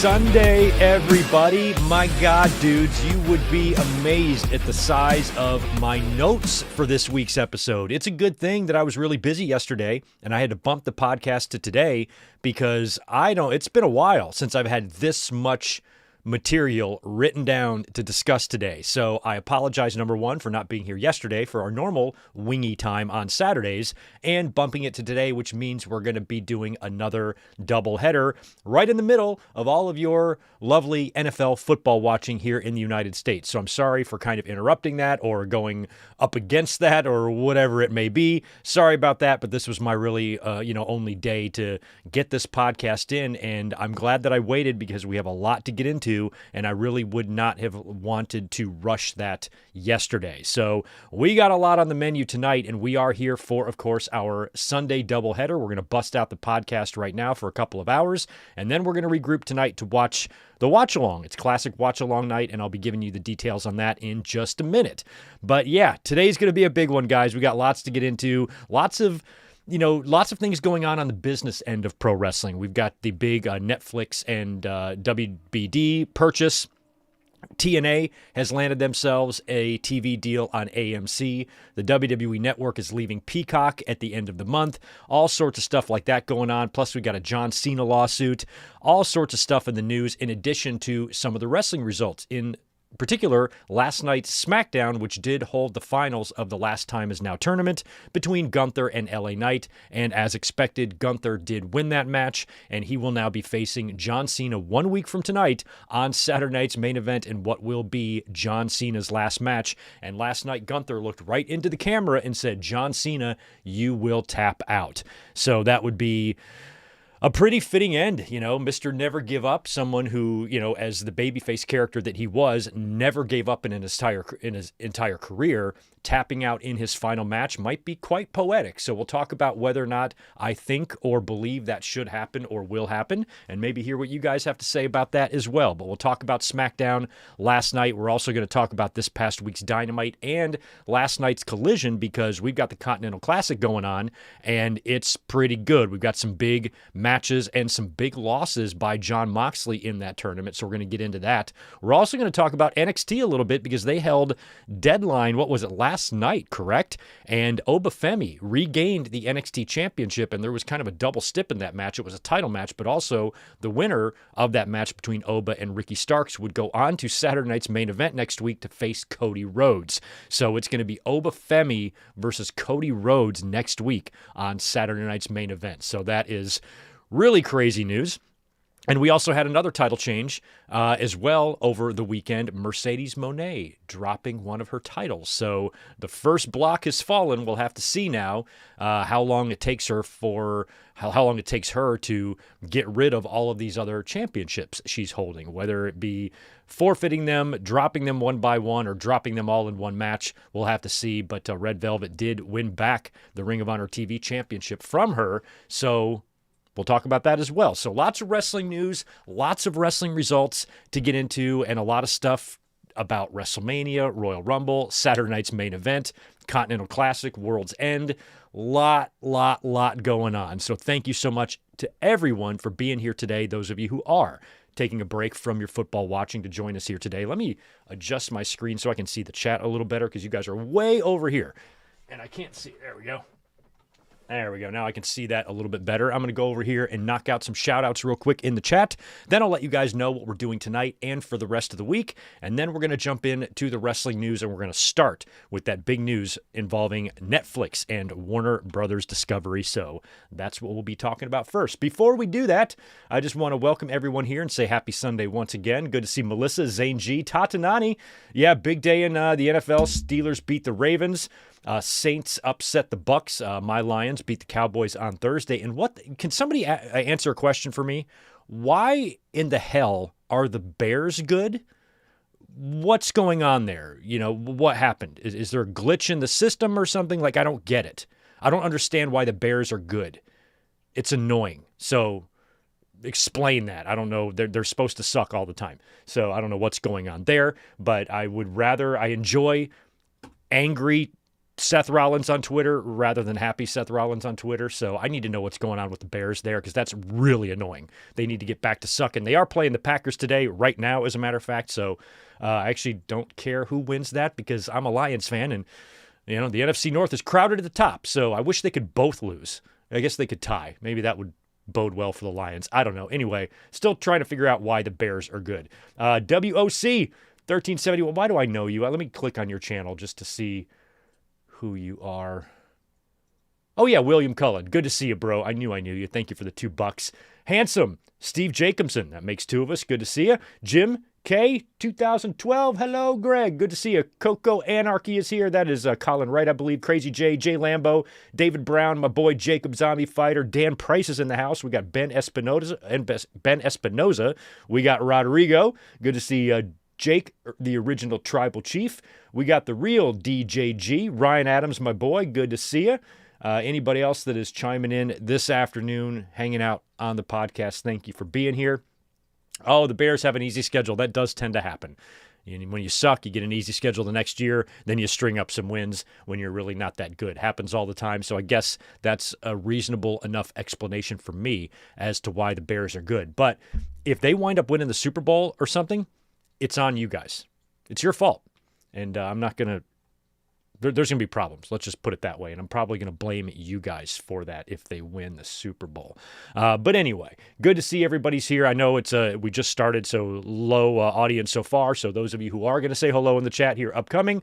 Sunday, everybody. My God, dudes, you would be amazed at the size of my notes for this week's episode. It's a good thing that I was really busy yesterday and I had to bump the podcast to today because it's been a while since I've had this much material written down to discuss today. So I apologize, number one, for not being here yesterday for our normal wingy time on Saturdays and bumping it to today, which means we're going to be doing another doubleheader right in the middle of all of your lovely NFL football watching here in the United States. So I'm sorry for kind of interrupting that or going up against that or whatever it may be. Sorry about that, but this was my really, only day to get this podcast in, and I'm glad that I waited because we have a lot to get into. And I really would not have wanted to rush that yesterday. So we got a lot on the menu tonight, and we are here for, of course, our Sunday doubleheader. We're going to bust out the podcast right now for a couple of hours, and then we're going to regroup tonight to watch the watch-along. It's classic watch-along night, and I'll be giving you the details on that in just a minute. But yeah, today's going to be a big one, guys. We got lots to get into, lots of things going on the business end of pro wrestling. We've got the big Netflix and WBD purchase. TNA has landed themselves a TV deal on AMC. The WWE Network is leaving Peacock at the end of the month. All sorts of stuff like that going on. Plus, we got a John Cena lawsuit. All sorts of stuff in the news, in addition to some of the wrestling results. In particular, last night's SmackDown, which did hold the finals of the Last Time Is Now tournament between Gunther and LA Knight. And as expected, Gunther did win that match, and he will now be facing John Cena 1 week from tonight on Saturday night's main event in what will be John Cena's last match. And last night, Gunther looked right into the camera and said, "John Cena, you will tap out." So that would be a pretty fitting end, Mr. Never Give Up, someone who, as the babyface character that he was, never gave up in his entire career. Tapping out in his final match might be quite poetic. So we'll talk about whether or not I think or believe that should happen or will happen, and maybe hear what you guys have to say about that as well. But we'll talk about SmackDown last night. We're also going to talk about this past week's Dynamite and last night's Collision, because we've got the Continental Classic going on, and it's pretty good. We've got some big matches and some big losses by Jon Moxley in that tournament, so we're going to get into that. We're also going to talk about NXT a little bit because they held Deadline, what was it, last night, correct? And Obafemi regained the NXT Championship, and there was kind of a double stip in that match. It was a title match, but also the winner of that match between Oba and Ricky Starks would go on to Saturday night's main event next week to face Cody Rhodes. So it's going to be Obafemi versus Cody Rhodes next week on Saturday night's main event. So that is really crazy news. And we also had another title change as well over the weekend. Mercedes Moné dropping one of her titles. So the first block has fallen. We'll have to see now how long it takes her to get rid of all of these other championships she's holding, whether it be forfeiting them, dropping them one by one, or dropping them all in one match. We'll have to see. But Red Velvet did win back the Ring of Honor TV Championship from her. So we'll talk about that as well. So lots of wrestling news, lots of wrestling results to get into, and a lot of stuff about WrestleMania, Royal Rumble, Saturday night's main event, Continental Classic, World's End. Lot going on. So thank you so much to everyone for being here today, those of you who are taking a break from your football watching to join us here today. Let me adjust my screen so I can see the chat a little better, because you guys are way over here, and I can't see. There we go. There we go. Now I can see that a little bit better. I'm going to go over here and knock out some shout-outs real quick in the chat. Then I'll let you guys know what we're doing tonight and for the rest of the week. And then we're going to jump into the wrestling news, and we're going to start with that big news involving Netflix and Warner Brothers Discovery. So that's what we'll be talking about first. Before we do that, I just want to welcome everyone here and say happy Sunday once again. Good to see Melissa, Zane G, Tatanani. Yeah, big day in the NFL. Steelers beat the Ravens. Saints upset the Bucks. My Lions beat the Cowboys on Thursday. And what can somebody answer a question for me? Why in the hell are the Bears good? What's going on there? What happened? Is there a glitch in the system or something? I don't get it. I don't understand why the Bears are good. It's annoying. So explain that. I don't know. They're supposed to suck all the time. So I don't know what's going on there. But I enjoy angry Seth Rollins on Twitter rather than happy Seth Rollins on Twitter. So I need to know what's going on with the Bears there because that's really annoying. They need to get back to sucking. They are playing the Packers today right now, as a matter of fact. So I actually don't care who wins that because I'm a Lions fan and, the NFC North is crowded at the top. So I wish they could both lose. I guess they could tie. Maybe that would bode well for the Lions. I don't know. Anyway, still trying to figure out why the Bears are good. WOC 1370. Well, why do I know you? Let me click on your channel just to see who you are. Oh, yeah, William Cullen. Good to see you, bro. I knew you. Thank you for the $2. Handsome. Steve Jacobson. That makes two of us. Good to see you. Jim K, 2012. Hello, Greg. Good to see you. Coco Anarchy is here. That is Colin Wright, I believe. Crazy J, Jay Lambo, David Brown, my boy Jacob Zombie Fighter. Dan Price is in the house. We got Ben Espinoza. We got Rodrigo. Good to see Jake, the original tribal chief. We got the real DJG. Ryan Adams, my boy. Good to see you. Anybody else that is chiming in this afternoon, hanging out on the podcast, thank you for being here. Oh, the Bears have an easy schedule. That does tend to happen. When you suck, you get an easy schedule the next year. Then you string up some wins when you're really not that good. Happens all the time. So I guess that's a reasonable enough explanation for me as to why the Bears are good. But if they wind up winning the Super Bowl or something, it's on you guys. It's your fault. And I'm not going to, there's going to be problems. Let's just put it that way. And I'm probably going to blame you guys for that if they win the Super Bowl. But anyway, good to see everybody's here. I know it's we just started, so low audience so far. So those of you who are going to say hello in the chat here upcoming,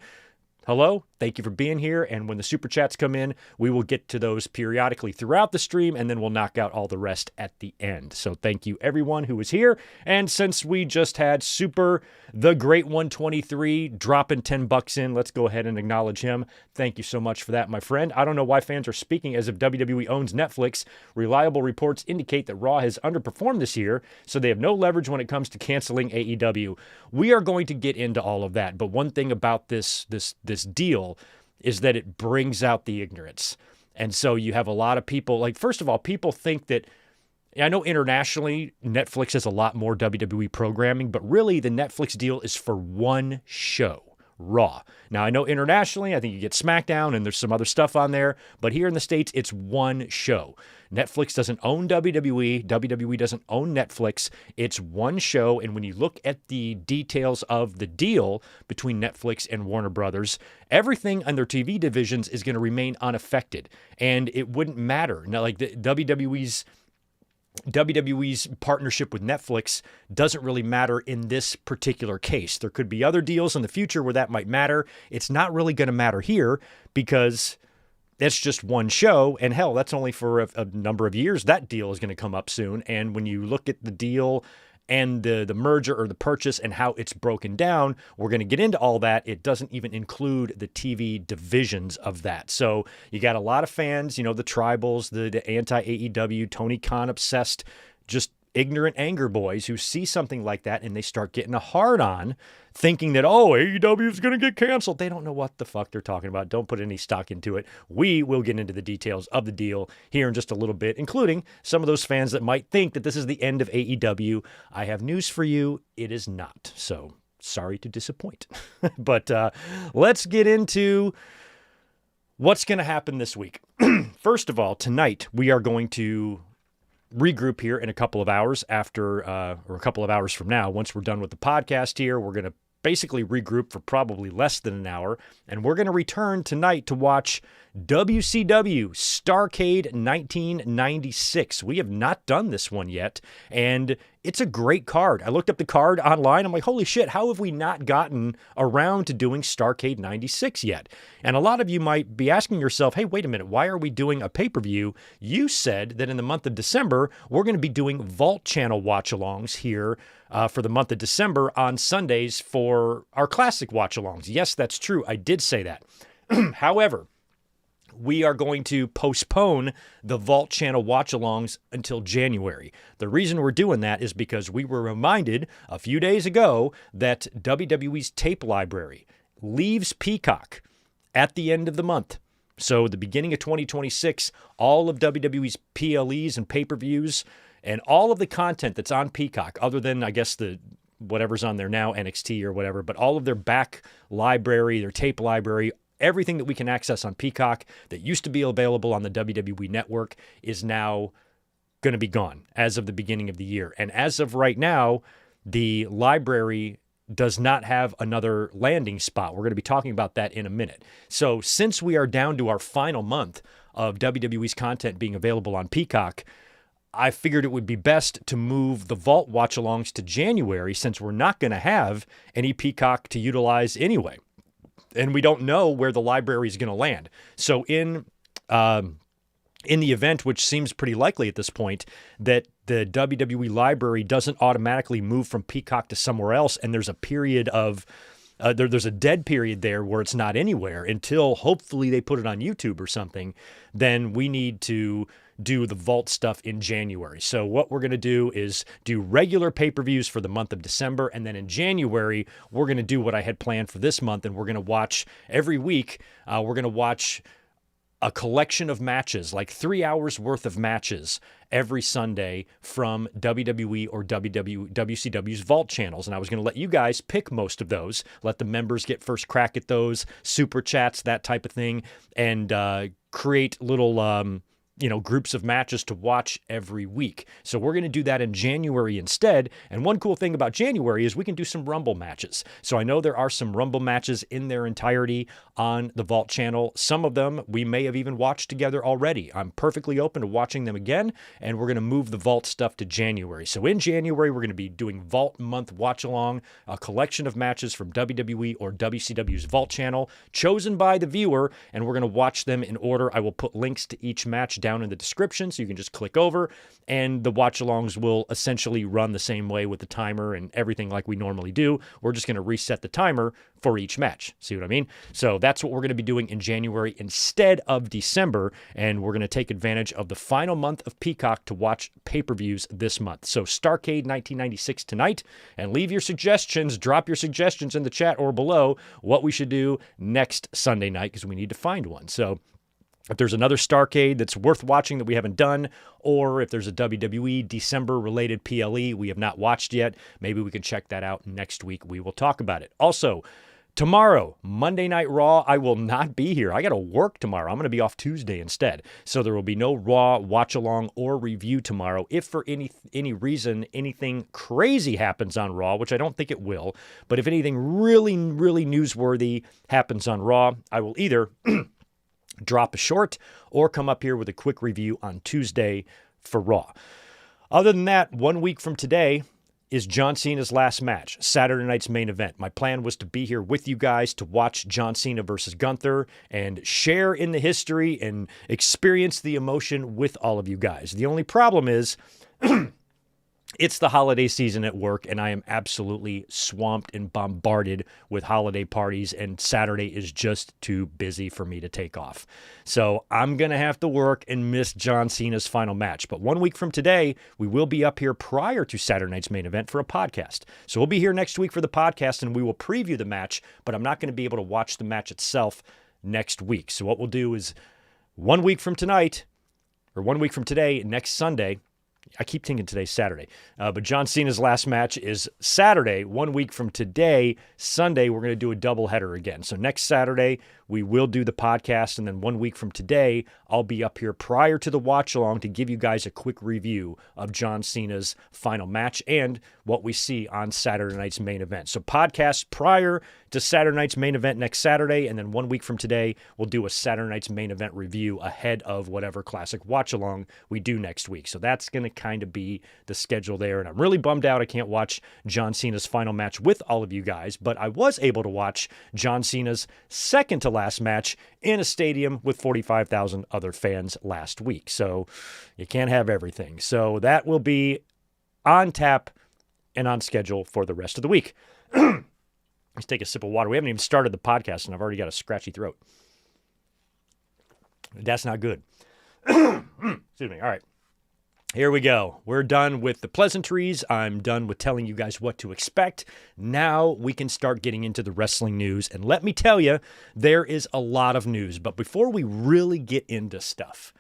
hello, thank you for being here. And when the super chats come in, we will get to those periodically throughout the stream, and then we'll knock out all the rest at the end. So thank you, everyone who was here. And since we just had Super the Great 123 dropping $10 in, let's go ahead and acknowledge him. Thank you so much for that, my friend. I don't know why fans are speaking as if WWE owns Netflix. Reliable reports indicate that Raw has underperformed this year, so they have no leverage when it comes to canceling AEW. We are going to get into all of that, but one thing about this deal is that it brings out the ignorance. And so you have a lot of people, like, first of all, people think that, I know internationally Netflix has a lot more WWE programming, but really the Netflix deal is for one show, Raw. Now, I know internationally, I think you get SmackDown and there's some other stuff on there, but here in the States, it's one show. Netflix doesn't own WWE. WWE doesn't own Netflix. It's one show. And when you look at the details of the deal between Netflix and Warner Brothers, everything on their TV divisions is going to remain unaffected. And it wouldn't matter. Now, like the WWE's partnership with Netflix doesn't really matter in this particular case. There could be other deals in the future where that might matter. It's not really going to matter here because it's just one show. And hell, that's only for a number of years. That deal is going to come up soon. And when you look at the deal and the merger or the purchase and how it's broken down, we're going to get into all that. It doesn't even include the TV divisions of that. So you got a lot of fans, the tribals, the anti-AEW, Tony Khan obsessed, just ignorant anger boys who see something like that and they start getting a hard on thinking that, AEW is going to get canceled. They don't know what the fuck they're talking about. Don't put any stock into it. We will get into the details of the deal here in just a little bit, including some of those fans that might think that this is the end of AEW. I have news for you. It is not. So sorry to disappoint. But let's get into what's going to happen this week. First of all, tonight we are going to regroup here in a couple of hours after, or a couple of hours from now. Once we're done with the podcast here, we're going to basically regroup for probably less than an hour, and we're going to return tonight to watch WCW Starrcade 1996. We have not done this one yet, and it's a great card. I looked up the card online. I'm like, holy shit, how have we not gotten around to doing Starrcade 96 yet? And a lot of you might be asking yourself, hey, wait a minute, why are we doing a pay-per-view? You said that in the month of December, we're going to be doing Vault Channel watch-alongs here for the month of December on Sundays for our classic watch-alongs. Yes, that's true. I did say that. However, we are going to postpone the Vault Channel watch-alongs until January. The reason we're doing that is because we were reminded a few days ago that WWE's tape library leaves Peacock at the end of the month. So the beginning of 2026, all of WWE's PLEs and pay-per-views and all of the content that's on Peacock, other than, I guess, the whatever's on there now, NXT or whatever, but all of their back library, their tape library, everything that we can access on Peacock that used to be available on the WWE Network is now going to be gone as of the beginning of the year. And as of right now, the library does not have another landing spot. We're going to be talking about that in a minute. So since we are down to our final month of WWE's content being available on Peacock, I figured it would be best to move the Vault watch-alongs to January since we're not going to have any Peacock to utilize anyway. And we don't know where the library is going to land. So in the event, which seems pretty likely at this point, that the WWE library doesn't automatically move from Peacock to somewhere else, and there's a period of there's a dead period there where it's not anywhere until hopefully they put it on YouTube or something, then we need to do the Vault stuff in January. So what we're going to do is do regular pay-per-views for the month of December, and then in January, we're going to do what I had planned for this month, and we're going to watch every week, we're going to watch a collection of matches, like 3 hours worth of matches every Sunday from WWE or WCW's Vault channels. And I was going to let you guys pick most of those, let the members get first crack at those, super chats, that type of thing, and create little groups of matches to watch every week. So we're going to do that in January instead. And one cool thing about January is we can do some Rumble matches. So I know there are some Rumble matches in their entirety on the Vault channel. Some of them we may have even watched together already. I'm perfectly open to watching them again, and we're going to move the Vault stuff to January. So in January, we're going to be doing Vault Month Watch Along, a collection of matches from WWE or WCW's Vault channel, chosen by the viewer, and we're going to watch them in order. I will put links to each match down in the description, so you can just click over, and the watch-alongs will essentially run the same way with the timer and everything like we normally do. We're just going to reset the timer for each match. See what I mean? So that's what we're going to be doing in January instead of December, and we're going to take advantage of the final month of Peacock to watch pay-per-views this month. So Starrcade 1996 tonight, and leave your suggestions, drop your suggestions in the chat or below what we should do next Sunday night, because we need to find one. So if there's another Starrcade that's worth watching that we haven't done, or if there's a WWE December-related PLE we have not watched yet, maybe we can check that out next week. We will talk about it. Also, tomorrow, Monday Night Raw, I will not be here. I got to work tomorrow. I'm going to be off Tuesday instead. So there will be no Raw watch-along or review tomorrow. If for any reason anything crazy happens on Raw, which I don't think it will, but if anything really, really newsworthy happens on Raw, I will either drop a short or come up here with a quick review on Tuesday for Raw. Other than that, 1 week from today is John Cena's last match, Saturday night's main event. My plan was to be here with you guys to watch John Cena versus Gunther and share in the history and experience the emotion with all of you guys. The only problem is it's the holiday season at work, and I am absolutely swamped and bombarded with holiday parties, and Saturday is just too busy for me to take off. So I'm going to have to work and miss John Cena's final match. But 1 week from today, we will be up here prior to Saturday night's main event for a podcast. So we'll be here next week for the podcast, and we will preview the match, but I'm not going to be able to watch the match itself next week. So what we'll do is 1 week from tonight, or 1 week from today, next Sunday, I keep thinking today's Saturday, but John Cena's last match is Saturday. 1 week from today, Sunday, we're going to do a doubleheader again. So next Saturday, we will do the podcast, and then 1 week from today, I'll be up here prior to the watch-along to give you guys a quick review of John Cena's final match and what we see on Saturday night's main event. So podcast prior to Saturday night's main event next Saturday, and then 1 week from today, we'll do a Saturday night's main event review ahead of whatever classic watch-along we do next week. So that's going to kind of be the schedule there, and I'm really bummed out I can't watch John Cena's final match with all of you guys, but I was able to watch John Cena's second to last match in a stadium with 45,000 other fans last week. So you can't have everything. So that will be on tap and on schedule for the rest of the week. Let's take a sip of water. We haven't even started the podcast, and I've already got a scratchy throat. That's not good. Excuse me. All right. Here we go. We're done with the pleasantries. I'm done with telling you guys what to expect. Now we can start getting into the wrestling news. And let me tell you, there is a lot of news. But before we really get into stuff,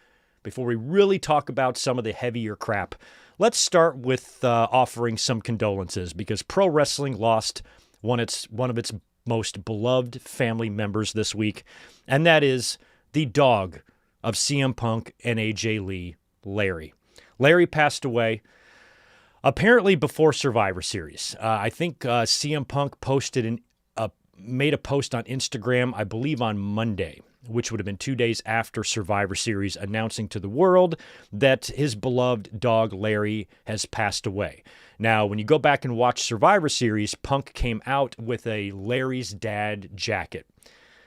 before we really talk about some of the heavier crap, let's start with offering some condolences, because pro wrestling lost one of its most beloved family members this week, and that is the dog of CM Punk and AJ Lee, Larry. Larry passed away apparently before Survivor Series. I think CM Punk made a post on Instagram, I believe on Monday, which would have been 2 days after Survivor Series, announcing to the world that his beloved dog Larry has passed away. Now, when you go back and watch Survivor Series, Punk came out with a Larry's Dad jacket.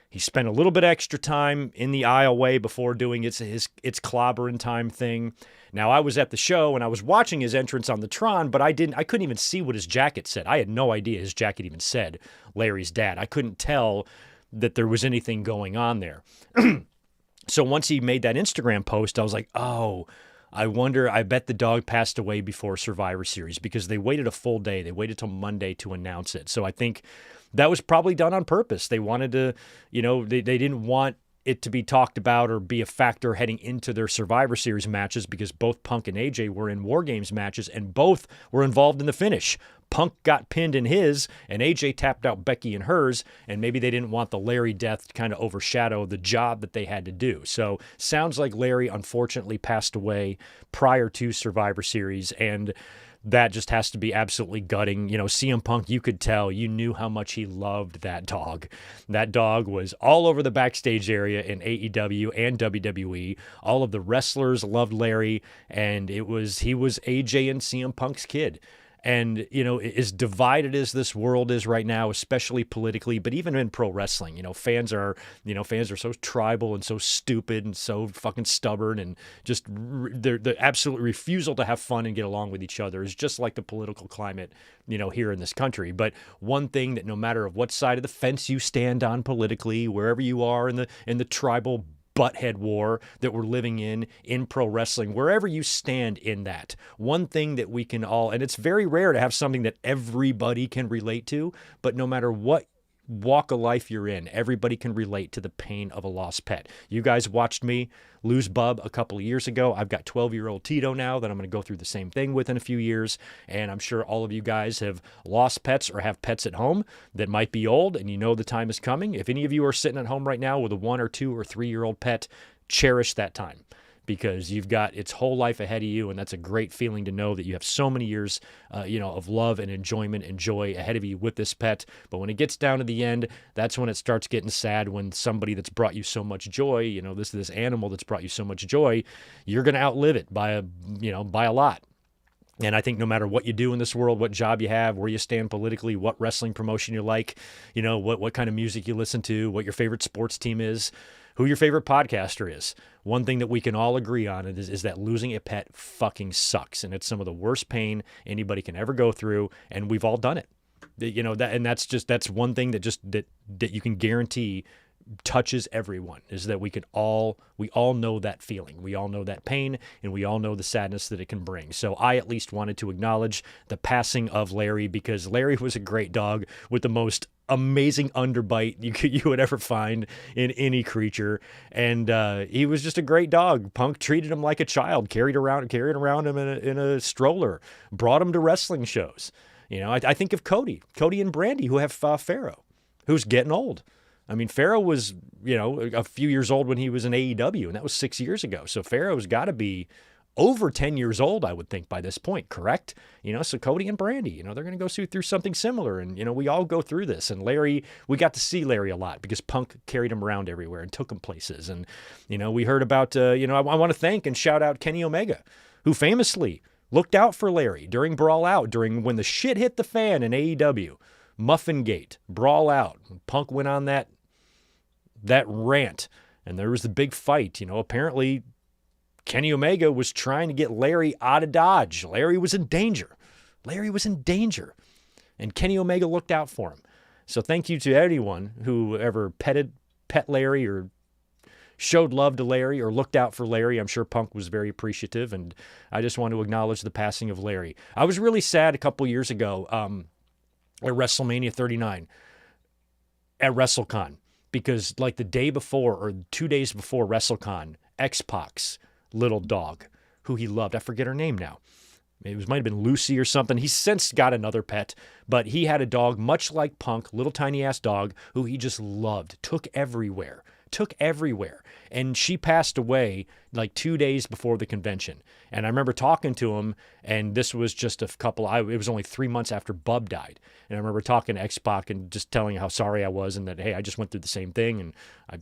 He spent a little bit extra time in the aisleway before doing its clobbering time thing. Now, I was at the show and I was watching his entrance on the Tron, but I couldn't even see what his jacket said. I had no idea his jacket even said Larry's Dad. I couldn't tell that there was anything going on there. So once he made that Instagram post, I was like, oh, I bet the dog passed away before Survivor Series, because they waited a full day. They waited till Monday to announce it. So I think that was probably done on purpose. They wanted to, they didn't want it to be talked about or be a factor heading into their Survivor Series matches, because both Punk and AJ were in War Games matches and both were involved in the finish. Punk got pinned in his, and AJ tapped out Becky in hers, and maybe they didn't want the Larry death to kind of overshadow the job that they had to do. So sounds like Larry unfortunately passed away prior to Survivor Series, and that just has to be absolutely gutting. CM Punk, you could tell, you knew how much he loved that dog. That dog was all over the backstage area in AEW and WWE. All of the wrestlers loved Larry, and he was AJ and CM Punk's kid. And, as divided as this world is right now, especially politically, but even in pro wrestling, fans are so tribal and so stupid and so fucking stubborn, and just the absolute refusal to have fun and get along with each other is just like the political climate, here in this country. But one thing that no matter of what side of the fence you stand on politically, wherever you are in the tribal butthead war that we're living in pro wrestling, wherever you stand in that, one thing that we can all, and it's very rare to have something that everybody can relate to, but no matter what walk of life you're in, everybody can relate to the pain of a lost pet. You guys watched me lose Bub a couple of years ago. I've got 12-year-old Tito now that I'm going to go through the same thing with in a few years, and I'm sure all of you guys have lost pets or have pets at home that might be old, and the time is coming. If any of you are sitting at home right now with a 1 or 2 or 3-year-old pet, cherish that time, because you've got its whole life ahead of you, and that's a great feeling to know that you have so many years, of love and enjoyment and joy ahead of you with this pet. But when it gets down to the end, that's when it starts getting sad, when somebody that's brought you so much joy, this animal that's brought you so much joy, you're going to outlive it by a lot. And I think no matter what you do in this world, what job you have, where you stand politically, what wrestling promotion you like, what kind of music you listen to, what your favorite sports team is, who your favorite podcaster is, one thing that we can all agree on is that losing a pet fucking sucks. And it's some of the worst pain anybody can ever go through. And we've all done it. That's one thing that you can guarantee touches everyone, is that we all know that feeling. We all know that pain, and we all know the sadness that it can bring. So I at least wanted to acknowledge the passing of Larry, because Larry was a great dog with the most amazing underbite you would ever find in any creature. And he was just a great dog. Punk treated him like a child, carried around him in a stroller, brought him to wrestling shows. I think of Cody and Brandy, who have Pharaoh, who's getting old. I mean, Pharaoh was, a few years old when he was in AEW, and that was 6 years ago. So Pharaoh's got to be over 10 years old, I would think, by this point, correct? So Cody and Brandy, they're going to go through something similar, and, we all go through this. And Larry, we got to see Larry a lot because Punk carried him around everywhere and took him places. And, we heard about, I want to thank and shout out Kenny Omega, who famously looked out for Larry during Brawl Out, during when the shit hit the fan in AEW. Muffin Gate, Brawl Out. Punk went on that rant, and there was the big fight. Apparently Kenny Omega was trying to get Larry out of Dodge. Larry was in danger. And Kenny Omega looked out for him. So thank you to anyone who ever pet Larry or showed love to Larry or looked out for Larry. I'm sure Punk was very appreciative, and I just want to acknowledge the passing of Larry. I was really sad a couple years ago at WrestleMania 39 at WrestleCon, because like the day before or 2 days before WrestleCon, X-Pac's little dog, who he loved, I forget her name now, might have been Lucy or something. He's since got another pet, but he had a dog much like Punk, little tiny ass dog, who he just loved, took everywhere. And she passed away like 2 days before the convention. And I remember talking to him, and this was just it was only 3 months after Bub died. And I remember talking to X-Pac and just telling how sorry I was and that, hey, I just went through the same thing, and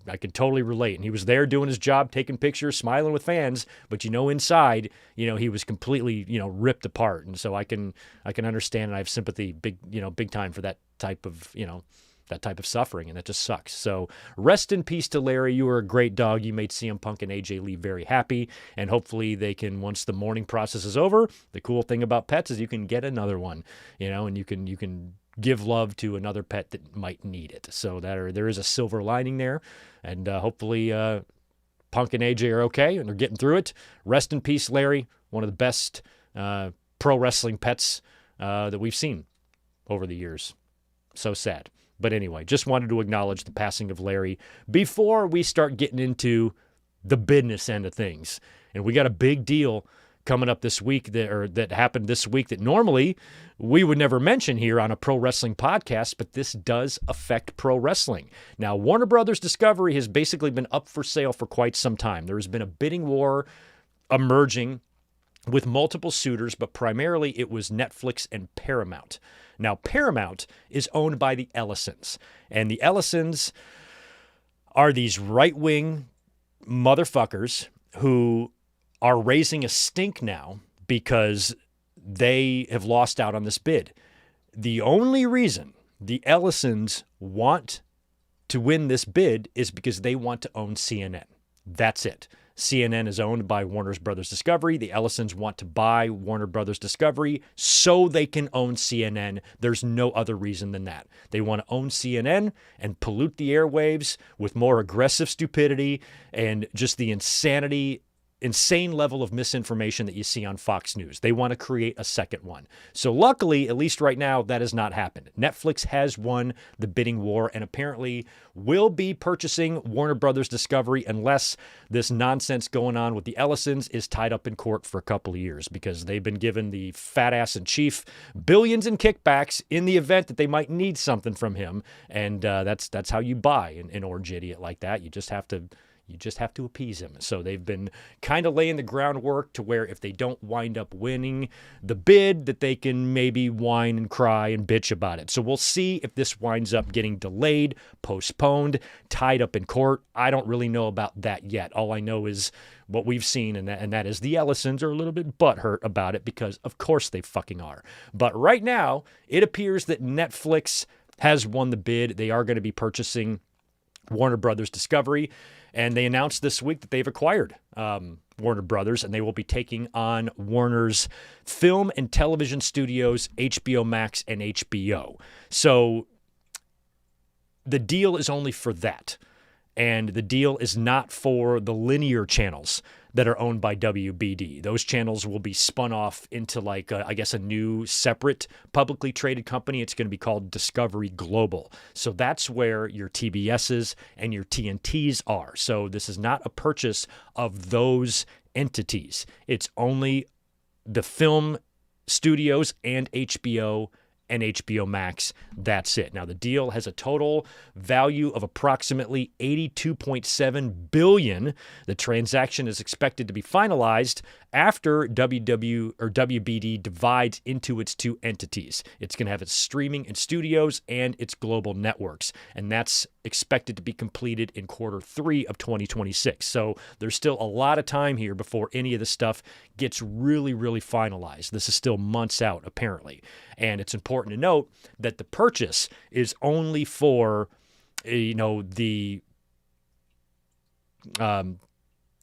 I could totally relate. And he was there doing his job, taking pictures, smiling with fans, but inside, he was completely, ripped apart. And so I can understand, and I have sympathy big time for that type of, that type of suffering, and that just sucks. So rest in peace to Larry. You were a great dog. You made CM Punk and AJ Lee very happy, and hopefully they can, once the mourning process is over, the cool thing about pets is you can get another one, and you can give love to another pet that might need it. So there is a silver lining there, and hopefully Punk and AJ are okay, and they're getting through it. Rest in peace, Larry, one of the best pro wrestling pets that we've seen over the years. So sad. But anyway, just wanted to acknowledge the passing of Larry before we start getting into the business end of things. And we got a big deal coming up this week that happened this week that normally we would never mention here on a pro wrestling podcast, but this does affect pro wrestling. Now, Warner Brothers Discovery has basically been up for sale for quite some time. There has been a bidding war emerging with multiple suitors, but primarily it was Netflix and Paramount. Now, Paramount is owned by the Ellisons, and the Ellisons are these right-wing motherfuckers who are raising a stink now because they have lost out on this bid. The only reason the Ellisons want to win this bid is because they want to own CNN. That's it. CNN is owned by Warner Brothers Discovery. The Ellisons want to buy Warner Brothers Discovery so they can own CNN. There's no other reason than that. They want to own CNN and pollute the airwaves with more aggressive stupidity and just the insane level of misinformation that you see on Fox News. They want to create a second one. So luckily, at least right now, that has not happened. Netflix has won the bidding war and apparently will be purchasing Warner Brothers Discovery unless this nonsense going on with the Ellisons is tied up in court for a couple of years, because they've been given the fat ass in chief billions in kickbacks in the event that they might need something from him. And that's how you buy an orange idiot like that. You just have to appease him. So they've been kind of laying the groundwork to where if they don't wind up winning the bid, that they can maybe whine and cry and bitch about it. So we'll see if this winds up getting delayed, postponed, tied up in court. I don't really know about that yet. All I know is what we've seen, and that is the Ellisons are a little bit butthurt about it, because of course they fucking are. But right now, it appears that Netflix has won the bid. They are going to be purchasing Warner Brothers Discovery. And they announced this week that they've acquired Warner Brothers, and they will be taking on Warner's film and television studios, HBO Max and HBO. So the deal is only for that. And the deal is not for the linear channels that are owned by WBD. Those channels will be spun off into a new separate publicly traded company. It's going to be called Discovery Global. So that's where your TBSs and your TNTs are. So this is not a purchase of those entities. It's only the film studios and HBO and HBO Max. That's it. Now, the deal has a total value of approximately $82.7 billion. The transaction is expected to be finalized after WBD divides into its two entities. It's going to have its streaming and studios and its global networks, and that's expected to be completed in Q3 of 2026. So there's still a lot of time here before any of this stuff gets really, really finalized. This is still months out, apparently. And it's important to note that the purchase is only for, the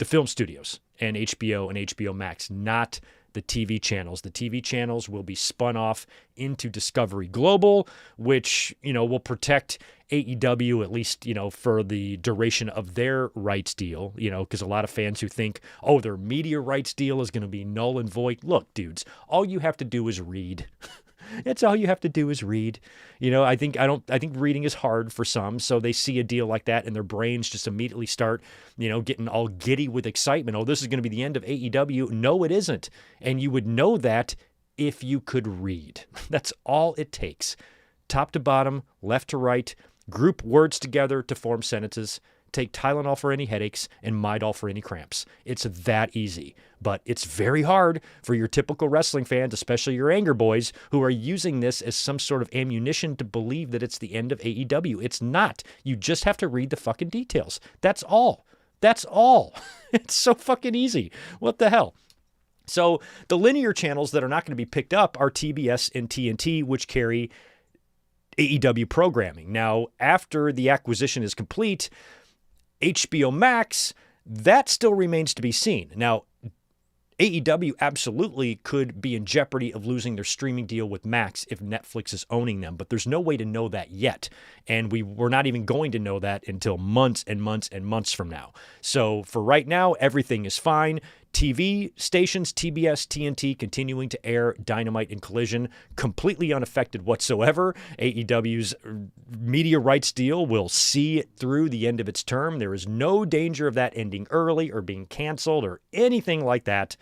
film studios and HBO Max, not the TV channels. The TV channels will be spun off into Discovery Global, which, will protect AEW, at least, for the duration of their rights deal, because a lot of fans who think, their media rights deal is going to be null and void. Look, dudes, all you have to do is read. It's all you have to do is read. I think reading is hard for some, so they see a deal like that and their brains just immediately start, getting all giddy with excitement. Oh, this is going to be the end of AEW. No, it isn't. And you would know that if you could read. That's all it takes. Top to bottom, left to right, group words together to form sentences. Take Tylenol for any headaches and Midol for any cramps. It's that easy, but it's very hard for your typical wrestling fans, especially your anger boys, who are using this as some sort of ammunition to believe that it's the end of AEW. It's not. You just have to read the fucking details. That's all. That's all. It's so fucking easy. What the hell? So the linear channels that are not going to be picked up are TBS and TNT, which carry AEW programming. Now, after the acquisition is complete, HBO Max, that still remains to be seen. Now, AEW absolutely could be in jeopardy of losing their streaming deal with Max if Netflix is owning them, but there's no way to know that yet. And we're not even going to know that until months and months and months from now. So for right now, everything is fine. TV stations, TBS, TNT, continuing to air Dynamite and Collision, completely unaffected whatsoever. AEW's media rights deal will see it through the end of its term. There is no danger of that ending early or being canceled or anything like that.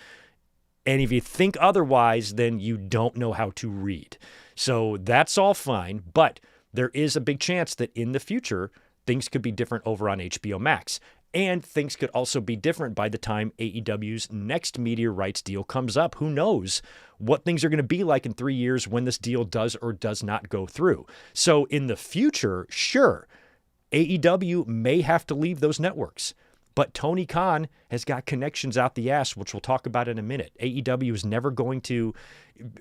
And if you think otherwise, then you don't know how to read. So that's all fine, but there is a big chance that in the future, things could be different over on HBO Max. And things could also be different by the time AEW's next media rights deal comes up. Who knows what things are going to be like in 3 years when this deal does or does not go through. So in the future, sure, AEW may have to leave those networks. But Tony Khan has got connections out the ass, which we'll talk about in a minute. AEW is never going to...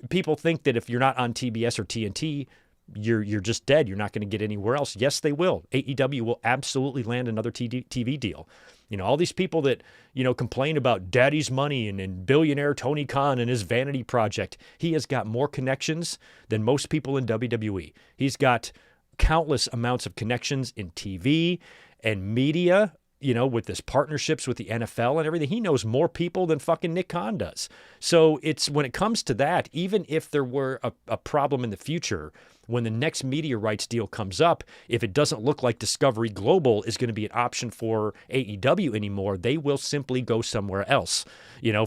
People think that if you're not on TBS or TNT, you're just dead. You're not going to get anywhere else. Yes, they will. AEW will absolutely land another TV deal. All these people that, complain about daddy's money and billionaire Tony Khan and his vanity project. He has got more connections than most people in WWE. He's got countless amounts of connections in TV and media, with his partnerships with the NFL and everything. He knows more people than fucking Nick Khan does. So it's when it comes to that, even if there were a problem in the future, when the next media rights deal comes up, if it doesn't look like Discovery Global is going to be an option for AEW anymore, they will simply go somewhere else.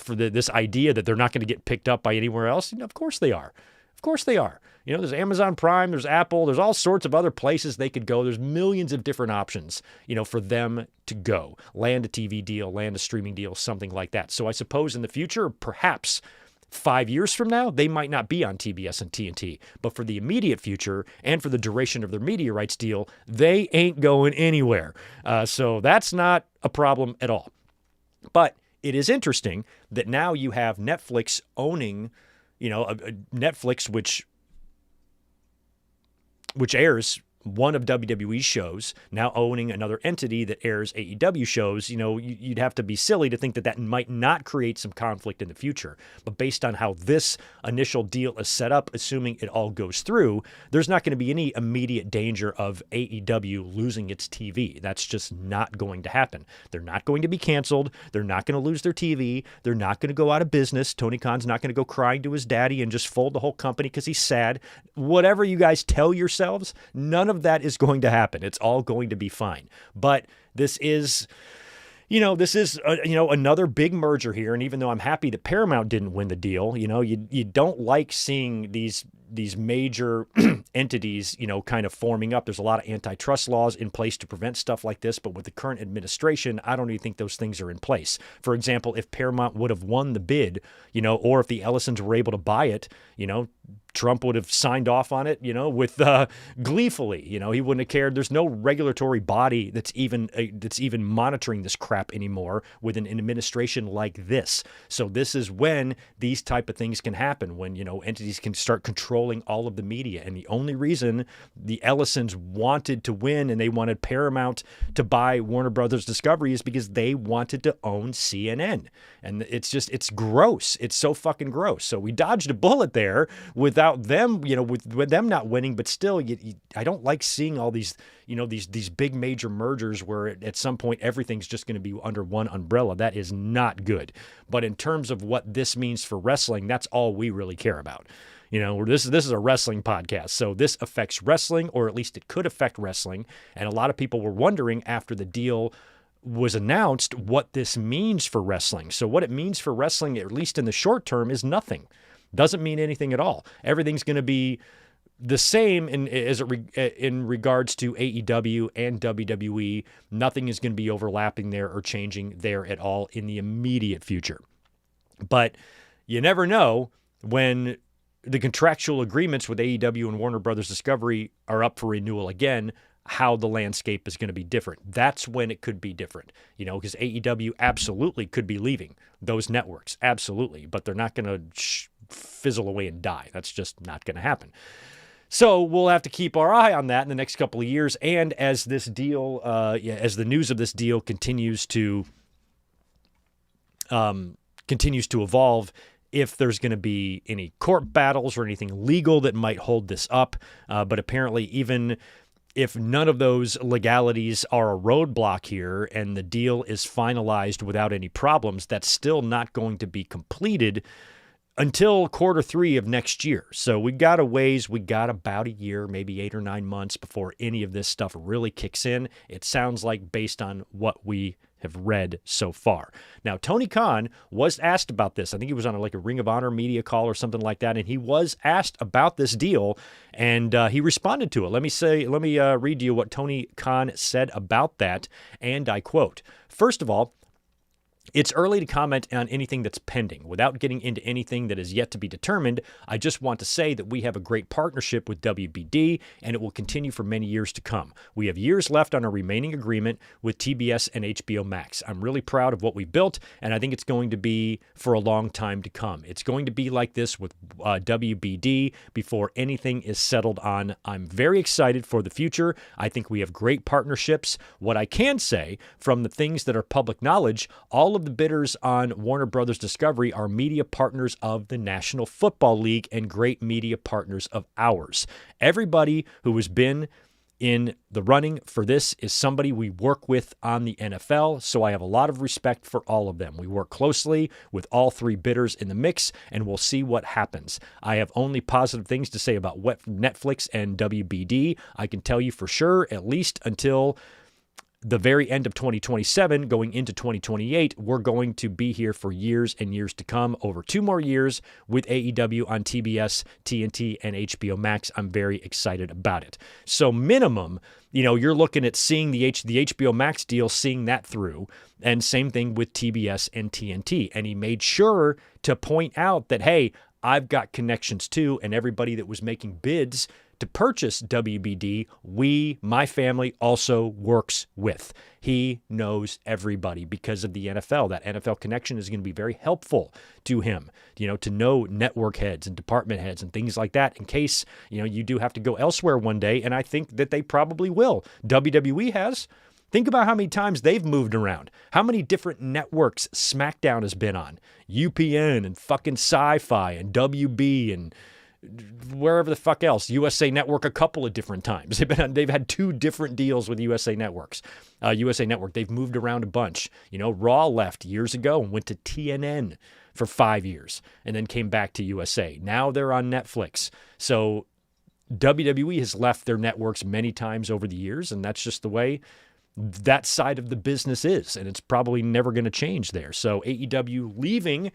For this idea that they're not going to get picked up by anywhere else, of course they are. Of course they are. There's Amazon Prime, there's Apple, there's all sorts of other places they could go. There's millions of different options, for them to go. Land a TV deal, land a streaming deal, something like that. So I suppose in the future, perhaps 5 years from now, they might not be on TBS and TNT. But for the immediate future and for the duration of their media rights deal, they ain't going anywhere. So that's not a problem at all. But it is interesting that now you have Netflix owning, Netflix, which airs one of WWE's shows, now owning another entity that airs AEW shows. You'd have to be silly to think that might not create some conflict in the future. But based on how this initial deal is set up, assuming it all goes through, there's not going to be any immediate danger of AEW losing its TV. That's just not going to happen. They're not going to be canceled. They're not going to lose their TV. They're not going to go out of business. Tony Khan's not going to go crying to his daddy and just fold the whole company because he's sad. Whatever you guys tell yourselves, none of that is going to happen. It's all going to be fine. But this is, another big merger here. And even though I'm happy that Paramount didn't win the deal, you don't like seeing these major entities, kind of forming up. There's a lot of antitrust laws in place to prevent stuff like this. But with the current administration, I don't even think those things are in place. For example, if Paramount would have won the bid, or if the Ellisons were able to buy it, Trump would have signed off on it, with gleefully. He wouldn't have cared. There's no regulatory body that's even monitoring this crap anymore with an administration like this. So this is when these type of things can happen, when entities can start controlling all of the media. And the only reason the Ellisons wanted to win and they wanted Paramount to buy Warner Brothers Discovery is because they wanted to own CNN. And it's gross. It's so fucking gross. So we dodged a bullet there without them, with them not winning, but still, I don't like seeing all these, these big major mergers where at some point everything's just going to be under one umbrella. That is not good. But in terms of what this means for wrestling, that's all we really care about. This is a wrestling podcast, so this affects wrestling, or at least it could affect wrestling. And a lot of people were wondering after the deal was announced what this means for wrestling. So what it means for wrestling, at least in the short term, is nothing. Doesn't mean anything at all. Everything's going to be the same in regards to AEW and WWE. Nothing is going to be overlapping there or changing there at all in the immediate future. But you never know when the contractual agreements with AEW and Warner Brothers Discovery are up for renewal again, how the landscape is going to be different. That's when it could be different, because AEW absolutely could be leaving those networks, absolutely, but they're not going to fizzle away and die. That's just not going to happen. So we'll have to keep our eye on that in the next couple of years. And as this deal, as the news of this deal continues to evolve, if there's going to be any court battles or anything legal that might hold this up. But apparently, even if none of those legalities are a roadblock here and the deal is finalized without any problems, that's still not going to be completed until Q3 of next year. So we got a ways. We got about a year, maybe 8 or 9 months before any of this stuff really kicks in. It sounds like, based on what we have read so far. Now, Tony Khan was asked about this. I think he was on a Ring of Honor media call or something like that, and he was asked about this deal, and he responded to it. Let me read you what Tony Khan said about that, and I quote, "First of all, it's early to comment on anything that's pending. Without getting into anything that is yet to be determined, I just want to say that we have a great partnership with WBD, and it will continue for many years to come. We have years left on our remaining agreement with TBS and HBO Max. I'm really proud of what we built, and I think it's going to be for a long time to come. It's going to be like this with WBD before anything is settled on. I'm very excited for the future. I think we have great partnerships. What I can say, from the things that are public knowledge, all of the bidders on Warner Brothers Discovery are media partners of the National Football League and great media partners of ours. Everybody who has been in the running for this is somebody we work with on the NFL, so I have a lot of respect for all of them. We work closely with all three bidders in the mix, and we'll see what happens. I have only positive things to say about Netflix and WBD. I can tell you for sure, at least until the very end of 2027, going into 2028, we're going to be here for years and years to come, over 2 more years with AEW on TBS, TNT, and HBO Max. I'm very excited about it. So minimum, you're looking at seeing the HBO Max deal, seeing that through, and same thing with TBS and TNT. And he made sure to point out that, hey, I've got connections too, and everybody that was making bids to purchase WBD, my family, also works with. He knows everybody because of the NFL. That NFL connection is going to be very helpful to him, to know network heads and department heads and things like that in case, you do have to go elsewhere one day, and I think that they probably will. WWE has. Think about how many times they've moved around. How many different networks SmackDown has been on. UPN and fucking Sci-Fi and WB and wherever the fuck else. USA Network a couple of different times. They've had 2 different deals with USA Networks. USA Network, they've moved around a bunch. Raw left years ago and went to TNN for 5 years and then came back to USA. Now they're on Netflix. So WWE has left their networks many times over the years, and that's just the way that side of the business is, and it's probably never going to change there. So AEW leaving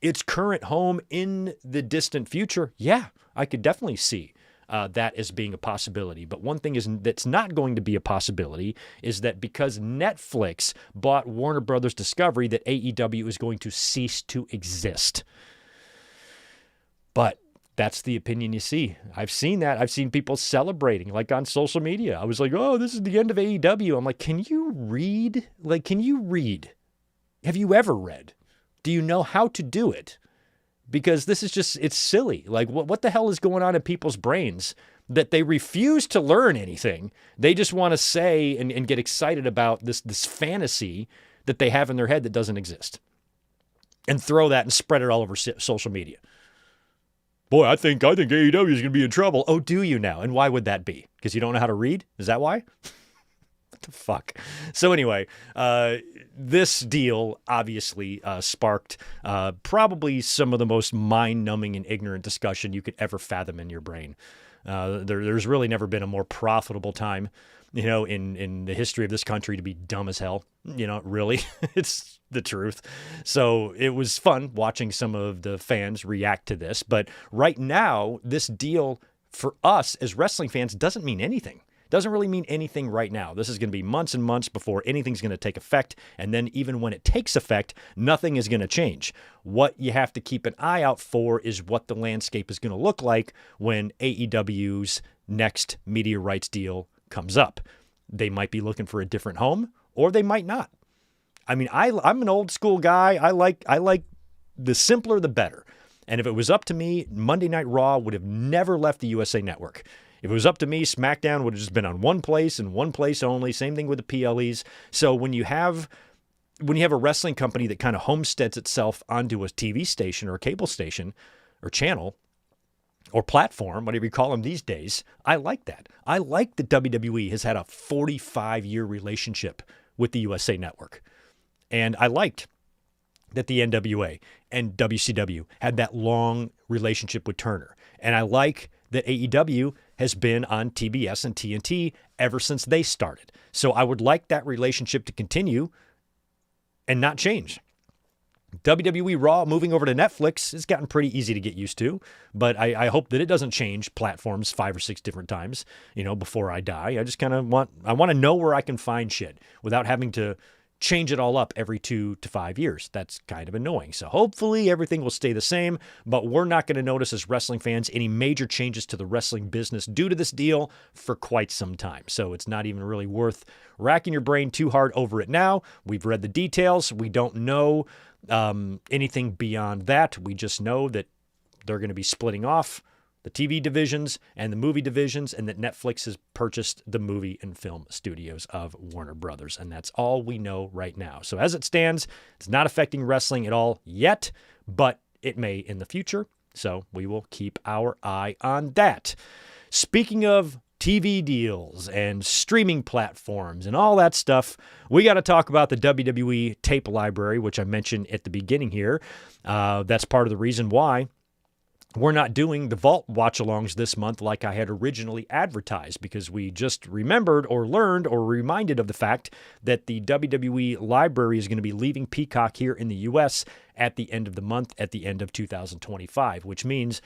its current home in the distant future, yeah, I could definitely see that as being a possibility. But one thing that's not going to be a possibility is that because Netflix bought Warner Brothers Discovery, that AEW is going to cease to exist. But that's the opinion you see. I've seen that. I've seen people celebrating, like on social media. I was like, oh, this is the end of AEW. I'm like, can you read? Have you ever read? Do you know how to do it? Because this is just, it's silly. Like, what the hell is going on in people's brains that they refuse to learn anything? They just want to say and get excited about this fantasy that they have in their head that doesn't exist. And throw that and spread it all over social media. Boy, I think AEW is going to be in trouble. Oh, do you now? And why would that be? Because you don't know how to read? Is that why? the fuck? So anyway, this deal obviously sparked probably some of the most mind-numbing and ignorant discussion you could ever fathom in your brain. There's really never been a more profitable time, in the history of this country to be dumb as hell. Really, it's the truth. So it was fun watching some of the fans react to this. But right now, this deal for us as wrestling fans doesn't mean anything. Doesn't really mean anything right now. This is going to be months and months before anything's going to take effect. And then even when it takes effect, nothing is going to change. What you have to keep an eye out for is what the landscape is going to look like when AEW's next media rights deal comes up. They might be looking for a different home, or they might not. I mean, I'm an old school guy. I like the simpler, the better. And if it was up to me, Monday Night Raw would have never left the USA Network. If it was up to me, SmackDown would have just been on one place and one place only. Same thing with the PLEs. So when you have a wrestling company that kind of homesteads itself onto a TV station or a cable station or channel or platform, whatever you call them these days, I like that. I like that WWE has had a 45-year relationship with the USA Network. And I liked that the NWA and WCW had that long relationship with Turner. And I like that AEW has been on TBS and TNT ever since they started. So I would like that relationship to continue and not change. WWE Raw moving over to Netflix has gotten pretty easy to get used to, but I hope that it doesn't change platforms 5 or 6 different times, before I die. I just kind of want to know where I can find shit without having to change it all up every 2 to 5 years. That's kind of annoying. So hopefully everything will stay the same, but we're not going to notice as wrestling fans any major changes to the wrestling business due to this deal for quite some time. So it's not even really worth racking your brain too hard over it now. We've read the details. We don't know anything beyond that. We just know that they're going to be splitting off the TV divisions and the movie divisions, and that Netflix has purchased the movie and film studios of Warner Brothers. And that's all we know right now. So as it stands, it's not affecting wrestling at all yet, but it may in the future. So we will keep our eye on that. Speaking of TV deals and streaming platforms and all that stuff, we got to talk about the WWE tape library, which I mentioned at the beginning here. That's part of the reason why we're not doing the Vault watch-alongs this month like I had originally advertised, because we just remembered or learned or reminded of the fact that the WWE library is going to be leaving Peacock here in the U.S. at the end of the month, at the end of 2025, which means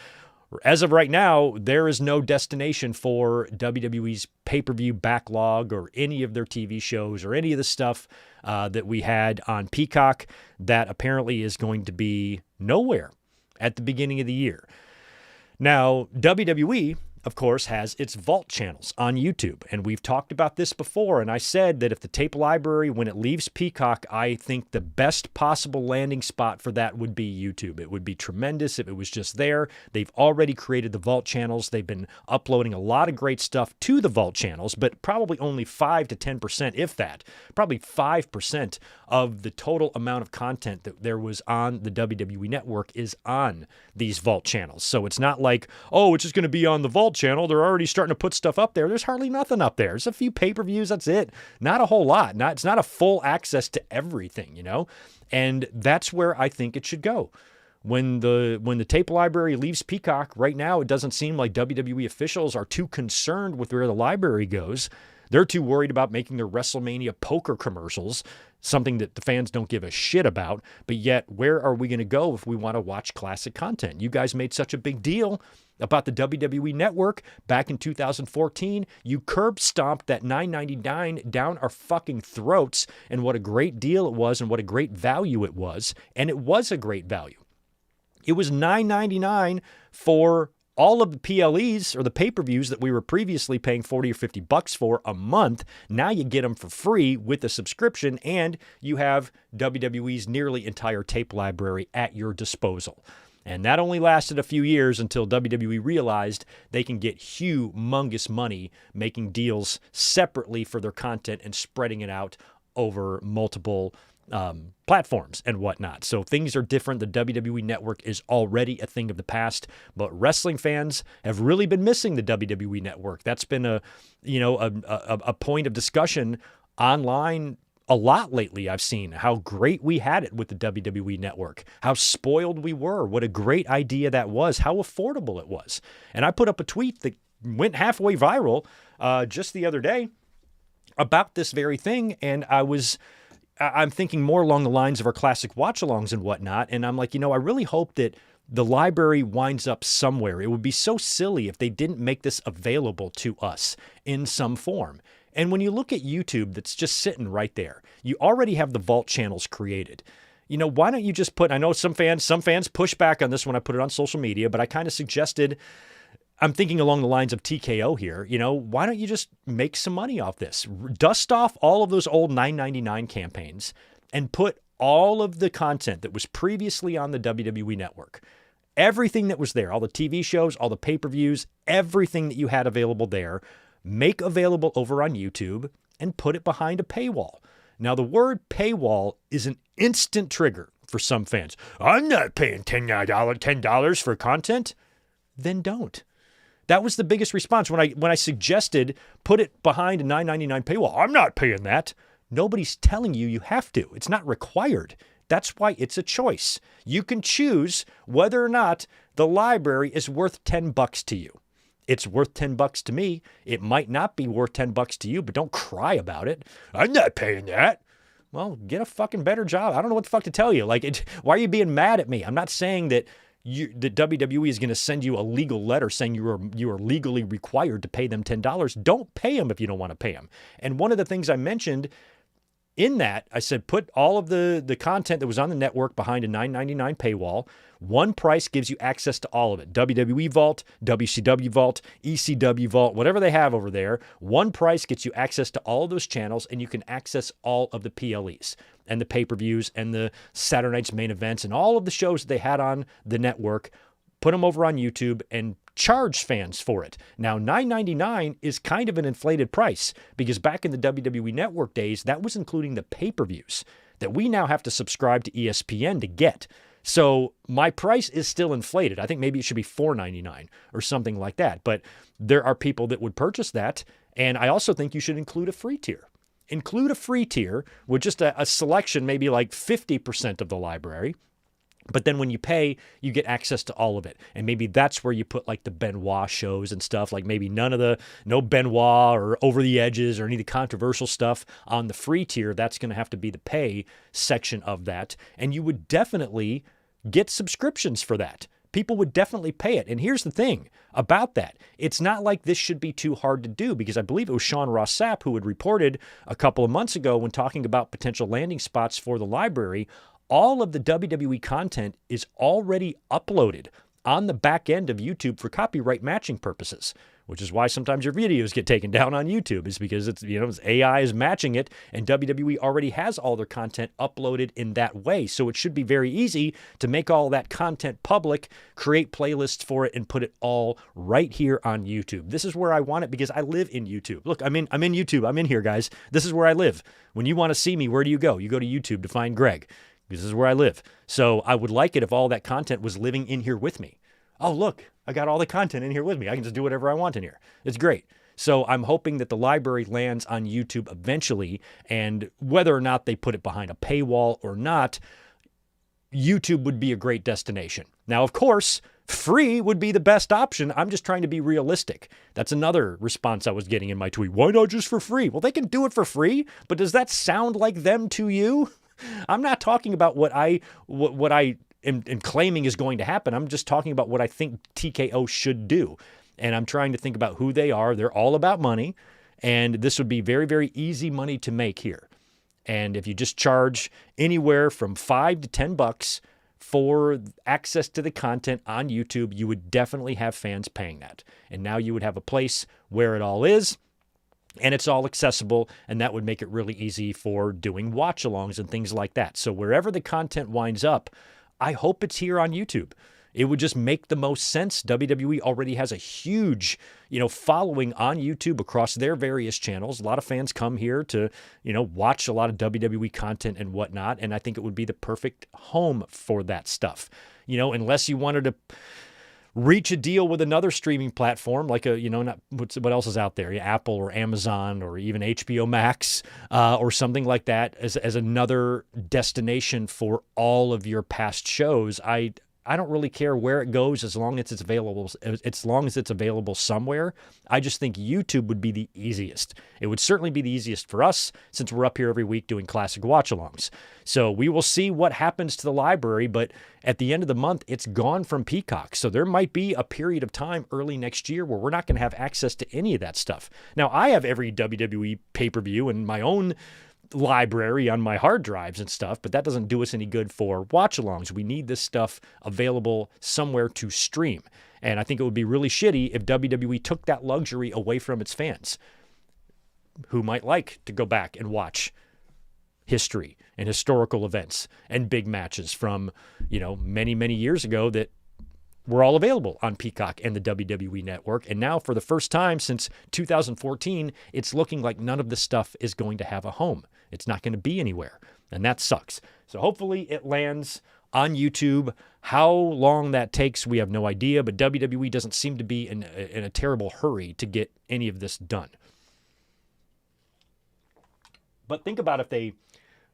as of right now, there is no destination for WWE's pay-per-view backlog or any of their TV shows or any of the stuff that we had on Peacock. That apparently is going to be nowhere at the beginning of the year. Now, WWE, of course, has its Vault channels on YouTube, and we've talked about this before, and I said that if the tape library, when it leaves Peacock, I think the best possible landing spot for that would be YouTube. It would be tremendous if it was just there. They've already created the Vault channels. They've been uploading a lot of great stuff to the Vault channels, but probably only 5 to 10%, if that, probably 5% of the total amount of content that there was on the WWE network is on these Vault channels. So it's not like, oh, it's just going to be on the Vault channel. They're already starting to put stuff up there. There's hardly nothing up there. There's a few pay-per-views. That's it. Not a whole lot. It's not a full access to everything, And that's where I think it should go. When the tape library leaves Peacock, right now it doesn't seem like WWE officials are too concerned with where the library goes. They're too worried about making their WrestleMania poker commercials, something that the fans don't give a shit about. But yet, where are we going to go if we want to watch classic content? You guys made such a big deal about the WWE Network back in 2014. You curb stomped that $9.99 down our fucking throats, and what a great deal it was and what a great value it was. And it was a great value. It was $9.99 for all of the PLEs or the pay-per-views that we were previously paying $40 or $50 for a month. Now you get them for free with a subscription, and you have WWE's nearly entire tape library at your disposal. And that only lasted a few years until WWE realized they can get humongous money making deals separately for their content and spreading it out over multiple platforms and whatnot. So things are different. The WWE Network is already a thing of the past, but wrestling fans have really been missing the WWE Network. That's been a point of discussion online a lot lately. I've seen how great we had it with the WWE Network, how spoiled we were, what a great idea that was, how affordable it was. And I put up a tweet that went halfway viral just the other day about this very thing. And I'm thinking more along the lines of our classic watch-alongs and whatnot. And I'm like, I really hope that the library winds up somewhere. It would be so silly if they didn't make this available to us in some form. And when you look at YouTube, that's just sitting right there. You already have the vault channels created. Why don't you just I know some fans push back on this when I put it on social media, but I kind of suggested, I'm thinking along the lines of TKO here, why don't you just make some money off this? Dust off all of those old $9.99 campaigns and put all of the content that was previously on the WWE Network, everything that was there, all the TV shows, all the pay-per-views, everything that you had available there, make available over on YouTube and put it behind a paywall. Now, the word paywall is an instant trigger for some fans. I'm not paying $10 for content. Then don't. That was the biggest response when I suggested put it behind a $9.99 paywall. I'm not paying that. Nobody's telling you have to. It's not required. That's why it's a choice. You can choose whether or not the library is worth $10 to you. It's worth $10 to me. It might not be worth $10 to you, but don't cry about it. I'm not paying that. Well, get a fucking better job. I don't know what the fuck to tell you. Why are you being mad at me? I'm not saying that the WWE is going to send you a legal letter saying you are legally required to pay them $10. Don't pay them if you don't want to pay them. And one of the things I mentioned in that, I said, put all of the content that was on the network behind a $9.99 paywall. One price gives you access to all of it. WWE Vault, WCW Vault, ECW Vault, whatever they have over there. One price gets you access to all of those channels, and you can access all of the PLEs and the pay-per-views and the Saturday Night's main events and all of the shows that they had on the network. Put them over on YouTube and charge fans for it. Now, $9.99 is kind of an inflated price because back in the WWE Network days, that was including the pay-per-views that we now have to subscribe to ESPN to get. So my price is still inflated. I think maybe it should be $4.99 or something like that. But there are people that would purchase that. And I also think you should include a free tier. Include a free tier with just a selection, maybe like 50% of the library. But then when you pay, you get access to all of it. And maybe that's where you put like the Benoit shows and stuff, like maybe no Benoit or Over the Edges or any of the controversial stuff on the free tier. That's going to have to be the pay section of that. And you would definitely get subscriptions for that. People would definitely pay it. And here's the thing about that. It's not like this should be too hard to do because I believe it was Sean Ross Sapp who had reported a couple of months ago when talking about potential landing spots for the library. All of the WWE content is already uploaded on the back end of YouTube for copyright matching purposes, which is why sometimes your videos get taken down on YouTube, is because it's AI is matching it, and WWE already has all their content uploaded in that way. So it should be very easy to make all that content public, create playlists for it, and put it all right here on YouTube. This is where I want it because I live in YouTube. Look, I'm in YouTube. I'm in here, guys. This is where I live. When you want to see me, where do you go? You go to YouTube to find Greg. This is where I live. So I would like it if all that content was living in here with me. Oh, look, I got all the content in here with me. I can just do whatever I want in here. It's great. So I'm hoping that the library lands on YouTube eventually, and whether or not they put it behind a paywall or not, YouTube would be a great destination. Now, of course, free would be the best option. I'm just trying to be realistic. That's another response I was getting in my tweet. Why not just for free? Well, they can do it for free, but does that sound like them to you? I'm not talking about what I am claiming is going to happen. I'm just talking about what I think TKO should do. And I'm trying to think about who they are. They're all about money. And this would be very, very easy money to make here. And if you just charge anywhere from $5 to $10 for access to the content on YouTube, you would definitely have fans paying that. And now you would have a place where it all is. And it's all accessible, and that would make it really easy for doing watch-alongs and things like that. So wherever the content winds up, I hope it's here on YouTube. It would just make the most sense. WWE already has a huge, following on YouTube across their various channels. A lot of fans come here to, watch a lot of WWE content and whatnot, and I think it would be the perfect home for that stuff. Unless you wanted to reach a deal with another streaming platform, like what else is out there? Yeah, Apple or Amazon or even HBO Max or something like that as another destination for all of your past shows. I don't really care where it goes as long as it's available. As long as it's available somewhere, I just think YouTube would be the easiest. It would certainly be the easiest for us since we're up here every week doing classic watch-alongs. So we will see what happens to the library, but at the end of the month, it's gone from Peacock. So there might be a period of time early next year where we're not going to have access to any of that stuff. Now, I have every WWE pay-per-view in my own library on my hard drives and stuff, but that doesn't do us any good for watch-alongs. We need this stuff available somewhere to stream. And I think it would be really shitty if WWE took that luxury away from its fans who might like to go back and watch history and historical events and big matches from, many, many years ago that were all available on Peacock and the WWE Network. And now for the first time since 2014, it's looking like none of this stuff is going to have a home. It's not going to be anywhere. And that sucks. So hopefully it lands on YouTube. How long that takes, we have no idea. But WWE doesn't seem to be in a terrible hurry to get any of this done. But think about if they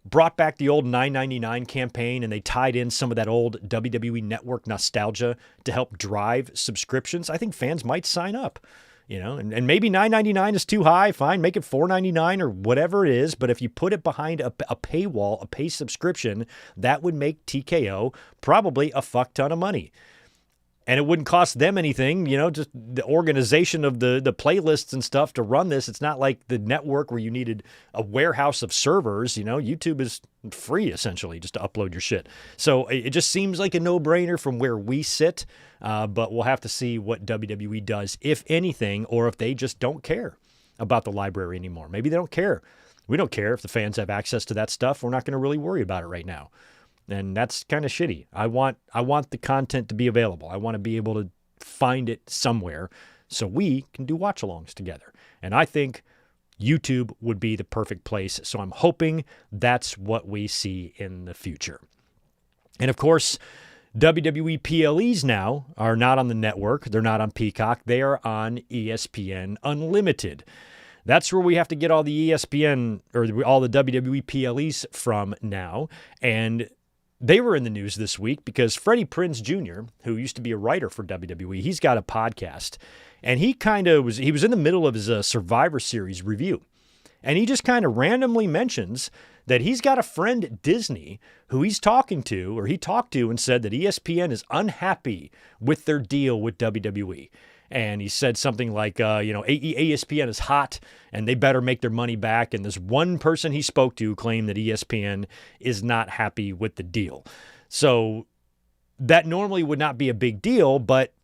brought back the old $9.99 campaign and they tied in some of that old WWE Network nostalgia to help drive subscriptions. I think fans might sign up, and maybe $9.99 is too high. Fine, make it $4.99 or whatever it is. But if you put it behind a paywall, a pay subscription, that would make TKO probably a fuck ton of money. And it wouldn't cost them anything, just the organization of the playlists and stuff to run this. It's not like the network where you needed a warehouse of servers. YouTube is free, essentially, just to upload your shit. So it just seems like a no-brainer from where we sit. But we'll have to see what WWE does, if anything, or if they just don't care about the library anymore. Maybe they don't care. We don't care if the fans have access to that stuff. We're not going to really worry about it right now. And that's kind of shitty. I want the content to be available. I want to be able to find it somewhere so we can do watch-alongs together. And I think YouTube would be the perfect place. So I'm hoping that's what we see in the future. And of course, WWE PLEs now are not on the network. They're not on Peacock. They are on ESPN Unlimited. That's where we have to get all the ESPN or all the WWE PLEs from now. And they were in the news this week because Freddie Prinze Jr., who used to be a writer for WWE, he's got a podcast. And he was in the middle of his Survivor Series review. And he just kind of randomly mentions that he's got a friend at Disney who he talked to and said that ESPN is unhappy with their deal with WWE. And he said something like, ESPN is hot and they better make their money back. And this one person he spoke to claimed that ESPN is not happy with the deal. So that normally would not be a big deal, but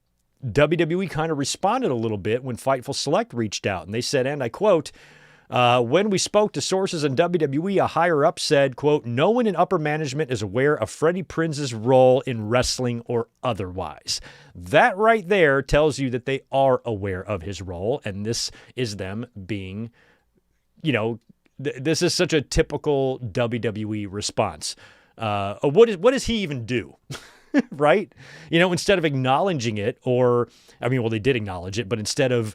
WWE kind of responded a little bit when Fightful Select reached out. And they said, and I quote, when we spoke to sources in WWE, a higher up said, quote, no one in upper management is aware of Freddie Prinze's role in wrestling or otherwise. That right there tells you that they are aware of his role. And this is them being, this is such a typical WWE response. What does he even do? Right? Instead of acknowledging it they did acknowledge it, but instead of,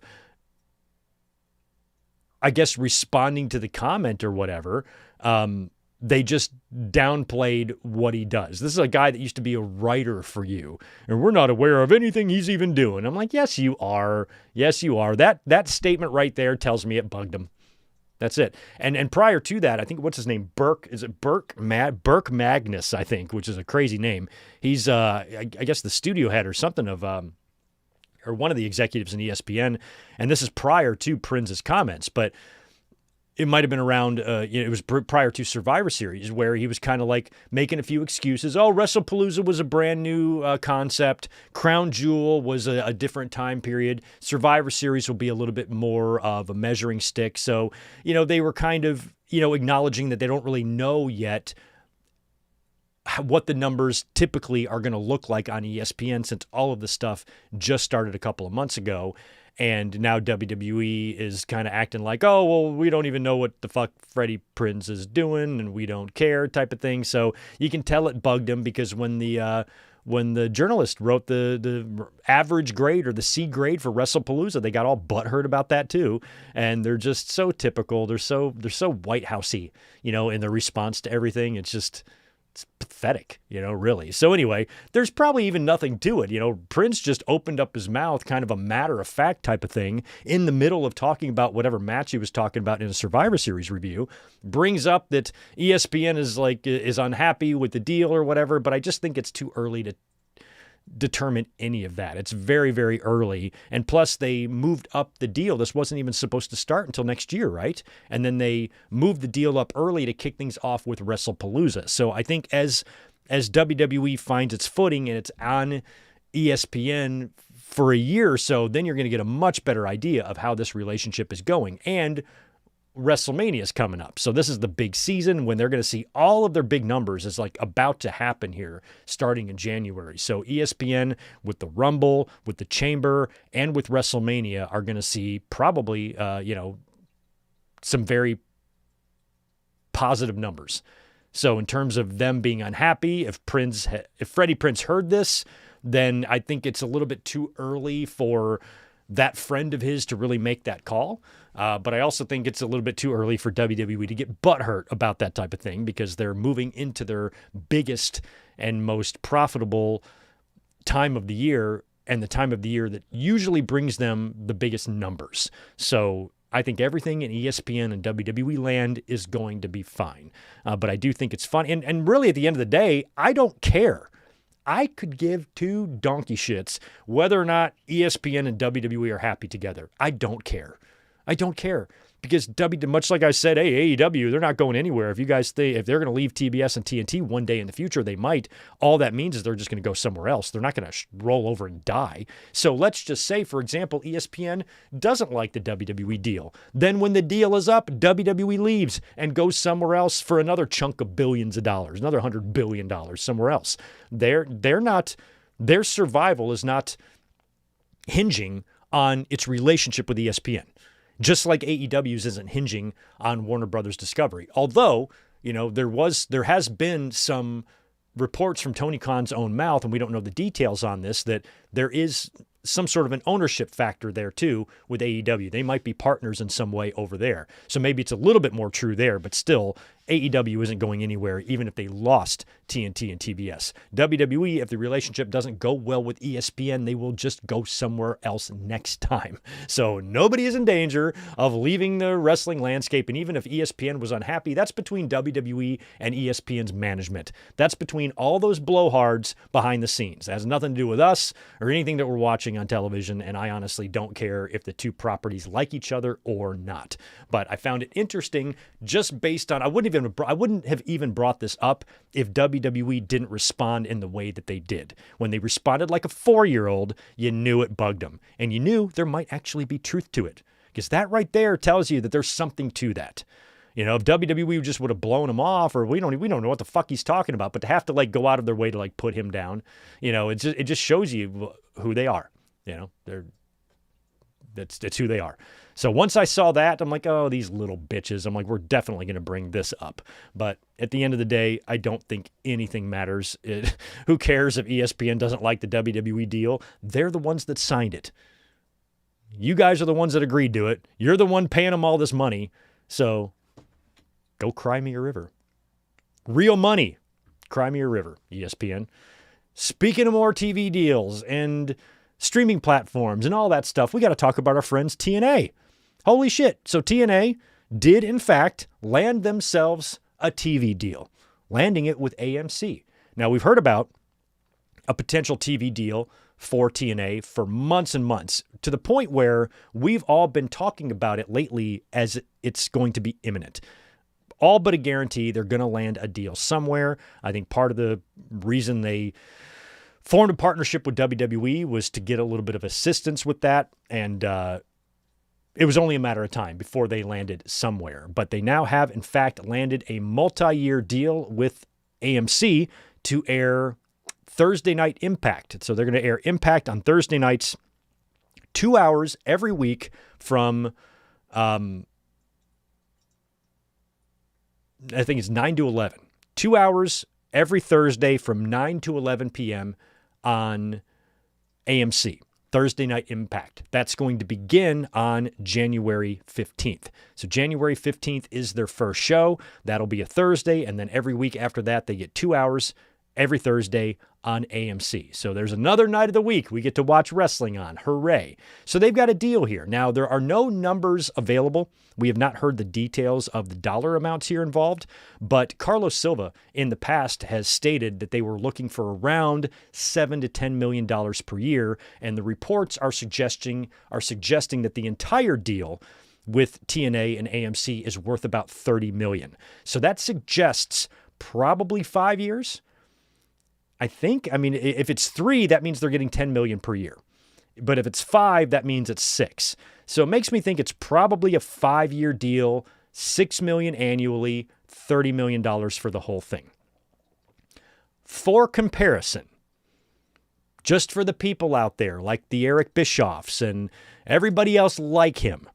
I guess, responding to the comment or whatever, they just downplayed what he does. This is a guy that used to be a writer for you, and we're not aware of anything he's even doing. I'm like, yes, you are. Yes, you are. That statement right there tells me it bugged him. That's it. And prior to that, I think, what's his name? Burke Magnus, I think, which is a crazy name. He's, I guess, the studio head or something of, or one of the executives in ESPN, and this is prior to Prinze's comments, but it might have been around, it was prior to Survivor Series, where he was kind of like making a few excuses. Oh, WrestlePalooza was a brand new concept. Crown Jewel was a different time period. Survivor Series will be a little bit more of a measuring stick. So, they were kind of, acknowledging that they don't really know yet what the numbers typically are going to look like on ESPN, since all of the stuff just started a couple of months ago. And now WWE is kind of acting like, oh, well, we don't even know what the fuck Freddie Prinze is doing and we don't care type of thing. So you can tell it bugged him, because when the when the journalist wrote the average grade or the C grade for WrestlePalooza, they got all butthurt about that too. And they're just so typical. They're so White Housey, in their response to everything. It's pathetic, really. So anyway, there's probably even nothing to it. Prince just opened up his mouth, kind of a matter-of-fact type of thing, in the middle of talking about whatever match he was talking about in a Survivor Series review, brings up that ESPN is unhappy with the deal or whatever, but I just think it's too early to determine any of that. It's very, very early. And plus they moved up the deal. This wasn't even supposed to start until next year, right? And then they moved the deal up early to kick things off with WrestlePalooza. So I think as WWE finds its footing and it's on ESPN for a year or so, then you're going to get a much better idea of how this relationship is going. And WrestleMania is coming up. So this is the big season when they're going to see all of their big numbers is about to happen here starting in January. So ESPN with the Rumble, with the Chamber, and with WrestleMania are going to see probably, some very positive numbers. So in terms of them being unhappy, if Freddie Prinze heard this, then I think it's a little bit too early for that friend of his to really make that call. But I also think it's a little bit too early for WWE to get butthurt about that type of thing because they're moving into their biggest and most profitable time of the year and the time of the year that usually brings them the biggest numbers. So I think everything in ESPN and WWE land is going to be fine. But I do think it's fun. And really at the end of the day, I don't care. I could give two donkey shits whether or not ESPN and WWE are happy together. I don't care. Because much like I said, hey, AEW, they're not going anywhere. If you guys if they're going to leave TBS and TNT one day in the future, they might. All that means is they're just going to go somewhere else. They're not going to roll over and die. So let's just say, for example, ESPN doesn't like the WWE deal. Then when the deal is up, WWE leaves and goes somewhere else for another chunk of billions of dollars, another $100 billion somewhere else. Their survival is not hinging on its relationship with ESPN. Just like AEW's isn't hinging on Warner Brothers Discovery. Although, there has been some reports from Tony Khan's own mouth, and we don't know the details on this, that there is some sort of an ownership factor there too with AEW. They might be partners in some way over there. So maybe it's a little bit more true there, but still AEW isn't going anywhere even if they lost TNT and TBS. WWE, if the relationship doesn't go well with ESPN, they will just go somewhere else next time. So nobody is in danger of leaving the wrestling landscape. And even if ESPN was unhappy, that's between WWE and ESPN's management. That's between all those blowhards behind the scenes. It has nothing to do with us or anything that we're watching on television. And I honestly don't care if the two properties like each other or not. But I found it interesting just based on, I wouldn't have even brought this up if WWE didn't respond in the way that they did. When they responded like a 4-year-old, you knew it bugged them. And you knew there might actually be truth to it. Because that right there tells you that there's something to that. If WWE just would have blown him off, or we don't know what the fuck he's talking about, but to have to go out of their way to put him down, it just shows you who they are. It's who they are. So once I saw that, I'm like, oh, these little bitches. I'm like, we're definitely going to bring this up. But at the end of the day, I don't think anything matters. Who cares if ESPN doesn't like the WWE deal? They're the ones that signed it. You guys are the ones that agreed to it. You're the one paying them all this money. So go cry me a river. Real money. Cry me a river, ESPN. Speaking of more TV deals and streaming platforms and all that stuff, we got to talk about our friends TNA. Holy shit. So TNA did, in fact, land themselves a TV deal, landing it with AMC. Now, we've heard about a potential TV deal for TNA for months and months, to the point where we've all been talking about it lately as it's going to be imminent. All but a guarantee they're going to land a deal somewhere. I think part of the reason they formed a partnership with WWE was to get a little bit of assistance with that, and it was only a matter of time before they landed somewhere. But they now have, in fact, landed a multi-year deal with AMC to air Thursday Night Impact. So they're going to air Impact on Thursday nights, 2 hours every week from, I think it's 9 to 11. 2 hours every Thursday from 9 to 11 p.m. on AMC. Thursday Night Impact. That's going to begin on January 15th. So January 15th is their first show. That'll be a Thursday, and then every week after that, they get 2 hours every Thursday on AMC. So there's another night of the week we get to watch wrestling on. Hooray. So they've got a deal here. Now, there are no numbers available. We have not heard the details of the dollar amounts here involved, but Carlos Silva in the past has stated that they were looking for around $7 to $10 million per year, and the reports are suggesting that the entire deal with TNA and AMC is worth about $30 million. So that suggests probably 5 years. I think, if it's 3, that means they're getting $10 million per year. But if it's 5, that means it's 6. So it makes me think it's probably a 5-year deal, $6 million annually, $30 million for the whole thing. For comparison, just for the people out there like the Eric Bischoffs and everybody else like him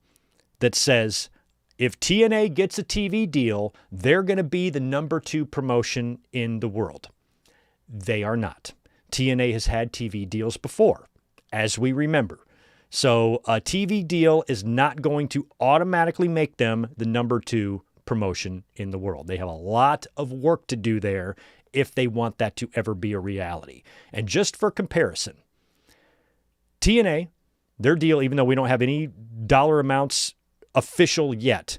that says, if TNA gets a TV deal, they're going to be the number 2 promotion in the world. They are not. TNA has had TV deals before, as we remember. So a TV deal is not going to automatically make them the number 2 promotion in the world. They have a lot of work to do there if they want that to ever be a reality. And just for comparison, TNA, their deal, even though we don't have any dollar amounts official yet,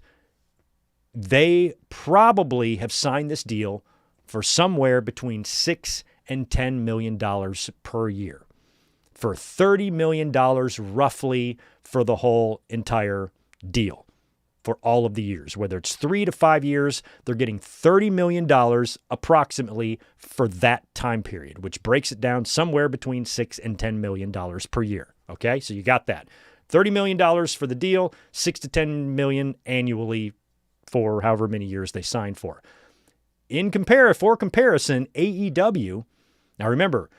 they probably have signed this deal for somewhere between $6 and $10 million per year, for $30 million roughly for the whole entire deal for all of the years. Whether it's 3 to 5 years, they're getting $30 million approximately for that time period, which breaks it down somewhere between $6 and $10 million per year. Okay, so you got that. $30 million for the deal, $6 to $10 million annually for however many years they sign for. For comparison, AEW, now remember,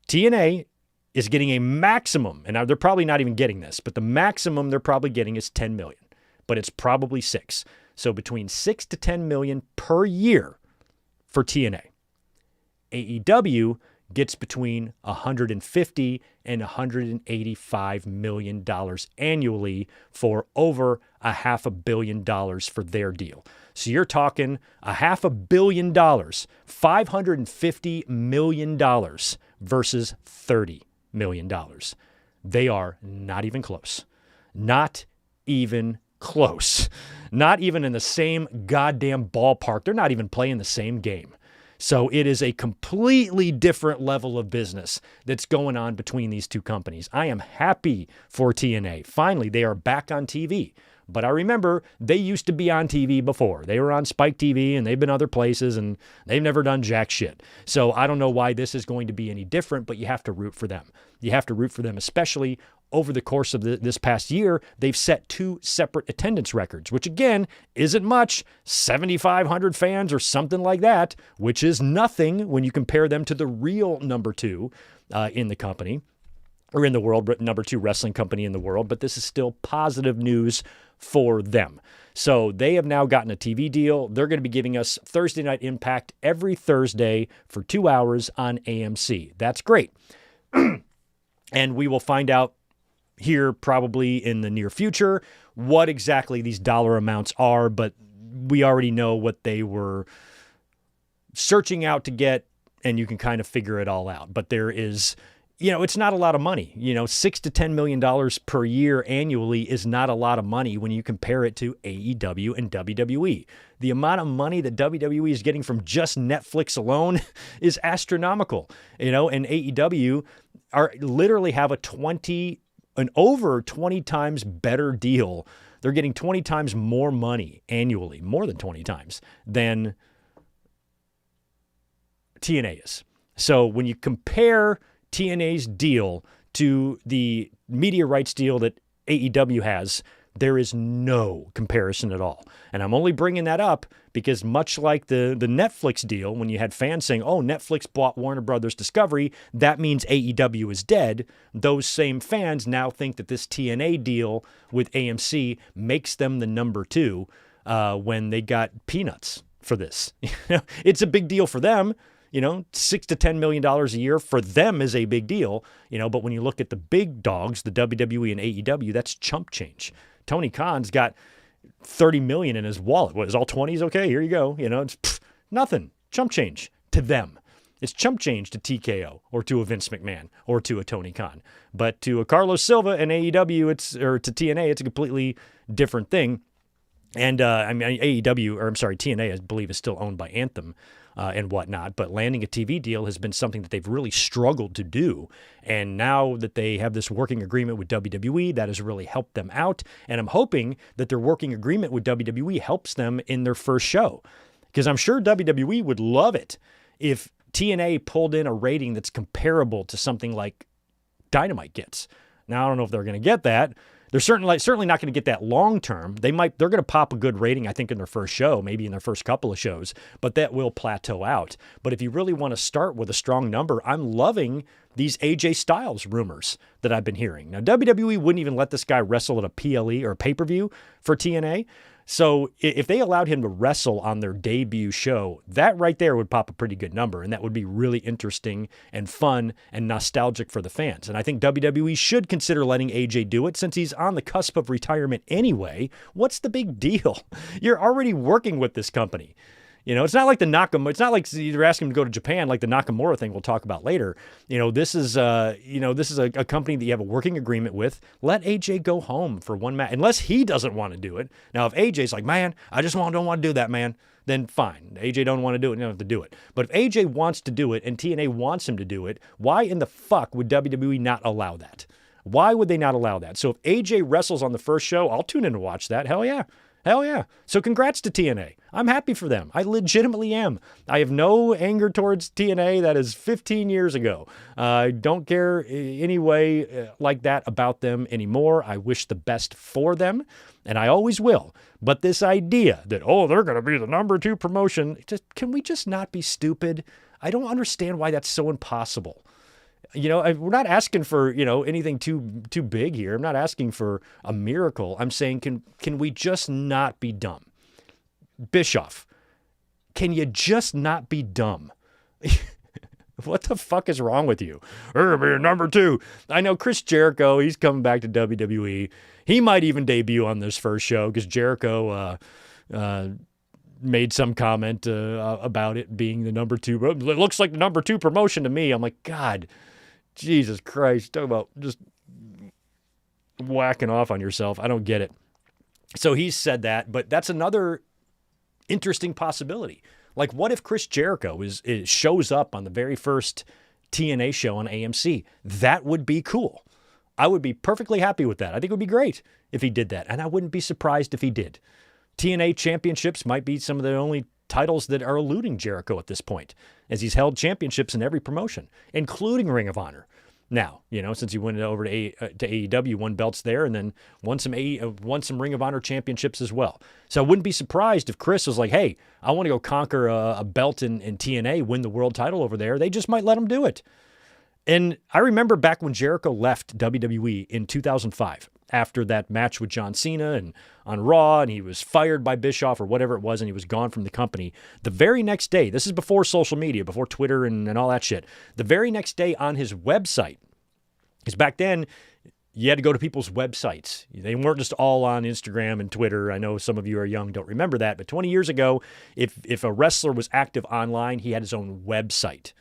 TNA is getting a maximum, and they're probably not even getting this, but the maximum they're probably getting is $10 million, but it's probably 6. So between 6 to 10 million per year for TNA. AEW gets between $150 and $185 million annually for over $500 million for their deal. So you're talking $500 million, $550 million versus $30 million. They are not even close. Not even close. Not even in the same goddamn ballpark. They're not even playing the same game. So it is a completely different level of business that's going on between these two companies. I am happy for TNA. Finally, they are back on TV. But I remember they used to be on TV before. They were on Spike TV and they've been other places and they've never done jack shit. So I don't know why this is going to be any different, but you have to root for them. You have to root for them, especially over the course of this past year. They've set 2 separate attendance records, which again isn't much, 7,500 fans or something like that, which is nothing when you compare them to the real number 2 in the company. Or in the world, number 2 wrestling company in the world, but this is still positive news for them. So they have now gotten a TV deal. They're going to be giving us Thursday Night Impact every Thursday for 2 hours on AMC. That's great. And we will find out here probably in the near future what exactly these dollar amounts are, but we already know what they were searching out to get, and you can kind of figure it all out. But there is... it's not a lot of money. $6 to $10 million per year annually is not a lot of money when you compare it to AEW and WWE. The amount of money that WWE is getting from just Netflix alone is astronomical. And AEW literally have an over 20 times better deal. They're getting 20 times more money annually, more than 20 times than TNA is. So when you compare TNA's deal to the media rights deal that AEW has, there is no comparison at all. And I'm only bringing that up because much like the Netflix deal, when you had fans saying, oh, Netflix bought Warner Brothers Discovery, that means AEW is dead. Those same fans now think that this TNA deal with AMC makes them the number 2 when they got peanuts for this. It's a big deal for them. $6 to $10 million a year for them is a big deal, but when you look at the big dogs, the WWE and AEW, that's chump change. Tony Khan's got $30 million in his wallet. What, is all 20s okay? Here you go. It's nothing. Chump change to them. It's chump change to TKO or to a Vince McMahon or to a Tony Khan. But to a Carlos Silva and AEW, or to TNA, it's a completely different thing. And TNA, I believe, is still owned by Anthem and whatnot. But landing a TV deal has been something that they've really struggled to do. And now that they have this working agreement with WWE, that has really helped them out. And I'm hoping that their working agreement with WWE helps them in their first show. Because I'm sure WWE would love it if TNA pulled in a rating that's comparable to something like Dynamite gets. Now, I don't know if they're going to get that. They're certainly not going to get that long term. They're going to pop a good rating, I think, in their first show, maybe in their first couple of shows, but that will plateau out. But if you really want to start with a strong number, I'm loving these AJ Styles rumors that I've been hearing. Now, WWE wouldn't even let this guy wrestle at a PLE or a pay-per-view for TNA. So if they allowed him to wrestle on their debut show, that right there would pop a pretty good number, and that would be really interesting and fun and nostalgic for the fans. And I think WWE should consider letting AJ do it since he's on the cusp of retirement anyway. What's the big deal? You're already working with this company. It's not like it's not like you're asking him to go to Japan like the Nakamura thing we'll talk about later. This is a company that you have a working agreement with. Let AJ go home for one match, unless he doesn't want to do it. Now, if AJ's like, man, I just don't want to do that, man, then fine. AJ don't want to do it, you don't have to do it. But if AJ wants to do it and TNA wants him to do it, why in the fuck would WWE not allow that? Why would they not allow that? So if AJ wrestles on the first show, I'll tune in to watch that. Hell yeah. Hell yeah. So congrats to TNA. I'm happy for them. I legitimately am. I have no anger towards TNA. That is 15 years ago. I don't care any way like that about them anymore. I wish the best for them, and I always will. But this idea that, they're going to be the number 2 promotion, can we just not be stupid? I don't understand why that's so impossible. We're not asking for, anything too big here. I'm not asking for a miracle. I'm saying, can we just not be dumb? Bischoff, can you just not be dumb? What the fuck is wrong with you? We're going to be number 2. I know Chris Jericho, he's coming back to WWE. He might even debut on this first show because Jericho made some comment about it being the number 2. It looks like the number 2 promotion to me. I'm like, God, Jesus Christ, talk about just whacking off on yourself. I don't get it. So he's said that, but that's another interesting possibility. Like, what if Chris Jericho shows up on the very first TNA show on AMC? That would be cool. I would be perfectly happy with that. I think it would be great if he did that, and I wouldn't be surprised if he did. TNA championships might be some of the only titles that are eluding Jericho at this point, as he's held championships in every promotion, including Ring of Honor. Now, since he went over to AEW, won belts there, and then won some Ring of Honor championships as well. So I wouldn't be surprised if Chris was like, hey, I want to go conquer a belt in TNA, win the world title over there. They just might let him do it. And I remember back when Jericho left WWE in 2005, after that match with John Cena and on Raw, and he was fired by Bischoff or whatever it was, and he was gone from the company. The very next day, this is before social media, before Twitter and all that shit, the very next day on his website, because back then, you had to go to people's websites. They weren't just all on Instagram and Twitter. I know some of you are young, don't remember that, but 20 years ago, if a wrestler was active online, he had his own website.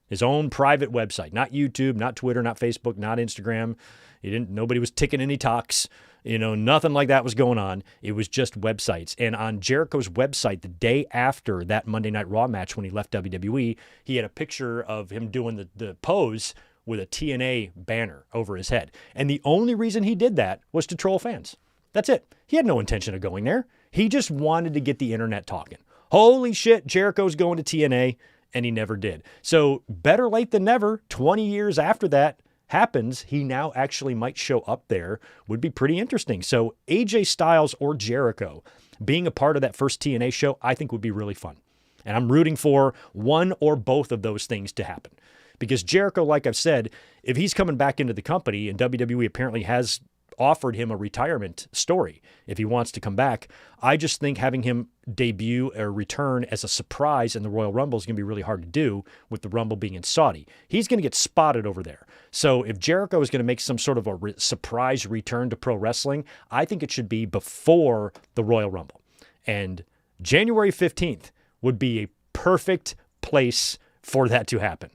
His own private website, not YouTube, not Twitter, not Facebook, not Instagram. Nobody was ticking any talks. Nothing like that was going on. It was just websites. And on Jericho's website, the day after that Monday Night Raw match when he left WWE, he had a picture of him doing the pose with a TNA banner over his head. And the only reason he did that was to troll fans. That's it. He had no intention of going there. He just wanted to get the internet talking. Holy shit, Jericho's going to TNA. And he never did. So better late than never. 20 years after that happens, he now actually might show up there. Would be pretty interesting. So AJ Styles or Jericho being a part of that first TNA show, I think would be really fun. And I'm rooting for one or both of those things to happen. Because Jericho, like I've said, if he's coming back into the company, and WWE apparently has offered him a retirement story if he wants to come back, I just think having him debut or return as a surprise in the Royal Rumble is going to be really hard to do with the Rumble being in Saudi. He's going to get spotted over there. So if Jericho is going to make some sort of a surprise return to pro wrestling, I think it should be before the Royal Rumble. And January 15th would be a perfect place for that to happen.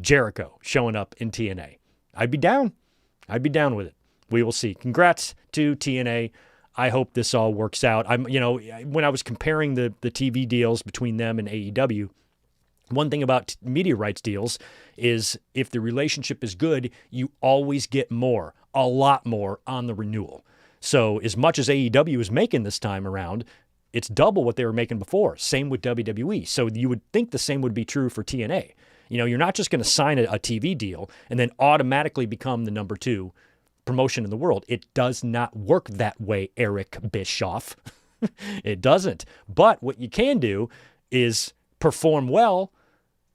Jericho showing up in TNA. I'd be down. I'd be down with it. We will see. Congrats to TNA. I hope this all works out. When I was comparing the TV deals between them and AEW, one thing about media rights deals is if the relationship is good, you always get more, a lot more on the renewal. So as much as AEW is making this time around, it's double what they were making before. Same with WWE. So you would think the same would be true for TNA. You're not just going to sign a TV deal and then automatically become the number 2 promotion in the world. It does not work that way, Eric Bischoff. It doesn't. But what you can do is perform well,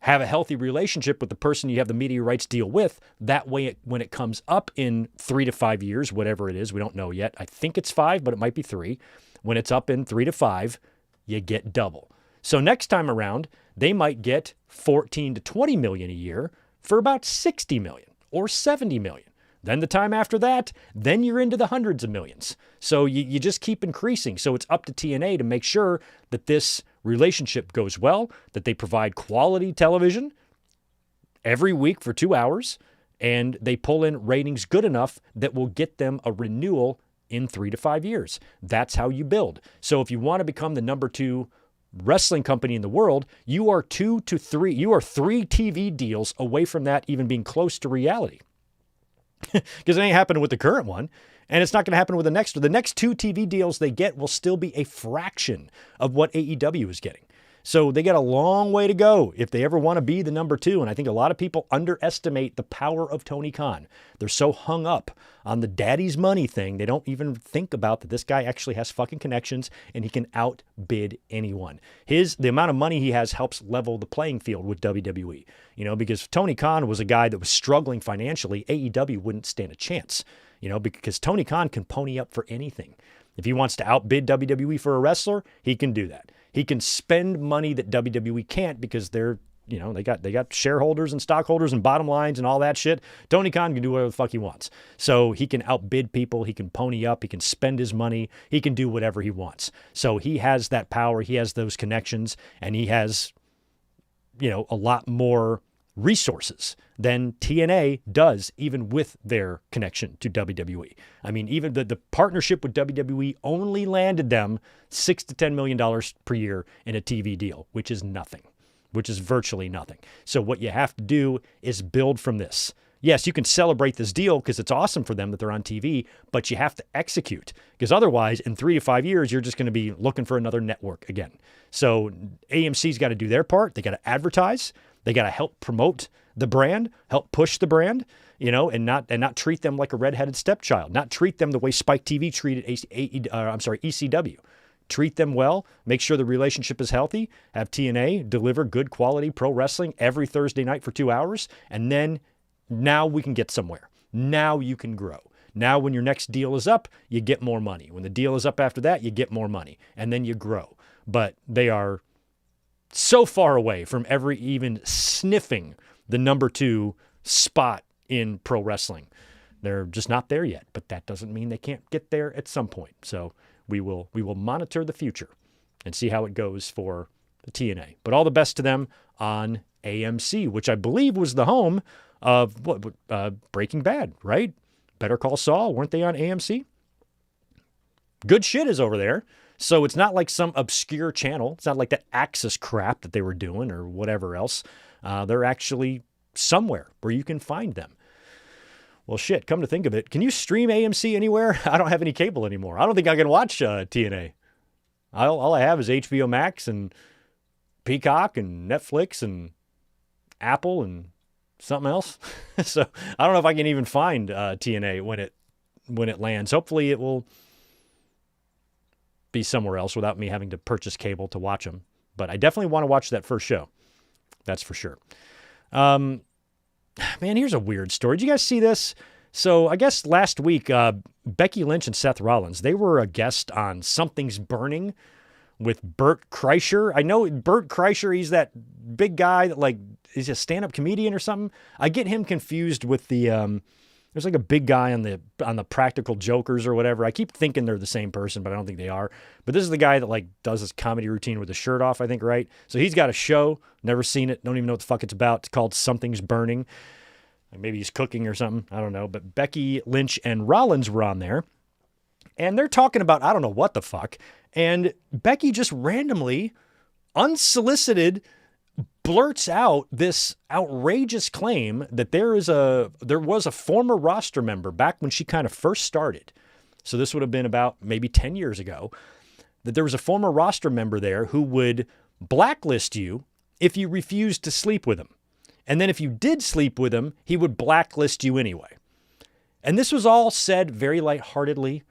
have a healthy relationship with the person you have the media rights deal with. That way, when it comes up in 3 to 5 years, whatever it is, we don't know yet. I think it's 5, but it might be 3. When it's up in 3 to 5, you get double. So next time around, they might get 14 to 20 million a year for about 60 million or 70 million. Then the time after that, then you're into the hundreds of millions. So you just keep increasing. So it's up to TNA to make sure that this relationship goes well, that they provide quality television every week for 2 hours, and they pull in ratings good enough that will get them a renewal in 3 to 5 years. That's how you build. So if you want to become the number 2 wrestling company in the world, you are 3 TV deals away from that even being close to reality. Because it ain't happening with the current one, and it's not going to happen with the next one. The next 2 TV deals they get will still be a fraction of what AEW is getting. So they got a long way to go if they ever want to be the number 2. And I think a lot of people underestimate the power of Tony Khan. They're so hung up on the daddy's money thing, they don't even think about that this guy actually has fucking connections and he can outbid anyone. The amount of money he has helps level the playing field with WWE. Because if Tony Khan was a guy that was struggling financially, AEW wouldn't stand a chance. Because Tony Khan can pony up for anything. If he wants to outbid WWE for a wrestler, he can do that. He can spend money that WWE can't because they're, they got shareholders and stockholders and bottom lines and all that shit. Tony Khan can do whatever the fuck he wants. So he can outbid people. He can pony up. He can spend his money. He can do whatever he wants. So he has that power. He has those connections, and he has, a lot more resources than TNA does, even with their connection to WWE. I mean, even the partnership with WWE only landed them $6 to $10 million per year in a TV deal, which is nothing, which is virtually nothing. So what you have to do is build from this. Yes, you can celebrate this deal because it's awesome for them that they're on TV, but you have to execute because otherwise in 3 to 5 years, you're just going to be looking for another network again. So AMC's got to do their part. They got to advertise. They got to help promote the brand, help push the brand, and not treat them like a redheaded stepchild, not treat them the way Spike TV treated ECW. Treat them well, make sure the relationship is healthy, have TNA deliver good quality pro wrestling every Thursday night for 2 hours, and then now we can get somewhere. Now you can grow. Now when your next deal is up, you get more money. When the deal is up after that, you get more money, and then you grow. But they are so far away from ever even sniffing the number 2 spot in pro wrestling. They're just not there yet, but that doesn't mean they can't get there at some point. So we will monitor the future and see how it goes for the TNA. But all the best to them on AMC, which I believe was the home of Breaking Bad, right? Better Call Saul, weren't they on AMC? Good shit is over there. So it's not like some obscure channel. It's not like that Axis crap that they were doing or whatever else. They're actually somewhere where you can find them. Well, shit, come to think of it, can you stream AMC anywhere? I don't have any cable anymore. I don't think I can watch TNA. All I have is HBO Max and Peacock and Netflix and Apple and something else. So I don't know if I can even find TNA when it lands. Hopefully it will be somewhere else without me having to purchase cable to watch them. But I definitely want to watch that first show. That's for sure. Man, here's a weird story. Did you guys see this? So I guess last week, Becky Lynch and Seth Rollins, they were a guest on Something's Burning with Bert Kreischer. I know Bert Kreischer, he's that big guy that like is a stand-up comedian or something. I get him confused with the there's like a big guy on the Practical Jokers or whatever. I keep thinking they're the same person, but I don't think they are. But this is the guy that like does his comedy routine with his shirt off, I think, right? So he's got a show, never seen it, don't even know what the fuck it's about. It's called Something's Burning. Maybe he's cooking or something, I don't know. But Becky Lynch and Rollins were on there, and they're talking about I don't know what the fuck. And Becky just randomly, unsolicited, blurts out this outrageous claim that there was a former roster member back when she kind of first started. So this would have been about maybe 10 years ago, that there was a former roster member there who would blacklist you if you refused to sleep with him. And then if you did sleep with him, he would blacklist you anyway. And this was all said very lightheartedly.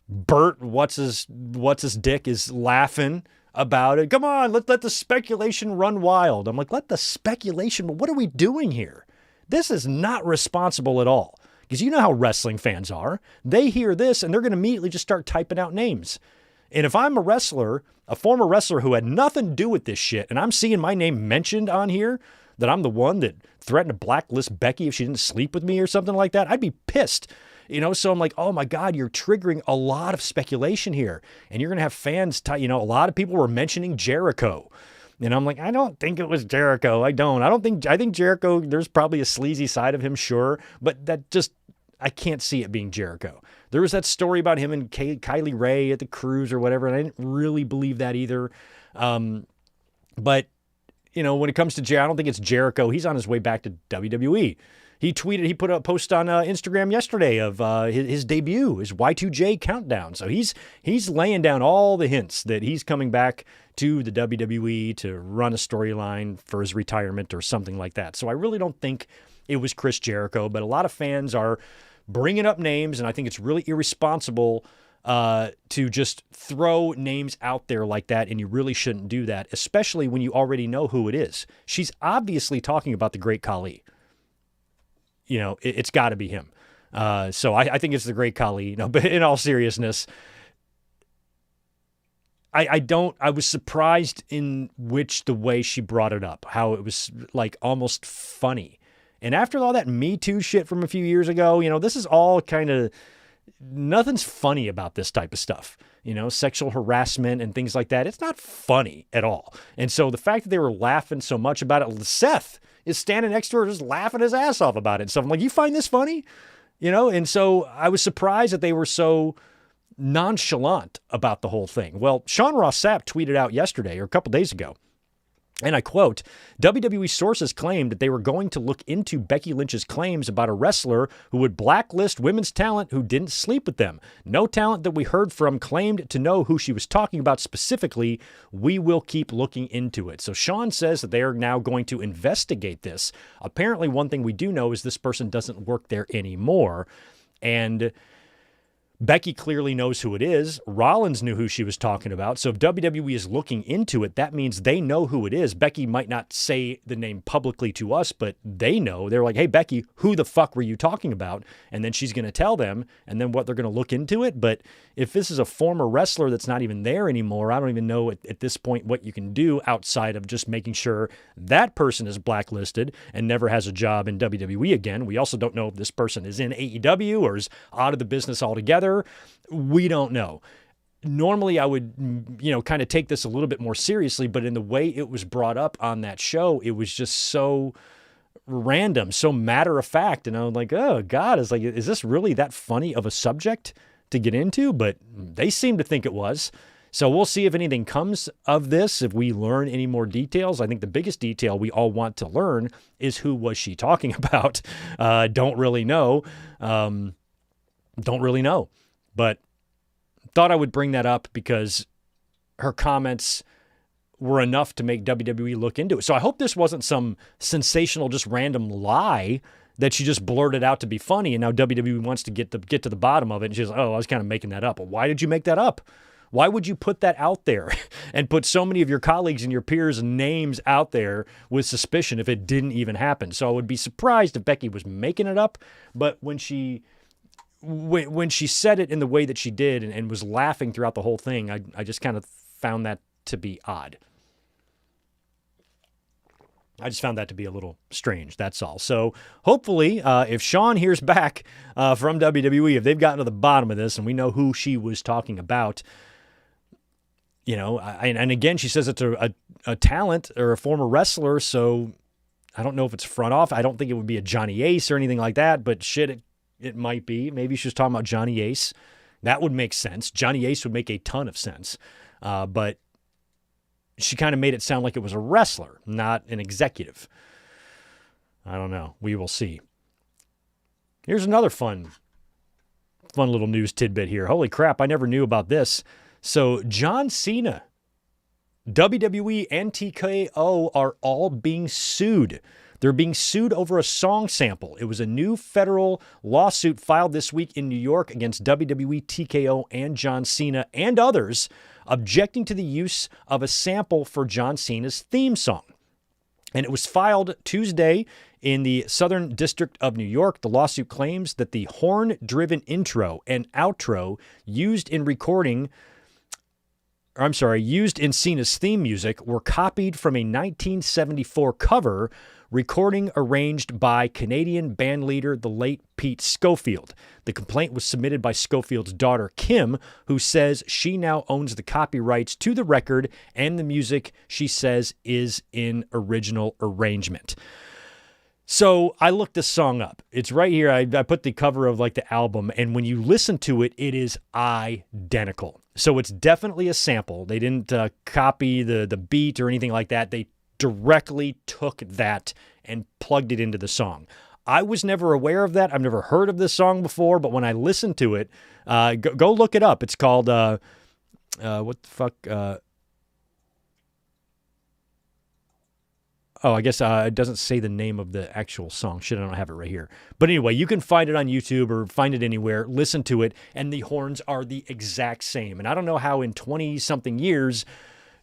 Bert, what's his dick, is laughing about it. Come on, let the speculation run wild. I'm like, let the speculation, but what are we doing here? This is not responsible at all. Because you know how wrestling fans are. They hear this and they're going to immediately just start typing out names. And if I'm a wrestler, a former wrestler who had nothing to do with this shit, and I'm seeing my name mentioned on here, that I'm the one that threatened to blacklist Becky if she didn't sleep with me or something like that, I'd be pissed. So I'm like, oh my God, you're triggering a lot of speculation here. And you're going to have fans, a lot of people were mentioning Jericho. And I'm like, I don't think it was Jericho. I think Jericho, there's probably a sleazy side of him, sure. But I can't see it being Jericho. There was that story about him and Kylie Ray at the cruise or whatever. And I didn't really believe that either. But, when it comes to Jericho, I don't think it's Jericho. He's on his way back to WWE. He put a post on Instagram yesterday of his debut, his Y2J countdown. So he's laying down all the hints that he's coming back to the WWE to run a storyline for his retirement or something like that. So I really don't think it was Chris Jericho, but a lot of fans are bringing up names, and I think it's really irresponsible to just throw names out there like that, and you really shouldn't do that, especially when you already know who it is. She's obviously talking about the Great Khali. It's got to be him. So I think it's the Great Khali, but in all seriousness, I was surprised in the way she brought it up, how it was like almost funny. And after all that Me Too shit from a few years ago, this is all kind of, nothing's funny about this type of stuff. Sexual harassment and things like that. It's not funny at all. And so the fact that they were laughing so much about it, Seth is standing next to her just laughing his ass off about it. So I'm like, you find this funny? And so I was surprised that they were so nonchalant about the whole thing. Well, Sean Ross Sapp tweeted out yesterday or a couple days ago, and I quote, WWE sources claimed that they were going to look into Becky Lynch's claims about a wrestler who would blacklist women's talent who didn't sleep with them. No talent that we heard from claimed to know who she was talking about specifically. We will keep looking into it. So Sean says that they are now going to investigate this. Apparently, one thing we do know is this person doesn't work there anymore. And Becky clearly knows who it is. Rollins knew who she was talking about. So if WWE is looking into it, that means they know who it is. Becky might not say the name publicly to us, but they know. They're like, hey, Becky, who the fuck were you talking about? And then she's going to tell them, and then they're going to look into it. But if this is a former wrestler that's not even there anymore, I don't even know at this point what you can do outside of just making sure that person is blacklisted and never has a job in WWE again. We also don't know if this person is in AEW or is out of the business altogether. We don't know. Normally I would, kind of take this a little bit more seriously, but in the way it was brought up on that show, it was just so random, so matter of fact. And I was like, oh God, is this really that funny of a subject to get into? But they seem to think it was. So we'll see if anything comes of this, if we learn any more details. I think the biggest detail we all want to learn is who was she talking about? Don't really know. But thought I would bring that up because her comments were enough to make WWE look into it. So I hope this wasn't some sensational, just random lie that she just blurted out to be funny, and now WWE wants to get to the bottom of it. And she's like, oh, I was kind of making that up. Well, why did you make that up? Why would you put that out there and put so many of your colleagues and your peers' names out there with suspicion if it didn't even happen? So I would be surprised if Becky was making it up, but when she said it in the way that she did and was laughing throughout the whole thing, I just kind of found that to be odd. I just found that to be a little strange, that's all. So hopefully, if Sean hears back from WWE, if they've gotten to the bottom of this and we know who she was talking about, you know, and again, she says it's a talent or a former wrestler, so I don't know if it's front off. I don't think it would be a Johnny Ace or anything like that, but shit, it might be. Maybe she was talking about Johnny Ace. That would make sense. Johnny Ace would make a ton of sense. But she kind of made it sound like it was a wrestler, not an executive. I don't know. We will see. Here's another fun little news tidbit here. Holy crap, I never knew about this. So John Cena, WWE, and TKO are all being sued. They're being sued over a song sample. It was a new federal lawsuit filed this week in New York against WWE, TKO, and John Cena and others, objecting to the use of a sample for John Cena's theme song. And it was filed Tuesday in the Southern District of New York. The lawsuit claims that the horn-driven intro and outro used in Cena's theme music were copied from a 1974 cover recording arranged by Canadian bandleader, the late Pete Schofield. The complaint was submitted by Schofield's daughter, Kim, who says she now owns the copyrights to the record and the music she says is in original arrangement. So I looked this song up. It's right here. I put the cover of like the album, and when you listen to it, it is identical. So it's definitely a sample. They didn't copy the beat or anything like that. They directly took that and plugged it into the song. I was never aware of that. I've never heard of this song before, but when I listened to it, go look it up. It's called, what the fuck? I guess it doesn't say the name of the actual song. Shit, I don't have it right here. But anyway, you can find it on YouTube or find it anywhere. Listen to it, and the horns are the exact same. And I don't know how in 20-something years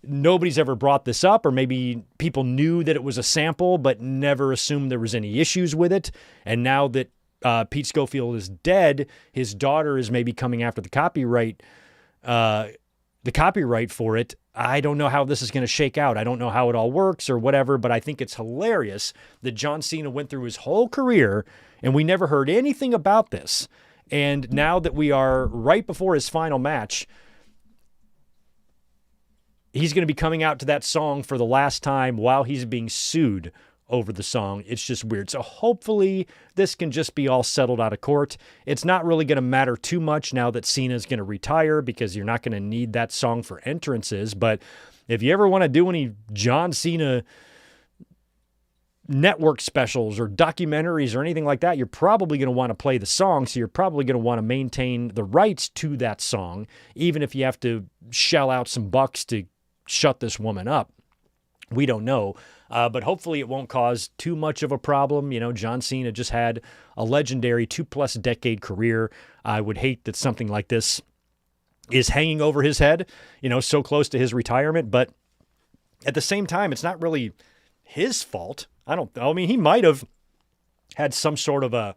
nobody's ever brought this up, or maybe people knew that it was a sample but never assumed there was any issues with it. And now that Pete Schofield is dead, his daughter is maybe coming after the copyright for it. I don't know how this is going to shake out. I don't know how it all works or whatever, but I think it's hilarious that John Cena went through his whole career and we never heard anything about this. And now that we are right before his final match, he's going to be coming out to that song for the last time while he's being sued over the song. It's just weird. So hopefully this can just be all settled out of court. It's not really going to matter too much now that Cena's going to retire, because you're not going to need that song for entrances. But if you ever want to do any John Cena network specials or documentaries or anything like that, you're probably going to want to play the song. So you're probably going to want to maintain the rights to that song, even if you have to shell out some bucks to shut this woman up. We don't know. But hopefully it won't cause too much of a problem. You know, John Cena just had a legendary 2+ decade career. I would hate that something like this is hanging over his head, you know, so close to his retirement. But at the same time, it's not really his fault. I mean, he might have had some sort of an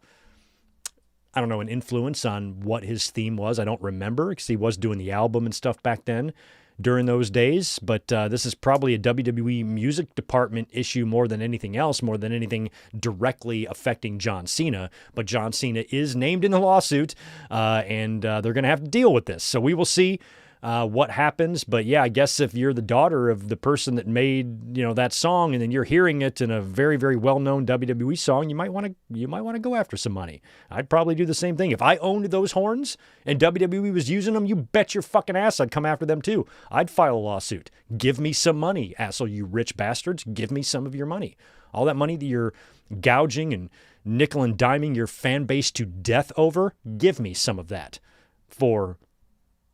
influence on what his theme was. I don't remember, because he was doing the album and stuff back then during those days. But this is probably a WWE music department issue more than anything else, more than anything directly affecting John Cena. But John Cena is named in the lawsuit, and they're going to have to deal with this. So we will see what happens. But yeah, I guess if you're the daughter of the person that made, you know, that song, and then you're hearing it in a very, very well-known WWE song, you might want to go after some money. I'd probably do the same thing. If I owned those horns and WWE was using them, you bet your fucking ass I'd come after them too. I'd file a lawsuit. Give me some money, asshole, you rich bastards. Give me some of your money. All that money that you're gouging and nickel and diming your fan base to death over, give me some of that for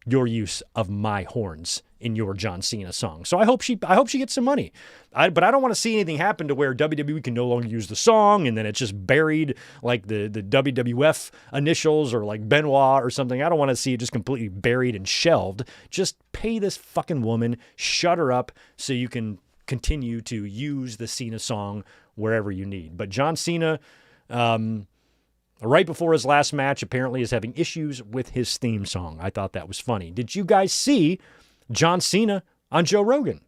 your use of my horns in your John Cena song. So I hope she gets some money. But I don't want to see anything happen to where WWE can no longer use the song and then it's just buried like the WWF initials or like Benoit or something. I don't want to see it just completely buried and shelved. Just pay this fucking woman, shut her up, so you can continue to use the Cena song wherever you need. But John Cena, right before his last match, apparently is having issues with his theme song. I thought that was funny. Did you guys see John Cena on Joe Rogan.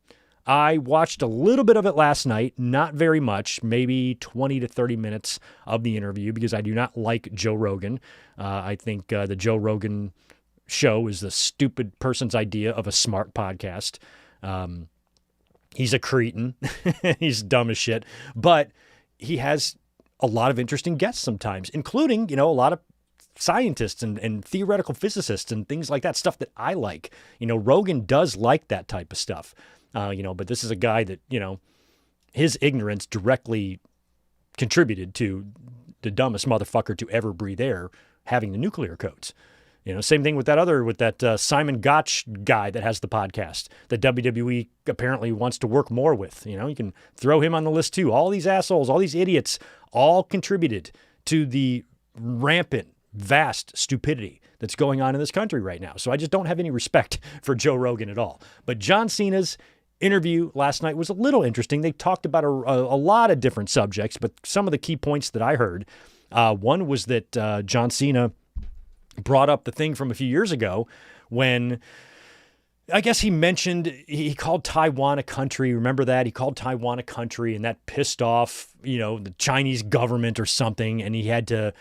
I watched a little bit of it last night, not very much, maybe 20 to 30 minutes of the interview, because I do not like Joe Rogan. I think the Joe Rogan show is the stupid person's idea of a smart podcast. He's a cretin. He's dumb as shit. But he has a lot of interesting guests sometimes, including, a lot of scientists and theoretical physicists and things like that, stuff that I like. Rogan does like that type of stuff. But this is a guy that, his ignorance directly contributed to the dumbest motherfucker to ever breathe air having the nuclear codes. Same thing with that Simon Gotch guy that has the podcast that WWE apparently wants to work more with. You can throw him on the list too. All these assholes, all these idiots, all contributed to the rampant, vast stupidity that's going on in this country right now. So I just don't have any respect for Joe Rogan at all. But John Cena's interview last night was a little interesting. They talked about a lot of different subjects, but some of the key points that I heard, one was that John Cena brought up the thing from a few years ago when I guess he mentioned he called Taiwan a country. Remember that? He called Taiwan a country, and that pissed off, the Chinese government or something, and he had to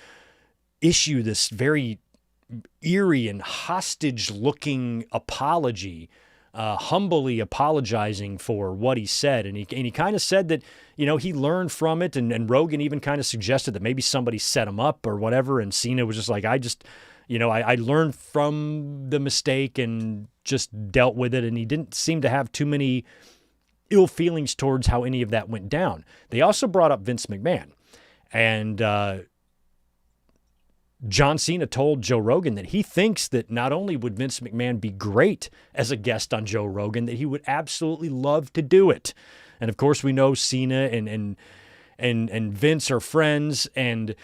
issue this very eerie and hostage-looking apology, humbly apologizing for what he said. And he kind of said that, he learned from it, and Rogan even kind of suggested that maybe somebody set him up or whatever, and Cena was just like, I learned from the mistake and just dealt with it, and he didn't seem to have too many ill feelings towards how any of that went down. They also brought up Vince McMahon, and John Cena told Joe Rogan that he thinks that not only would Vince McMahon be great as a guest on Joe Rogan, that he would absolutely love to do it. And of course, we know Cena and Vince are friends. And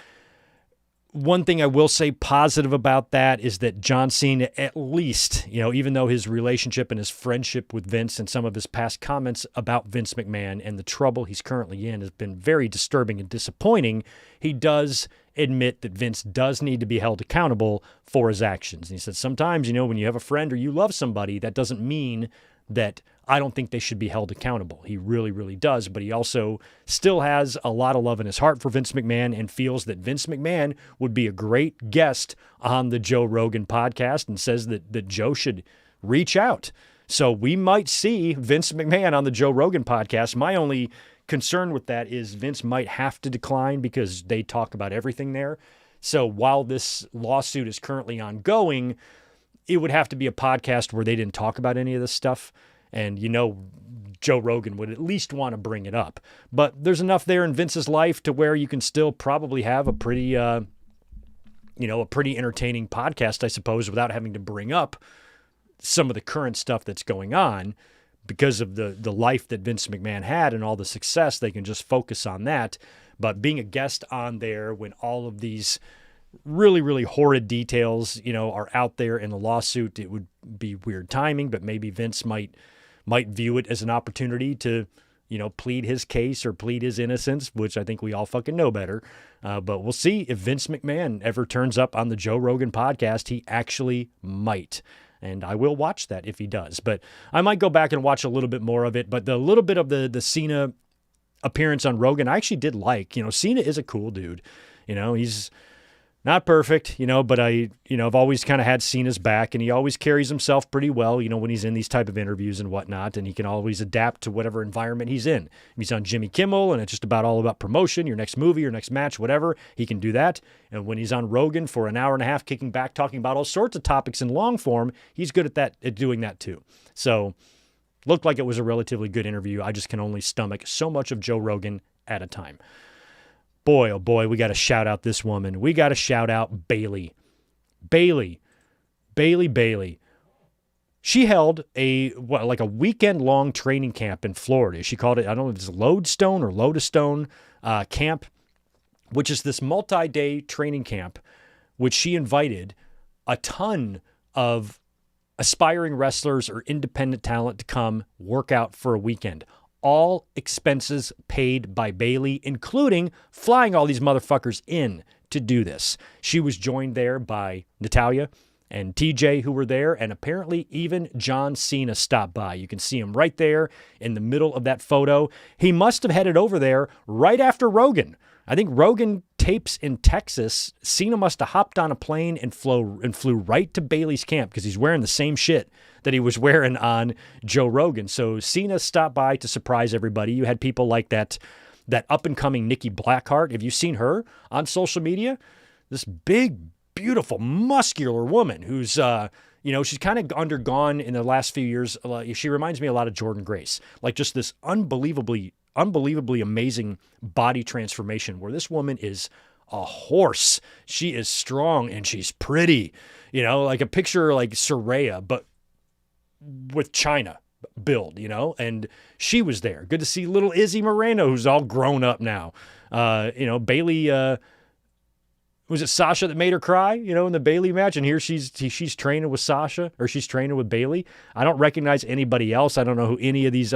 one thing I will say positive about that is that John Cena, at least, even though his relationship and his friendship with Vince and some of his past comments about Vince McMahon and the trouble he's currently in has been very disturbing and disappointing, he does admit that Vince does need to be held accountable for his actions. And he said, sometimes, when you have a friend or you love somebody, that doesn't mean that I don't think they should be held accountable. He really, really does. But he also still has a lot of love in his heart for Vince McMahon and feels that Vince McMahon would be a great guest on the Joe Rogan podcast, and says that Joe should reach out. So we might see Vince McMahon on the Joe Rogan podcast. My only concern with that is Vince might have to decline because they talk about everything there. So while this lawsuit is currently ongoing, it would have to be a podcast where they didn't talk about any of this stuff. And, Joe Rogan would at least want to bring it up. But there's enough there in Vince's life to where you can still probably have a pretty, a pretty entertaining podcast, I suppose, without having to bring up some of the current stuff that's going on. Because of the life that Vince McMahon had and all the success, they can just focus on that. But being a guest on there when all of these really, really horrid details, are out there in the lawsuit, it would be weird timing. But maybe Vince might view it as an opportunity to, plead his case or plead his innocence, which I think we all fucking know better. But we'll see if Vince McMahon ever turns up on the Joe Rogan podcast. He actually might. And I will watch that if he does. But I might go back and watch a little bit more of it. But the little bit of the Cena appearance on Rogan, I actually did like. Cena is a cool dude. He's not perfect, but I've always kind of had Cena's back, and he always carries himself pretty well, when he's in these type of interviews and whatnot, and he can always adapt to whatever environment he's in. If he's on Jimmy Kimmel and it's just all about promotion, your next movie, your next match, whatever, he can do that. And when he's on Rogan for an hour and a half, kicking back, talking about all sorts of topics in long form, he's good at doing that too. So looked like it was a relatively good interview. I just can only stomach so much of Joe Rogan at a time. Boy, oh boy, we got to shout out this woman. We got to shout out Bayley. Bayley. She held a weekend-long training camp in Florida. She called it, I don't know if it's Lodestone or Lodestone camp, which is this multi-day training camp, which she invited a ton of aspiring wrestlers or independent talent to come work out for a weekend. All expenses paid by Bayley, including flying all these motherfuckers in to do this. She was joined there by Natalya and TJ who were there, and apparently even John Cena stopped by. You can see him right there in the middle of that photo. He must have headed over there right after Rogan. I think Rogan tapes in Texas. Cena must have hopped on a plane and flew right to Bailey's camp because he's wearing the same shit that he was wearing on Joe Rogan. So Cena stopped by to surprise everybody. You had people like that up-and-coming Nikki Blackheart. Have you seen her on social media? This big, beautiful, muscular woman who's, she's kind of undergone in the last few years. She reminds me a lot of Jordan Grace. Like just this unbelievably amazing body transformation where this woman is a horse. She is strong and she's pretty, like a picture like Soraya, but with China build, and she was there. Good to see little Izzy Moreno, who's all grown up now. Bailey, was it Sasha that made her cry, in the Bailey match? And here she's training with Sasha, or she's training with Bailey. I don't recognize anybody else. I don't know who any of these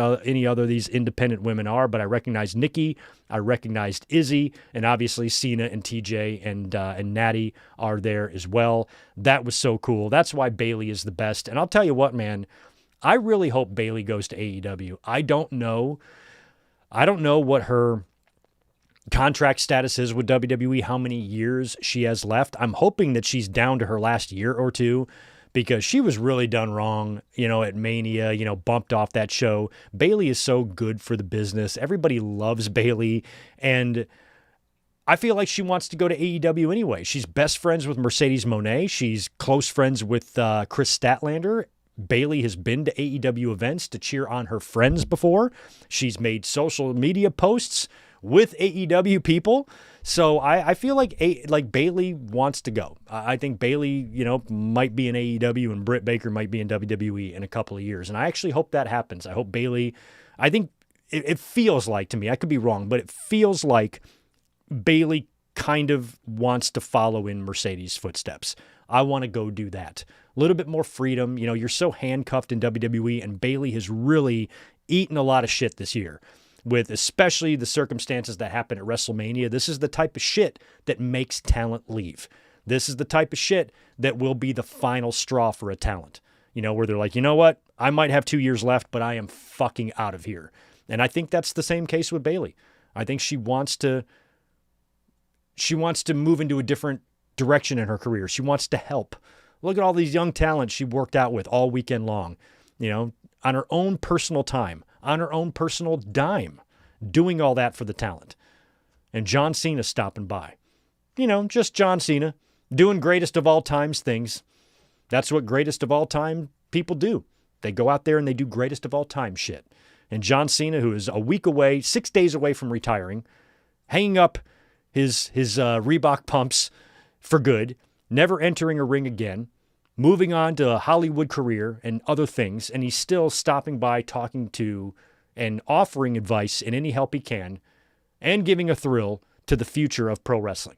independent women are, but I recognize Nikki. I recognized Izzy, and obviously Cena and TJ and Natty are there as well. That was so cool. That's why Bailey is the best. And I'll tell you what, man, I really hope Bailey goes to AEW. I don't know what her contract status is with WWE, how many years she has left. I'm hoping that she's down to her last year or two because she was really done wrong, at Mania, bumped off that show. Bailey is so good for the business. Everybody loves Bailey, and I feel like she wants to go to AEW anyway. She's best friends with Mercedes Moné. She's close friends with Chris Statlander. Bailey has been to AEW events to cheer on her friends before. She's made social media posts with AEW people. So I feel like Bailey wants to go. I think Bailey, might be in AEW and Britt Baker might be in WWE in a couple of years. And I actually hope that happens. I hope Bailey, I think it feels like to me, I could be wrong, but it feels like Bailey kind of wants to follow in Mercedes' footsteps. I want to go do that. A little bit more freedom. You're so handcuffed in WWE, and Bailey has really eaten a lot of shit this year. With especially the circumstances that happen at WrestleMania. This is the type of shit that makes talent leave. This is the type of shit that will be the final straw for a talent. Where they're like, you know what? I might have 2 years left, but I am fucking out of here. And I think that's the same case with Bailey. I think she wants to move into a different direction in her career. She wants to help. Look at all these young talents she worked out with all weekend long, on her own personal time, on her own personal dime, doing all that for the talent. And John Cena stopping by. Just John Cena doing greatest of all times things. That's what greatest of all time people do. They go out there and they do greatest of all time shit. And John Cena, who is a week away, 6 days away from retiring, hanging up his Reebok pumps for good, never entering a ring again, moving on to a Hollywood career and other things, and he's still stopping by, talking to and offering advice in any help he can, and giving a thrill to the future of pro wrestling.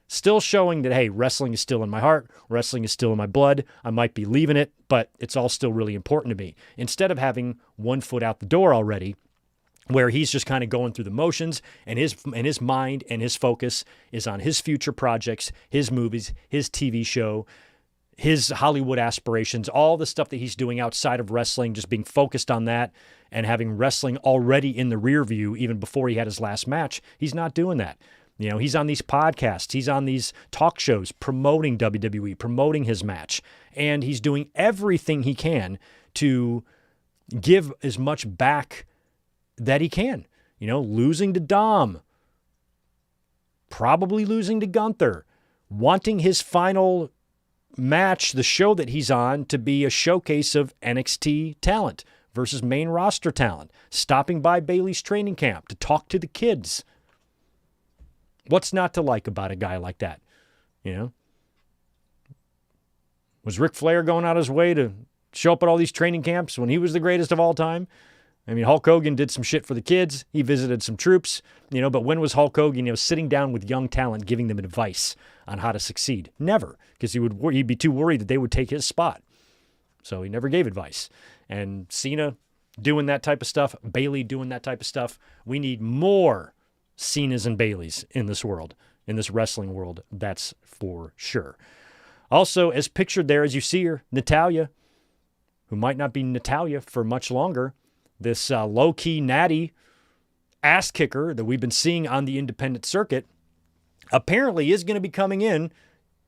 Still showing that, hey, wrestling is still in my heart, wrestling is still in my blood, I might be leaving it, but it's all still really important to me. Instead of having one foot out the door already, where he's just kind of going through the motions, and his mind and his focus is on his future projects, his movies, his TV show, his Hollywood aspirations, all the stuff that he's doing outside of wrestling, just being focused on that and having wrestling already in the rear view even before he had his last match. He's not doing that. He's on these podcasts, he's on these talk shows promoting WWE, promoting his match, and he's doing everything he can to give as much back that he can. Losing to Dom, probably losing to Gunther, wanting his final match, the show that he's on, to be a showcase of NXT talent versus main roster talent, stopping by Bailey's training camp to talk to the kids. What's not to like about a guy like that? Was Ric Flair going out his way to show up at all these training camps when he was the greatest of all time? I mean, Hulk Hogan did some shit for the kids. He visited some troops, but when was Hulk Hogan, sitting down with young talent, giving them advice on how to succeed? Never, because he'd be too worried that they would take his spot. So he never gave advice. And Cena doing that type of stuff, Bailey doing that type of stuff. We need more Cenas and Baileys in this world, in this wrestling world. That's for sure. Also, as pictured there, as you see her, Natalya, who might not be Natalya for much longer, this low-key natty ass kicker that we've been seeing on the independent circuit, apparently is going to be coming in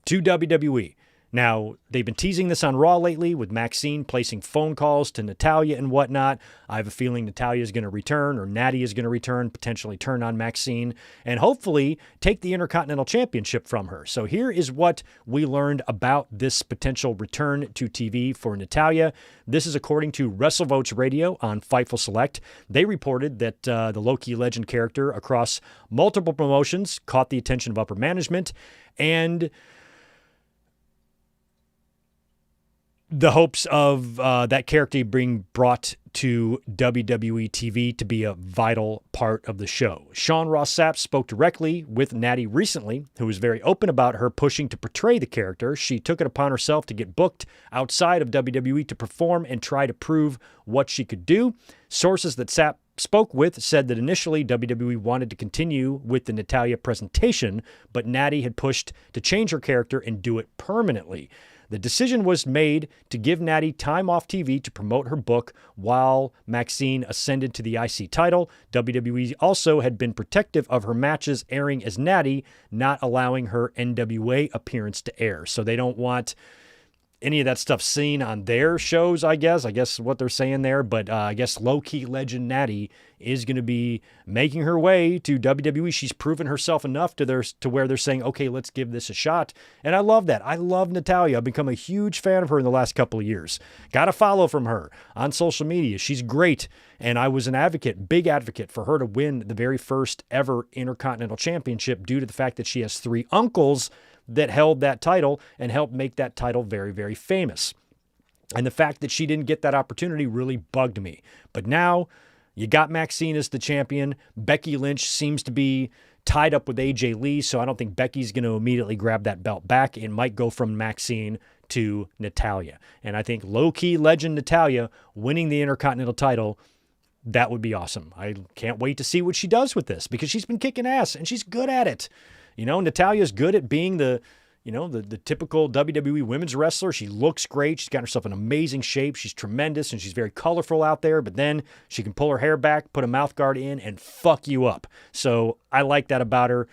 to WWE. Now, they've been teasing this on Raw lately with Maxine placing phone calls to Natalya and whatnot. I have a feeling Natalya is going to return, or Natty is going to return, potentially turn on Maxine, and hopefully take the Intercontinental Championship from her. So here is what we learned about this potential return to TV for Natalya. This is according to WrestleVotes Radio on Fightful Select. They reported that the low-key legend character across multiple promotions caught the attention of upper management, and the hopes of that character being brought to WWE TV to be a vital part of the show. Sean Ross Sapp spoke directly with Natty recently, who was very open about her pushing to portray the character. She took it upon herself to get booked outside of WWE to perform and try to prove what she could do. Sources that Sapp spoke with said that initially WWE wanted to continue with the Natalya presentation, but Natty had pushed to change her character and do it permanently. The decision was made to give Natty time off TV to promote her book while Maxine ascended to the IC title. WWE also had been protective of her matches airing as Natty, not allowing her NWA appearance to air. So they don't want any of that stuff seen on their shows, I guess what they're saying there. But I guess low-key legend Natty is going to be making her way to WWE. She's proven herself enough to where they're saying, okay, let's give this a shot. And I love that. I love Natalya. I've become a huge fan of her in the last couple of years. Got a follow from her on social media. She's great. And I was an advocate, big advocate for her to win the very first ever Intercontinental Championship due to the fact that she has 3 uncles that held that title and helped make that title very, very famous. And the fact that she didn't get that opportunity really bugged me. But now you got Maxine as the champion. Becky Lynch seems to be tied up with AJ Lee, so I don't think Becky's going to immediately grab that belt back. It might go from Maxine to Natalya. And I think low-key legend Natalya winning the Intercontinental title, that would be awesome. I can't wait to see what she does with this because she's been kicking ass and she's good at it. You know, Natalya's good at being the typical WWE women's wrestler. She looks great. She's got herself in amazing shape. She's tremendous, and she's very colorful out there, but then she can pull her hair back, put a mouth guard in, and fuck you up. So I like that about her.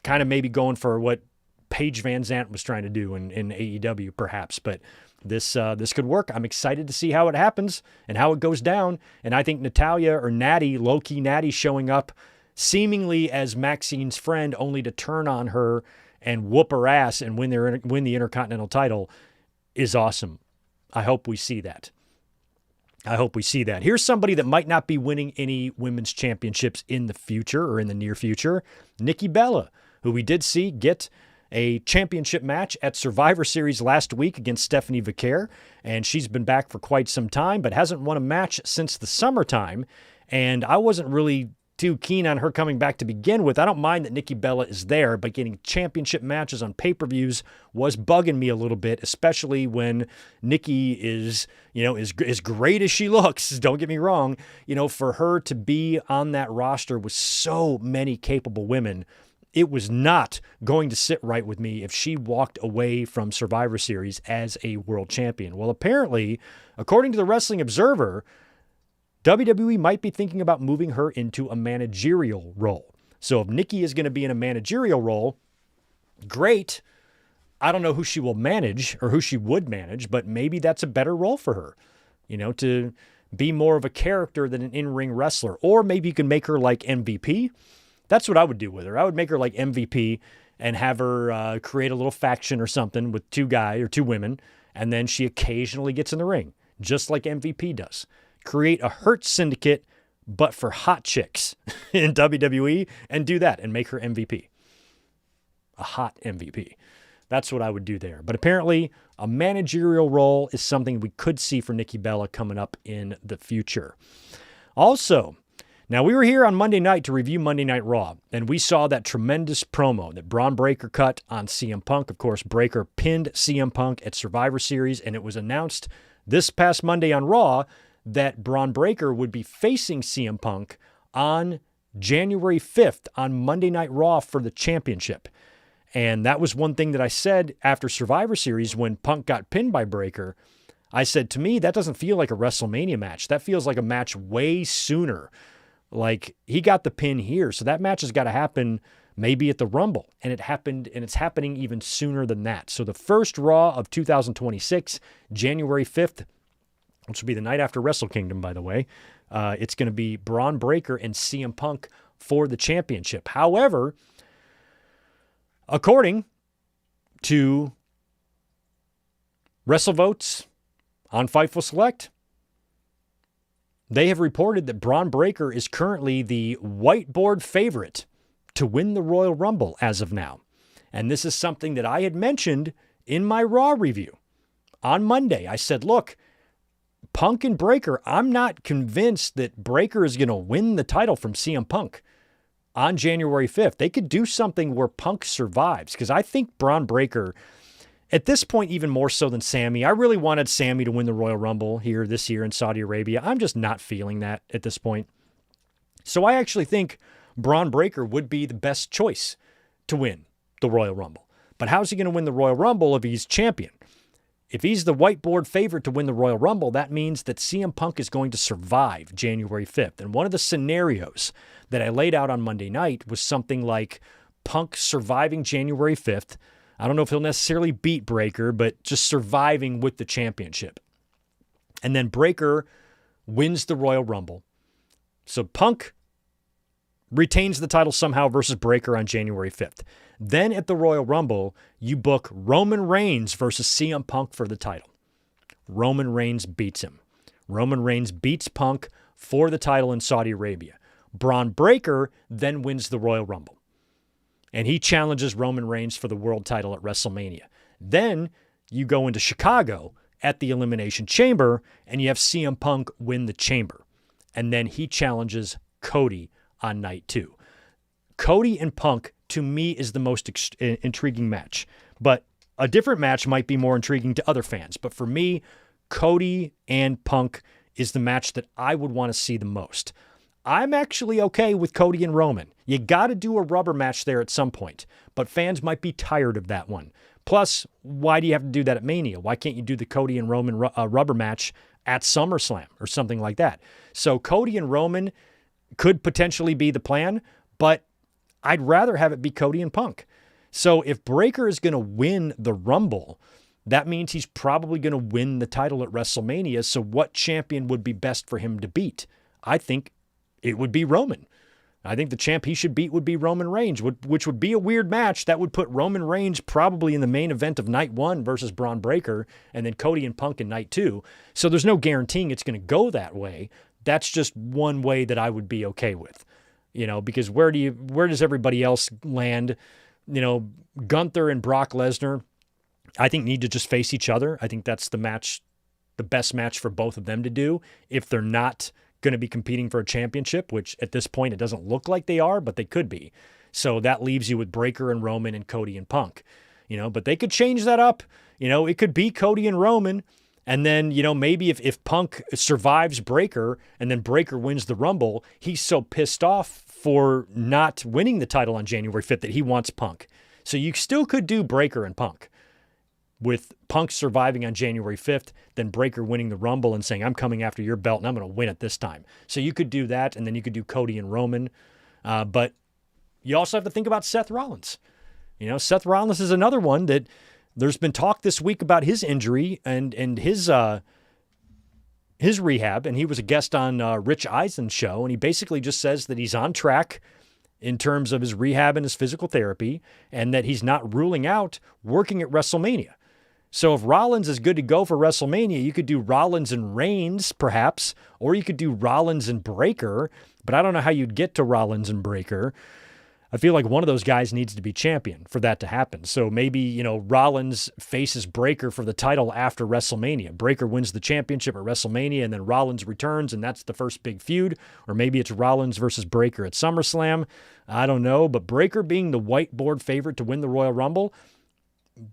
Kind of maybe going for what Paige Van Zandt was trying to do in AEW, perhaps, but this could work. I'm excited to see how it happens and how it goes down, and I think Natalya or Natty, low-key Natty, showing up seemingly as Maxine's friend, only to turn on her and whoop her ass and win the Intercontinental title is awesome. I hope we see that. Here's somebody that might not be winning any women's championships in the future or in the near future. Nikki Bella, who we did see get a championship match at Survivor Series last week against Stephanie Vicaire, and she's been back for quite some time, but hasn't won a match since the summertime, and I wasn't really too keen on her coming back to begin with. I don't mind that Nikki Bella is there, but getting championship matches on pay-per-views was bugging me a little bit, especially when Nikki is as great as she looks. Don't get me wrong. For her to be on that roster with so many capable women, it was not going to sit right with me if she walked away from Survivor Series as a world champion. Well, apparently, according to the Wrestling Observer, WWE might be thinking about moving her into a managerial role. So if Nikki is going to be in a managerial role, great. I don't know who she will manage or who she would manage, but maybe that's a better role for her, to be more of a character than an in-ring wrestler. Or maybe you can make her like MVP. That's what I would do with her. I would make her like MVP and have her create a little faction or something with 2 guys or 2 women, and then she occasionally gets in the ring, just like MVP does. Create a Hurt Syndicate, but for hot chicks in WWE, and do that and make her MVP. A hot MVP. That's what I would do there. But apparently, a managerial role is something we could see for Nikki Bella coming up in the future. Also, now we were here on Monday night to review Monday Night Raw, and we saw that tremendous promo that Braun Breaker cut on CM Punk. Of course, Breaker pinned CM Punk at Survivor Series, and it was announced this past Monday on Raw that Braun Breaker would be facing CM Punk on January 5th on Monday Night Raw for the championship. And that was one thing that I said after Survivor Series when Punk got pinned by Breakker. I said, to me, that doesn't feel like a WrestleMania match. That feels like a match way sooner. Like, he got the pin here, so that match has got to happen maybe at the Rumble. And it happened, and it's happening even sooner than that. So the first Raw of 2026, January 5th, which will be the night after Wrestle Kingdom, by the way, it's going to be Braun Breaker and CM Punk for the championship. However, according to WrestleVotes on Fightful Select, they have reported that Braun Breaker is currently the whiteboard favorite to win the Royal Rumble as of now. And this is something that I had mentioned in my Raw review on Monday. I said, look, Punk and Breaker, I'm not convinced that Breaker is going to win the title from CM Punk on January 5th. They could do something where Punk survives, because I think Braun Breaker, at this point, even more so than Sammy, I really wanted Sammy to win the Royal Rumble here this year in Saudi Arabia. I'm just not feeling that at this point. So I actually think Braun Breaker would be the best choice to win the Royal Rumble. But how's he going to win the Royal Rumble if he's champion? If he's the whiteboard favorite to win the Royal Rumble, that means that CM Punk is going to survive January 5th. And one of the scenarios that I laid out on Monday night was something like Punk surviving January 5th. I don't know if he'll necessarily beat Breaker, but just surviving with the championship. And then Breaker wins the Royal Rumble. So Punk retains the title somehow versus Breaker on January 5th. Then at the Royal Rumble, you book Roman Reigns versus CM Punk for the title. Roman Reigns beats him. Roman Reigns beats Punk for the title in Saudi Arabia. Braun Breaker then wins the Royal Rumble. And he challenges Roman Reigns for the world title at WrestleMania. Then you go into Chicago at the Elimination Chamber, and you have CM Punk win the Chamber. And then he challenges Cody on night 2. Cody and Punk, to me, is the most intriguing match. But a different match might be more intriguing to other fans. But for me, Cody and Punk is the match that I would want to see the most. I'm actually okay with Cody and Roman. You got to do a rubber match there at some point, but fans might be tired of that one. Plus, why do you have to do that at Mania? Why can't you do the Cody and Roman rubber match at SummerSlam or something like that? So Cody and Roman could potentially be the plan, but I'd rather have it be Cody and Punk. So if Breaker is going to win the Rumble, that means he's probably going to win the title at WrestleMania. So what champion would be best for him to beat? I think it would be Roman. I think the champ he should beat would be Roman Reigns, which would be a weird match. That would put Roman Reigns probably in the main event of night 1 versus Braun Breaker, and then Cody and Punk in night 2. So there's no guaranteeing it's going to go that way. That's just one way that I would be okay with, because where does everybody else land? Gunther and Brock Lesnar, I think, need to just face each other. I think that's the best match for both of them to do if they're not going to be competing for a championship, which at this point it doesn't look like they are, but they could be. So that leaves you with Breaker and Roman and Cody and Punk, but they could change that up. It could be Cody and Roman. And then, maybe if Punk survives Breaker and then Breaker wins the Rumble, he's so pissed off for not winning the title on January 5th that he wants Punk. So you still could do Breaker and Punk, with Punk surviving on January 5th, then Breaker winning the Rumble and saying, I'm coming after your belt and I'm going to win it this time. So you could do that, and then you could do Cody and Roman. But you also have to think about Seth Rollins. Seth Rollins is another one that there's been talk this week about his injury and his rehab, and he was a guest on Rich Eisen's show, and he basically just says that he's on track in terms of his rehab and his physical therapy, and that he's not ruling out working at WrestleMania. So if Rollins is good to go for WrestleMania, you could do Rollins and Reigns, perhaps, or you could do Rollins and Breaker, but I don't know how you'd get to Rollins and Breaker. I feel like one of those guys needs to be champion for that to happen. So maybe, Rollins faces Breaker for the title after WrestleMania. Breaker wins the championship at WrestleMania, and then Rollins returns, and that's the first big feud. Or maybe it's Rollins versus Breaker at SummerSlam. I don't know, but Breaker being the whiteboard favorite to win the Royal Rumble,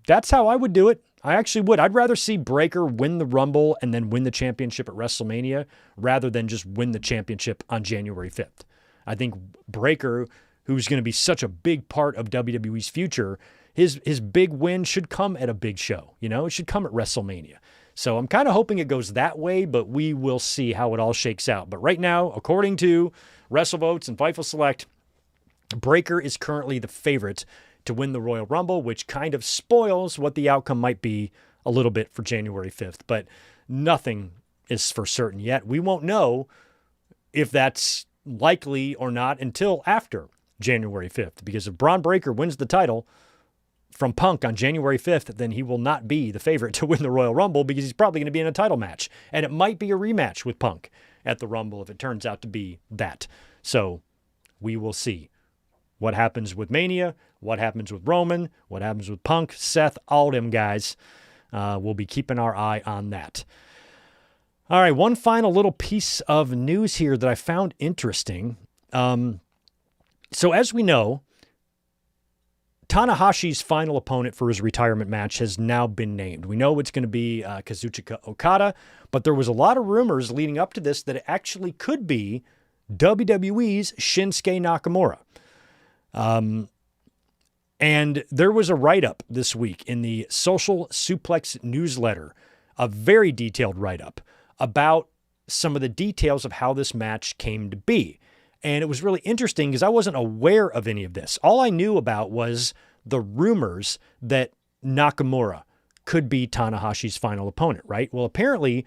that's how I would do it. I actually would. I'd rather see Breaker win the Rumble and then win the championship at WrestleMania rather than just win the championship on January 5th. I think Breaker, who's going to be such a big part of WWE's future, his big win should come at a big show. It should come at WrestleMania. So I'm kind of hoping it goes that way, but we will see how it all shakes out. But right now, according to WrestleVotes and Fightful Select, Breakker is currently the favorite to win the Royal Rumble, which kind of spoils what the outcome might be a little bit for January 5th. But nothing is for certain yet. We won't know if that's likely or not until after January 5th, because if Braun Breakker wins the title from Punk on January 5th, then he will not be the favorite to win the Royal Rumble, because he's probably going to be in a title match. And it might be a rematch with Punk at the Rumble if it turns out to be that. So we will see what happens with Mania, what happens with Roman, what happens with Punk, Seth, all them guys. We'll be keeping our eye on that. All right, one final little piece of news here that I found interesting. So as we know, Tanahashi's final opponent for his retirement match has now been named. We know it's going to be Kazuchika Okada, but there was a lot of rumors leading up to this that it actually could be WWE's Shinsuke Nakamura. And there was a write-up this week in the Social Suplex newsletter, a very detailed write-up about some of the details of how this match came to be. And it was really interesting because I wasn't aware of any of this. All I knew about was the rumors that Nakamura could be Tanahashi's final opponent, right? Well, apparently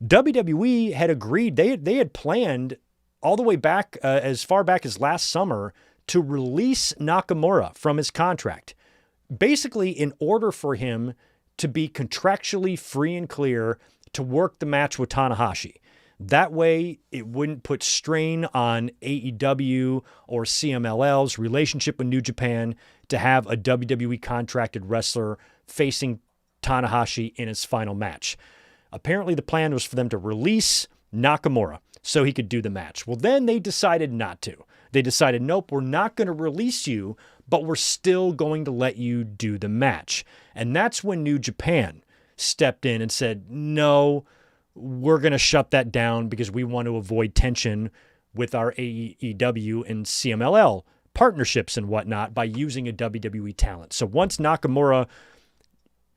WWE had agreed, they had planned all the way back, as far back as last summer, to release Nakamura from his contract, basically in order for him to be contractually free and clear to work the match with Tanahashi. That way, it wouldn't put strain on AEW or CMLL's relationship with New Japan to have a WWE contracted wrestler facing Tanahashi in his final match. Apparently, the plan was for them to release Nakamura so he could do the match. Well, then they decided not to. They decided, nope, we're not going to release you, but we're still going to let you do the match. And that's when New Japan stepped in and said, no, we're going to shut that down because we want to avoid tension with our AEW and CMLL partnerships and whatnot by using a WWE talent. So once Nakamura,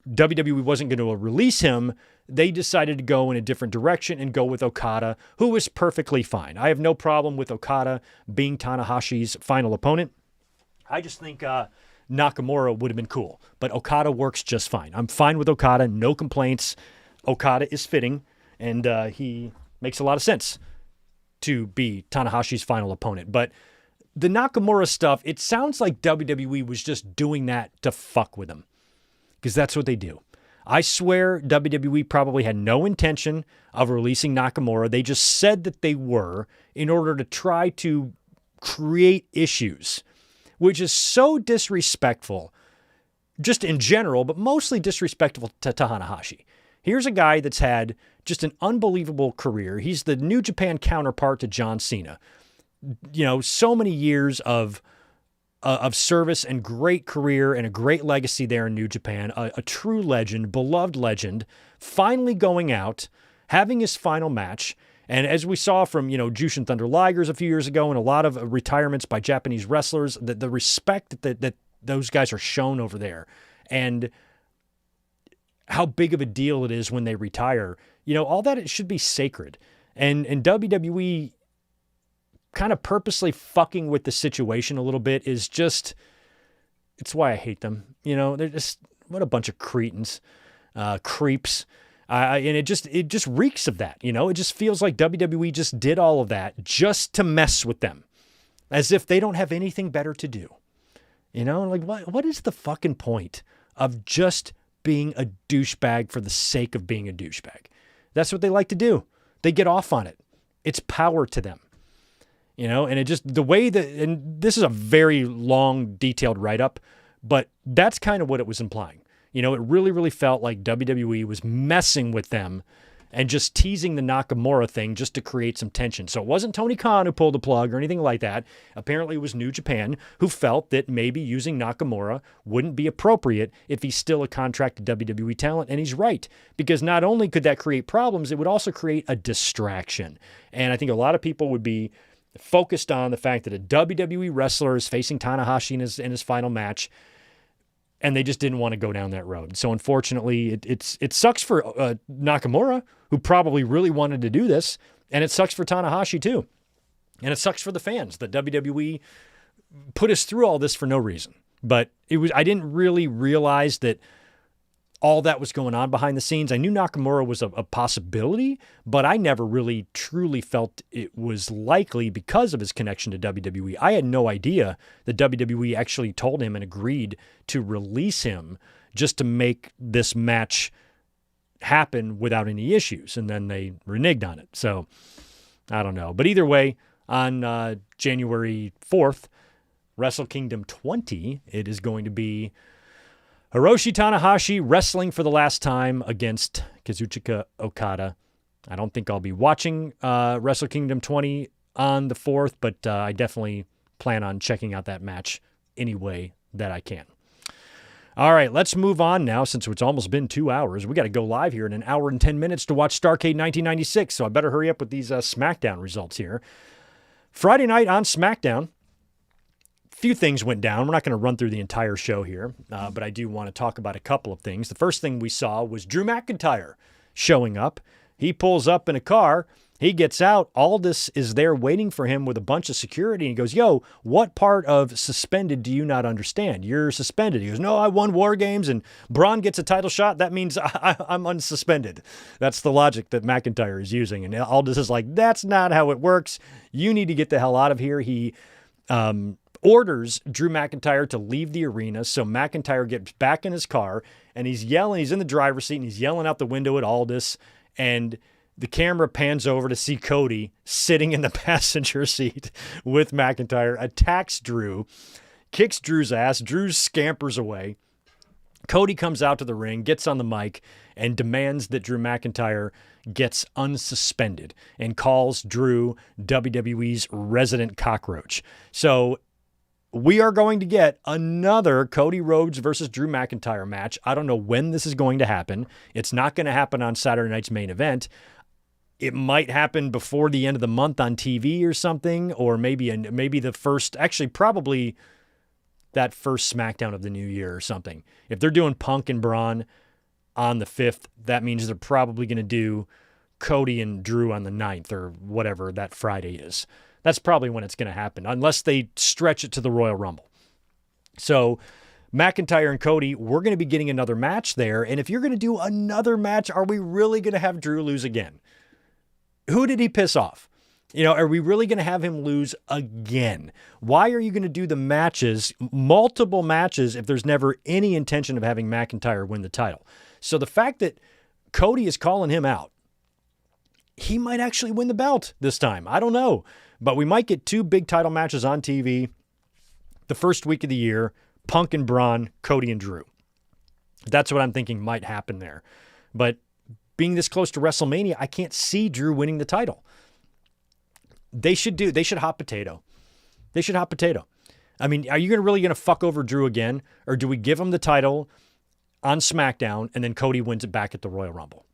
WWE wasn't going to release him, they decided to go in a different direction and go with Okada, who was perfectly fine. I have no problem with Okada being Tanahashi's final opponent. I just think Nakamura would have been cool, but Okada works just fine. I'm fine with Okada, no complaints. Okada is fitting, and he makes a lot of sense to be Tanahashi's final opponent. But the Nakamura stuff, it sounds like WWE was just doing that to fuck with him, because that's what they do. I swear WWE probably had no intention of releasing Nakamura. They just said that they were in order to try to create issues, which is so disrespectful, just in general, but mostly disrespectful to Tanahashi. Here's a guy that's had just an unbelievable career. He's the New Japan counterpart to John Cena. So many years of service and great career and a great legacy there in New Japan, a true legend, beloved legend, finally going out, having his final match. And as we saw from, Jushin Thunder Ligers a few years ago and a lot of retirements by Japanese wrestlers, the respect that those guys are shown over there and how big of a deal it is when they retire, all that, it should be sacred. And WWE kind of purposely fucking with the situation a little bit is just, it's why I hate them. They're just, what a bunch of cretins, creeps. And it just reeks of that. It just feels like WWE just did all of that just to mess with them, as if they don't have anything better to do. What is the fucking point of just being a douchebag for the sake of being a douchebag? That's what they like to do. They get off on it. It's power to them. And it just, the way that, and this is a very long, detailed write-up, but that's kind of what it was implying. It really, really felt like WWE was messing with them and just teasing the Nakamura thing just to create some tension. So it wasn't Tony Khan who pulled the plug or anything like that. Apparently it was New Japan who felt that maybe using Nakamura wouldn't be appropriate if he's still a contracted WWE talent. And he's right, because not only could that create problems, it would also create a distraction. And I think a lot of people would be focused on the fact that a WWE wrestler is facing Tanahashi in his final match. and they just didn't want to go down that road. So unfortunately, it sucks for Nakamura, who probably really wanted to do this, and it sucks for Tanahashi too. And it sucks for the fans that WWE put us through all this for no reason. But I didn't really realize that all that was going on behind the scenes. I knew Nakamura was a possibility, but I never really truly felt it was likely because of his connection to WWE. I had no idea that WWE actually told him and agreed to release him just to make this match happen without any issues. And then they reneged on it. So I don't know. But either way, on January 4th, Wrestle Kingdom 20, it is going to be Hiroshi Tanahashi wrestling for the last time against Kazuchika Okada. I don't think I'll be watching Wrestle Kingdom 20 on the 4th, but I definitely plan on checking out that match any way that I can. All right, let's move on now since it's almost been 2 hours. We got to go live here in an hour and 10 minutes to watch Starrcade 1996, so I better hurry up with these SmackDown results here. Friday night on SmackDown, few things went down. We're not going to run through the entire show here, but I do want to talk about a couple of things. The first thing we saw was Drew McIntyre showing up. He pulls up in a car. He gets out. Aldis is there waiting for him with a bunch of security. And he goes, yo, what part of suspended do you not understand? You're suspended. He goes, no, I won War Games and Braun gets a title shot. That means I'm unsuspended. That's the logic that McIntyre is using. And Aldis is like, that's not how it works. You need to get the hell out of here. He orders Drew McIntyre to leave the arena. So McIntyre gets back in his car and he's yelling. He's in the driver's seat and he's yelling out the window at Aldis. And the camera pans over to see Cody sitting in the passenger seat with McIntyre, attacks Drew, kicks Drew's ass. Drew scampers away. Cody comes out to the ring, gets on the mic, and demands that Drew McIntyre gets unsuspended and calls Drew WWE's resident cockroach. So we are going to get another Cody Rhodes versus Drew McIntyre match. I don't know when this is going to happen. It's not going to happen on Saturday night's main event. It might happen before the end of the month on TV or something, or maybe the first, actually probably that first SmackDown of the new year or something. If they're doing Punk and Braun on the 5th, that means they're probably going to do Cody and Drew on the 9th or whatever that Friday is. That's probably when it's going to happen, unless they stretch it to the Royal Rumble. So McIntyre and Cody, we're going to be getting another match there. And if you're going to do another match, are we really going to have Drew lose again? Who did he piss off? Are we really going to have him lose again? Why are you going to do the matches, multiple matches, if there's never any intention of having McIntyre win the title? So the fact that Cody is calling him out, he might actually win the belt this time. I don't know. But we might get 2 big title matches on TV the first week of the year, Punk and Braun, Cody and Drew. That's what I'm thinking might happen there. But being this close to WrestleMania, I can't see Drew winning the title. They should hot potato. They should hot potato. I mean, are you really going to fuck over Drew again? Or do we give him the title on SmackDown and then Cody wins it back at the Royal Rumble?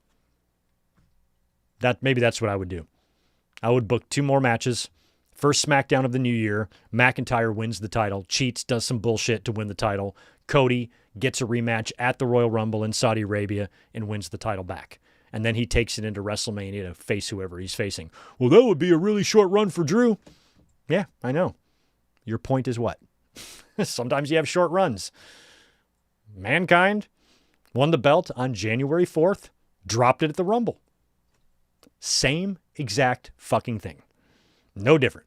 Maybe that's what I would do. I would book 2 more matches. First SmackDown of the new year, McIntyre wins the title, cheats, does some bullshit to win the title. Cody gets a rematch at the Royal Rumble in Saudi Arabia and wins the title back. And then he takes it into WrestleMania to face whoever he's facing. Well, that would be a really short run for Drew. Yeah, I know. Your point is what? Sometimes you have short runs. Mankind won the belt on January 4th, dropped it at the Rumble. Same exact fucking thing. No different.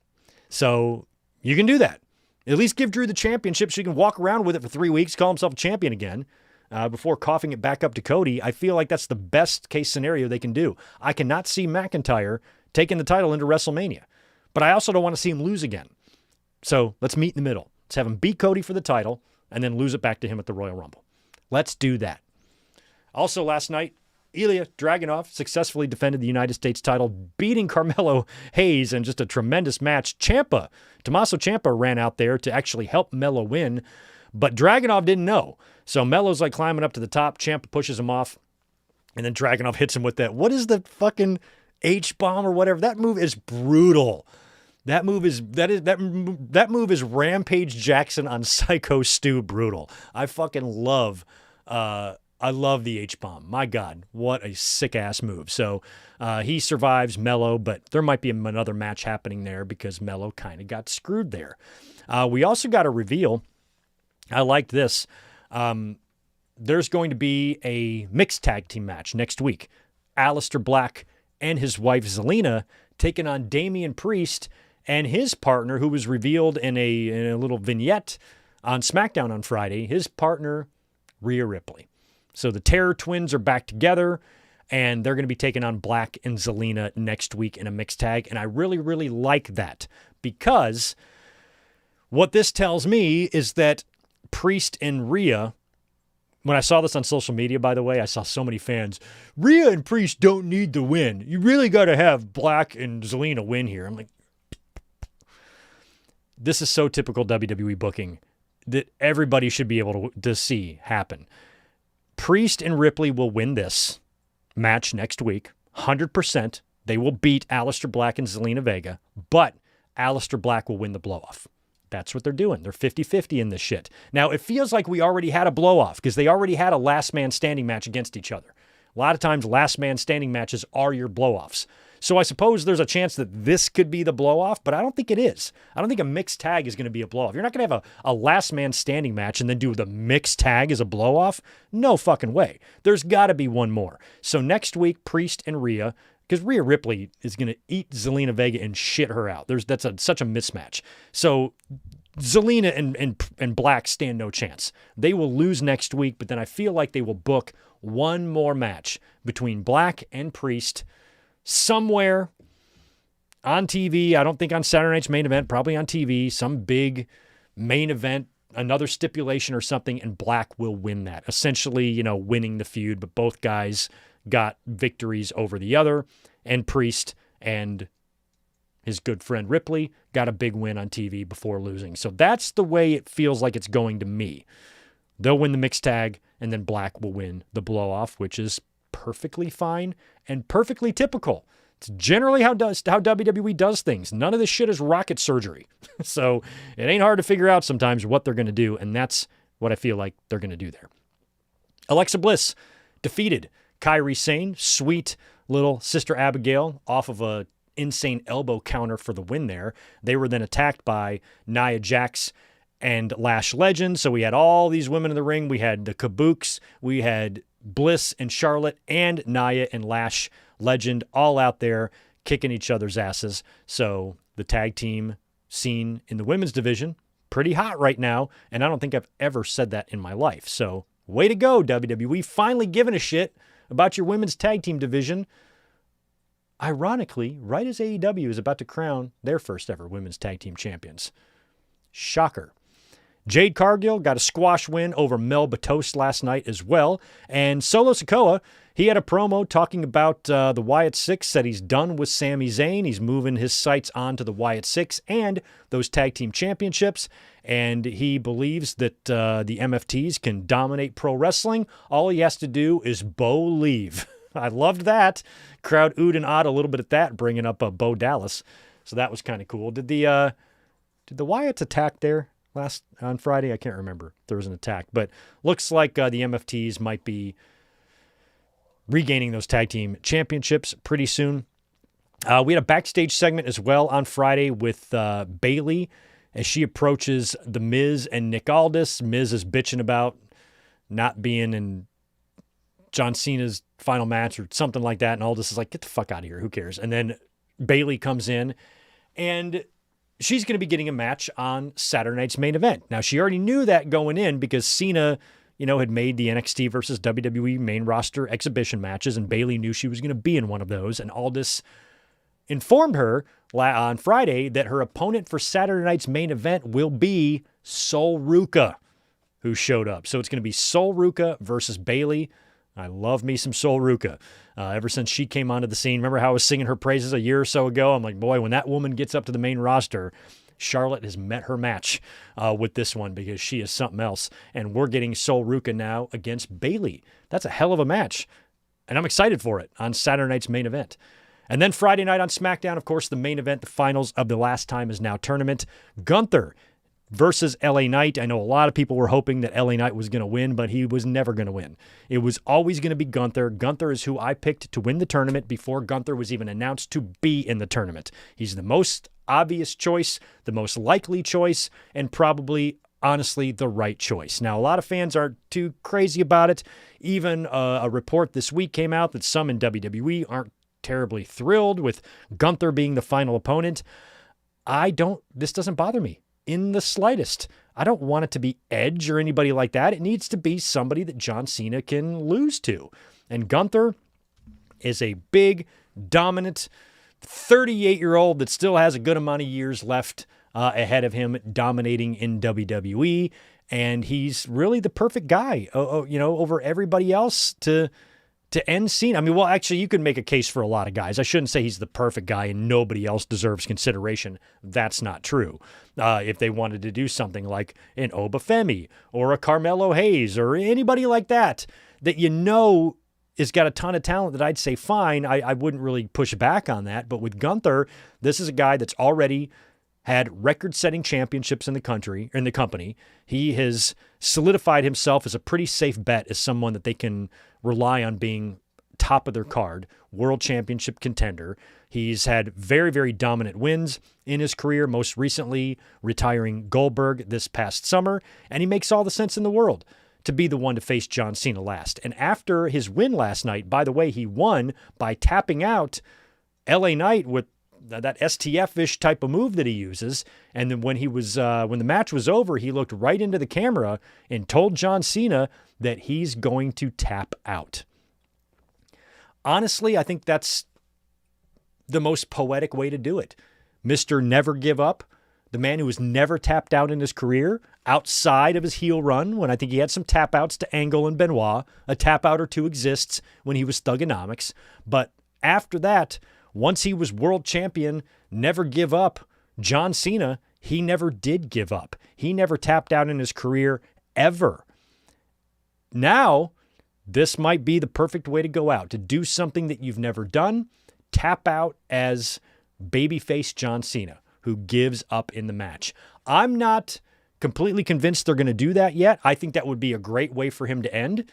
So you can do that. At least give Drew the championship so he can walk around with it for 3 weeks, call himself a champion again, before coughing it back up to Cody. I feel like that's the best case scenario they can do. I cannot see McIntyre taking the title into WrestleMania, but I also don't want to see him lose again. So let's meet in the middle. Let's have him beat Cody for the title and then lose it back to him at the Royal Rumble. Let's do that. Also last night, Ilya Dragunov successfully defended the United States title, beating Carmelo Hayes in just a tremendous match. Tommaso Ciampa ran out there to actually help Melo win, but Dragunov didn't know. So Melo's like climbing up to the top. Ciampa pushes him off, and then Dragunov hits him with that. What is the fucking H-bomb or whatever? That move is brutal. That move is Rampage Jackson on Psycho Stu brutal. I fucking love I love the H-bomb. My God, what a sick-ass move. So he survives Mello, but there might be another match happening there because Mello kind of got screwed there. We also got a reveal. I liked this. There's going to be a mixed tag team match next week. Aleister Black and his wife Zelina taking on Damian Priest and his partner, who was revealed in a little vignette on SmackDown on Friday, his partner, Rhea Ripley. So the Terror Twins are back together, and they're going to be taking on Black and Zelina next week in a mixed tag. And I really, really like that because what this tells me is that Priest and Rhea, when I saw this on social media, by the way, I saw so many fans, Rhea and Priest don't need the win. You really got to have Black and Zelina win here. I'm like, this is so typical WWE booking that everybody should be able to see happen. Priest and Ripley will win this match next week, 100%. They will beat Aleister Black and Zelina Vega, but Aleister Black will win the blow-off. That's what they're doing. They're 50-50 in this shit. Now, it feels like we already had a blow-off because they already had a last man standing match against each other. A lot of times, last man standing matches are your blow-offs. So I suppose there's a chance that this could be the blow-off, but I don't think it is. I don't think a mixed tag is going to be a blow-off. You're not going to have a last man standing match and then do the mixed tag as a blow-off. No fucking way. There's got to be one more. So next week, Priest and Rhea, because Rhea Ripley is going to eat Zelina Vega and shit her out. That's such a mismatch. So Zelina and Black stand no chance. They will lose next week, but then I feel like they will book one more match between Black and Priest somewhere on TV. I don't think on Saturday Night's Main Event, probably on TV, some big main event, another stipulation or something, and Black will win that. Essentially, winning the feud, but both guys got victories over the other, and Priest and his good friend Ripley got a big win on TV before losing. So that's the way it feels like it's going to me. They'll win the mixed tag, and then Black will win the blow-off, which is perfectly fine and perfectly typical. It's generally how WWE does things. None of this shit is rocket surgery. So it ain't hard to figure out sometimes what they're going to do, and that's what I feel like they're going to do there. Alexa Bliss defeated Kairi Sane, sweet little Sister Abigail, off of a insane elbow counter for the win there. They were then attacked by Nia Jax and Lash Legend. So we had all these women in the ring. We had the Kabooks. We had Bliss and Charlotte and Nia and Lash Legend all out there kicking each other's asses. So the tag team scene in the women's division, pretty hot right now. And I don't think I've ever said that in my life. So way to go, WWE. Finally giving a shit about your women's tag team division. Ironically, right as AEW is about to crown their first ever women's tag team champions. Shocker. Jade Cargill got a squash win over Mel Batos last night as well. And Solo Sikoa, he had a promo talking about the Wyatt Six, said he's done with Sami Zayn. He's moving his sights onto the Wyatt Six and those tag team championships. And he believes that the MFTs can dominate pro wrestling. All he has to do is Bo leave. I loved that. Crowd oohed and awed a little bit at that, bringing up Bo Dallas. So that was kind of cool. Did the Wyatts attack there on Friday? I can't remember if there was an attack, but looks like the MFTs might be regaining those tag team championships pretty soon. We had a backstage segment as well on Friday with Bayley as she approaches The Miz and Nick Aldis. Miz is bitching about not being in John Cena's final match or something like that, and Aldis is like, get the fuck out of here, who cares? And then Bayley comes in, and she's going to be getting a match on Saturday Night's Main Event. Now, she already knew that going in because Cena, had made the NXT versus WWE main roster exhibition matches, and Bayley knew she was going to be in one of those, and Aldis informed her on Friday that her opponent for Saturday Night's Main Event will be Sol Ruca, who showed up. So it's going to be Sol Ruca versus Bayley. I love me some Sol Ruca. Ever since she came onto the scene, remember how I was singing her praises a year or so ago? I'm like, boy, when that woman gets up to the main roster, Charlotte has met her match with this one because she is something else. And we're getting Sol Ruca now against Bayley. That's a hell of a match. And I'm excited for it on Saturday Night's Main Event. And then Friday night on SmackDown, of course, the main event, the finals of the Last Time Is Now tournament. Gunther versus LA Knight. I know a lot of people were hoping that LA Knight was going to win, but he was never going to win. It was always going to be Gunther. Gunther is who I picked to win the tournament before Gunther was even announced to be in the tournament. He's the most obvious choice, the most likely choice, and probably, honestly, the right choice. Now, a lot of fans aren't too crazy about it. Even a report this week came out that some in WWE aren't terribly thrilled with Gunther being the final opponent. This doesn't bother me in the slightest. I don't want it to be Edge or anybody like that. It needs to be somebody that John Cena can lose to. And Gunther is a big, dominant 38-year-old that still has a good amount of years left ahead of him dominating in WWE. And he's really the perfect guy, over everybody else to end Cena. I mean, well, actually, you can make a case for a lot of guys. I shouldn't say he's the perfect guy and nobody else deserves consideration. That's not true. If they wanted to do something like an Obafemi or a Carmelo Hayes or anybody like that has got a ton of talent, that I'd say fine. I wouldn't really push back on that. But with Gunther, this is a guy that's already had record-setting championships in the company. He has solidified himself as a pretty safe bet as someone that they can rely on being top of their card, world championship contender. He's had very, very dominant wins in his career, most recently retiring Goldberg this past summer, and he makes all the sense in the world to be the one to face John Cena last. And after his win last night, by the way, he won by tapping out LA Knight with that STF-ish type of move that he uses. And then when the match was over, he looked right into the camera and told John Cena that he's going to tap out. Honestly, I think that's the most poetic way to do it. Mr. Never Give Up, the man who has never tapped out in his career, outside of his heel run, when I think he had some tap outs to Angle and Benoit. A tap out or two exists when he was Thugonomics. But after that, once he was world champion, Never Give Up, John Cena, he never did give up. He never tapped out in his career ever. Now, this might be the perfect way to go out, to do something that you've never done. Tap out as babyface John Cena, who gives up in the match. I'm not completely convinced they're going to do that yet. I think that would be a great way for him to end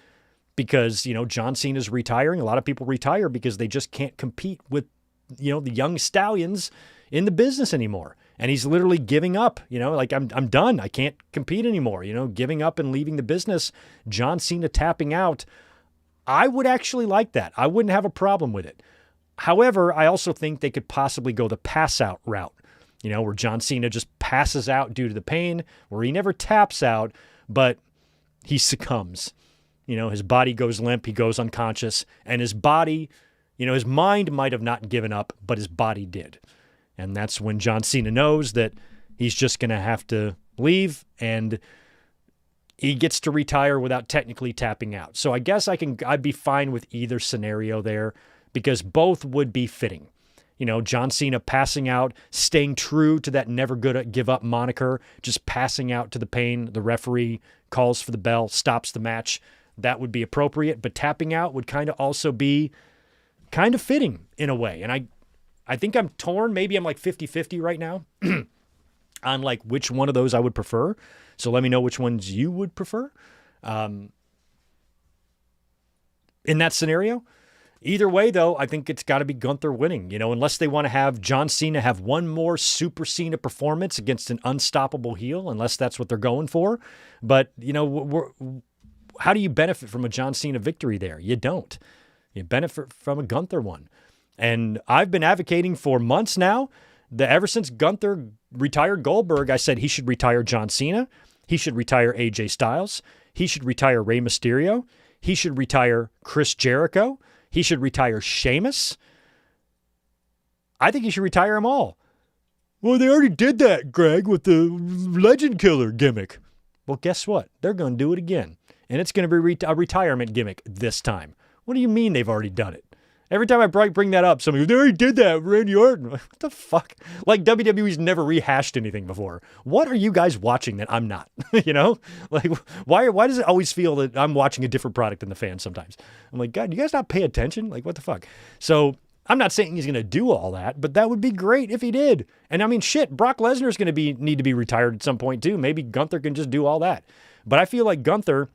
because, John Cena's retiring. A lot of people retire because they just can't compete with the young stallions in the business anymore. And he's literally giving up, I'm done. I can't compete anymore, giving up and leaving the business. John Cena tapping out. I would actually like that. I wouldn't have a problem with it. However, I also think they could possibly go the pass out route, where John Cena just passes out due to the pain, where he never taps out, but he succumbs. His body goes limp, he goes unconscious, and his body, his mind might have not given up, but his body did. And that's when John Cena knows that he's just going to have to leave, and he gets to retire without technically tapping out. So I guess I'd be fine with either scenario there because both would be fitting. John Cena passing out, staying true to that never give up moniker, just passing out to the pain. The referee calls for the bell, stops the match. That would be appropriate, but tapping out would kind of also be kind of fitting in a way. And I think I'm torn. Maybe I'm like 50-50 right now on like which one of those I would prefer. So let me know which ones you would prefer in that scenario. Either way, though, I think it's got to be Gunther winning, unless they want to have John Cena have one more Super Cena performance against an unstoppable heel, unless that's what they're going for. But, how do you benefit from a John Cena victory there? You don't. You benefit from a Gunther one. And I've been advocating for months now that ever since Gunther retired Goldberg, I said he should retire John Cena. He should retire AJ Styles. He should retire Rey Mysterio. He should retire Chris Jericho. He should retire Sheamus. I think he should retire them all. Well, they already did that, Greg, with the Legend Killer gimmick. Well, guess what? They're going to do it again. And it's going to be a retirement gimmick this time. What do you mean they've already done it? Every time I bring that up, somebody goes, they already did that with Randy Orton. What the fuck? Like WWE's never rehashed anything before. What are you guys watching that I'm not? Like why does it always feel that I'm watching a different product than the fans sometimes? I'm like, God, do you guys not pay attention? Like, what the fuck? So I'm not saying he's going to do all that, but that would be great if he did. And I mean, shit, Brock Lesnar's going to need to be retired at some point too. Maybe Gunther can just do all that. But I feel like Gunther,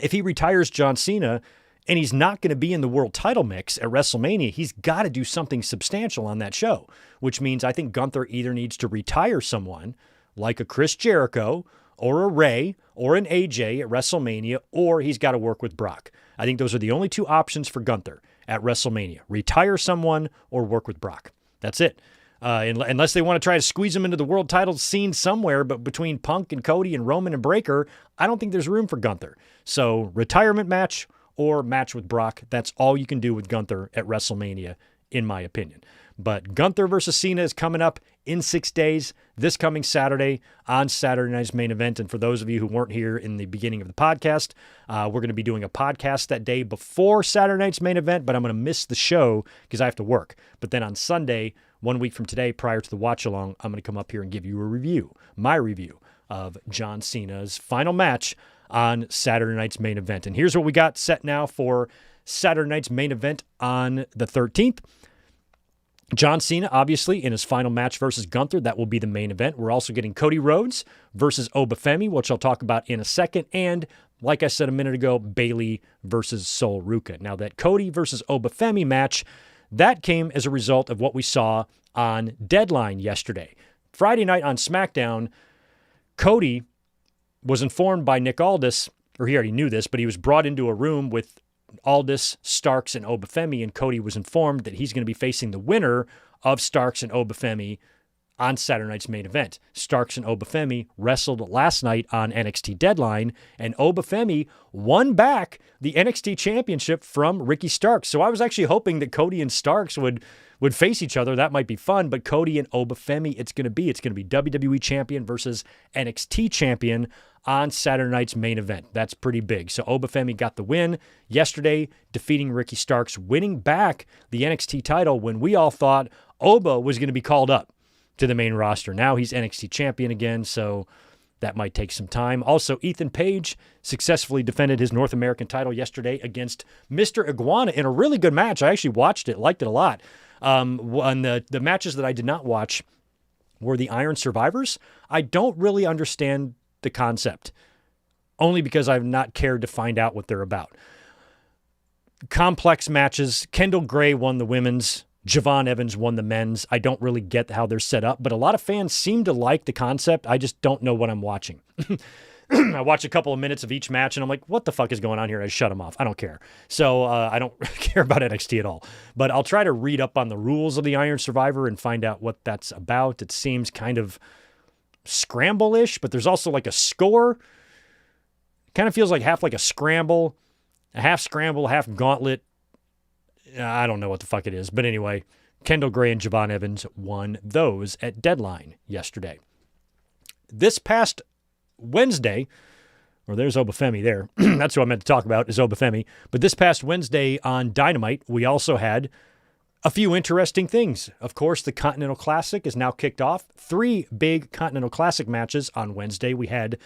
if he retires John Cena and he's not going to be in the world title mix at WrestleMania, he's got to do something substantial on that show, which means I think Gunther either needs to retire someone like a Chris Jericho or a Ray or an AJ at WrestleMania, or he's got to work with Brock. I think those are the only two options for Gunther at WrestleMania. Retire someone or work with Brock. That's it. Unless they want to try to squeeze him into the world title scene somewhere, but between Punk and Cody and Roman and Breakker, I don't think there's room for Gunther. So retirement match or match with Brock, that's all you can do with Gunther at WrestleMania, in my opinion. But Gunther versus Cena is coming up in 6 days, this coming Saturday on Saturday Night's Main Event. And for those of you who weren't here in the beginning of the podcast, we're going to be doing a podcast that day before Saturday Night's Main Event, but I'm going to miss the show because I have to work. But then on Sunday, 1 week from today, prior to the watch-along, I'm going to come up here and give you a review, my review of John Cena's final match on Saturday Night's Main Event. And here's what we got set now for Saturday Night's Main Event on the 13th. John Cena, obviously, in his final match versus Gunther. That will be the main event. We're also getting Cody Rhodes versus Obafemi, which I'll talk about in a second. And, like I said a minute ago, Bayley versus Sol Ruca. Now, that Cody versus Obafemi match, that came as a result of what we saw on Deadline yesterday. Friday night on SmackDown, Cody was informed by Nick Aldis, or he already knew this, but he was brought into a room with Aldis, Starks, and Obafemi, and Cody was informed that he's going to be facing the winner of Starks and Obafemi on Saturday Night's Main Event. Starks and Obafemi wrestled last night on NXT Deadline, and Obafemi won back the NXT Championship from Ricky Starks. So I was actually hoping that Cody and Starks would face each other. That might be fun, but Cody and Obafemi, it's going to be WWE Champion versus NXT Champion on Saturday Night's Main Event. That's pretty big. So Obafemi got the win yesterday, defeating Ricky Starks, winning back the NXT title when we all thought Oba was going to be called up to the main roster. Now he's NXT champion again, so that might take some time. Also, Ethan Page successfully defended his North American title yesterday against Mr. Iguana in a really good match. I actually watched it, liked it a lot. On the matches that I did not watch were the Iron Survivors. I don't really understand the concept, only because I've not cared to find out what they're about. Complex matches. Kendall Gray won the women's. Javon Evans won the men's. I don't really get how they're set up, but a lot of fans seem to like the concept. I just don't know what I'm watching. I watch a couple of minutes of each match, and I'm like, what the fuck is going on here? I shut them off. I don't care. So I don't care about NXT at all. But I'll try to read up on the rules of the Iron Survivor and find out what that's about. It seems kind of scramble-ish, but there's also like a score. Kind of feels like half like a scramble, half gauntlet. I don't know what the fuck it is. But anyway, Kendall Gray and Javon Evans won those at Deadline yesterday. This past Wednesday, or there's Obafemi there. That's who I meant to talk about, is Obafemi. But this past Wednesday on Dynamite, we also had a few interesting things. Of course, the Continental Classic is now kicked off. 3 big Continental Classic matches on Wednesday. We had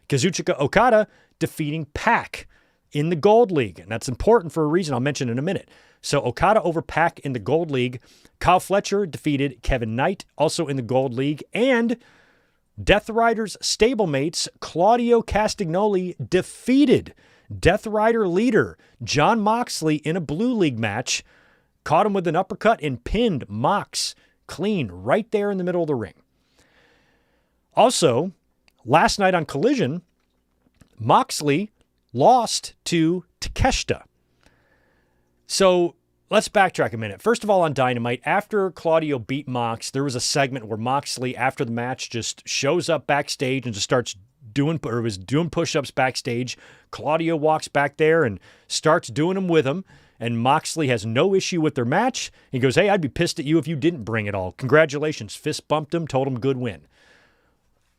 Kazuchika Okada defeating Pac in the Gold League. And that's important for a reason I'll mention in a minute. So Okada over Pac in the Gold League. Kyle Fletcher defeated Kevin Knight, also in the Gold League. And Death Rider's stablemates, Claudio Castagnoli, defeated Death Rider leader Jon Moxley in a Blue League match. Caught him with an uppercut and pinned Mox clean right there in the middle of the ring. Also, last night on Collision, Moxley lost to Takeshita. So let's backtrack a minute. First of all, on Dynamite, after Claudio beat Mox, there was a segment where Moxley, after the match, just shows up backstage and just starts doing push-ups backstage. Claudio walks back there and starts doing them with him. And Moxley has no issue with their match. He goes, hey, I'd be pissed at you if you didn't bring it all. Congratulations. Fist bumped him, told him good win.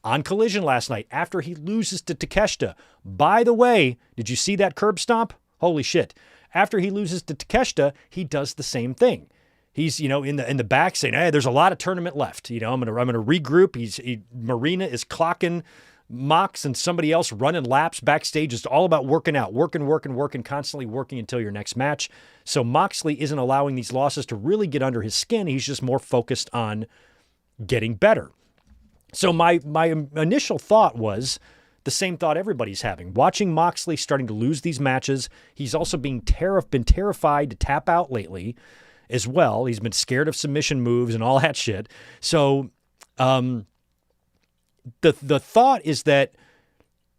On Collision last night, after he loses to Takeshita. By the way, did you see that curb stomp? Holy shit. After he loses to Takeshita, he does the same thing. He's, in the back saying, hey, there's a lot of tournament left. I'm gonna regroup. Marina is clocking Mox and somebody else running laps backstage. It's all about working out, working, constantly working until your next match. So Moxley isn't allowing these losses to really get under his skin. He's just more focused on getting better. So my initial thought was the same thought everybody's having. Watching Moxley starting to lose these matches, he's also been terrified to tap out lately as well. He's been scared of submission moves and all that shit. So the thought is that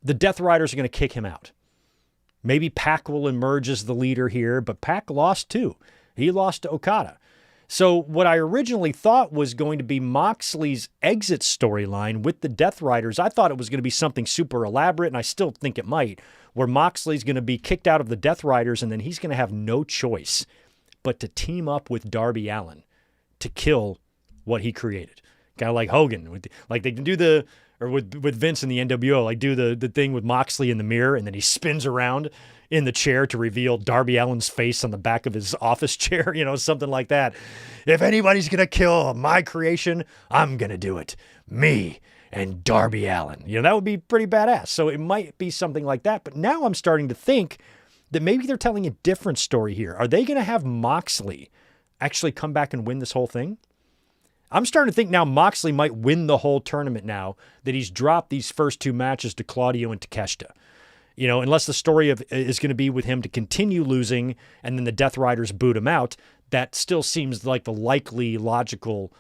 the Death Riders are going to kick him out. Maybe Pac will emerge as the leader here, but Pac lost too. He lost to Okada. So what I originally thought was going to be Moxley's exit storyline with the Death Riders, I thought it was going to be something super elaborate, and I still think it might, where Moxley's going to be kicked out of the Death Riders, and then he's going to have no choice but to team up with Darby Allin to kill what he created. Kind of like Hogan, like they can do with Vince in the NWO, like do the thing with Moxley in the mirror, and then he spins around in the chair to reveal Darby Allin's face on the back of his office chair, something like that. If anybody's going to kill my creation, I'm going to do it. Me and Darby Allin. That would be pretty badass. So it might be something like that. But now I'm starting to think that maybe they're telling a different story here. Are they going to have Moxley actually come back and win this whole thing? I'm starting to think now Moxley might win the whole tournament now that he's dropped these first two matches to Claudio and Takeshita. Unless the story is going to be with him to continue losing and then the Death Riders boot him out, that still seems like the likely, logical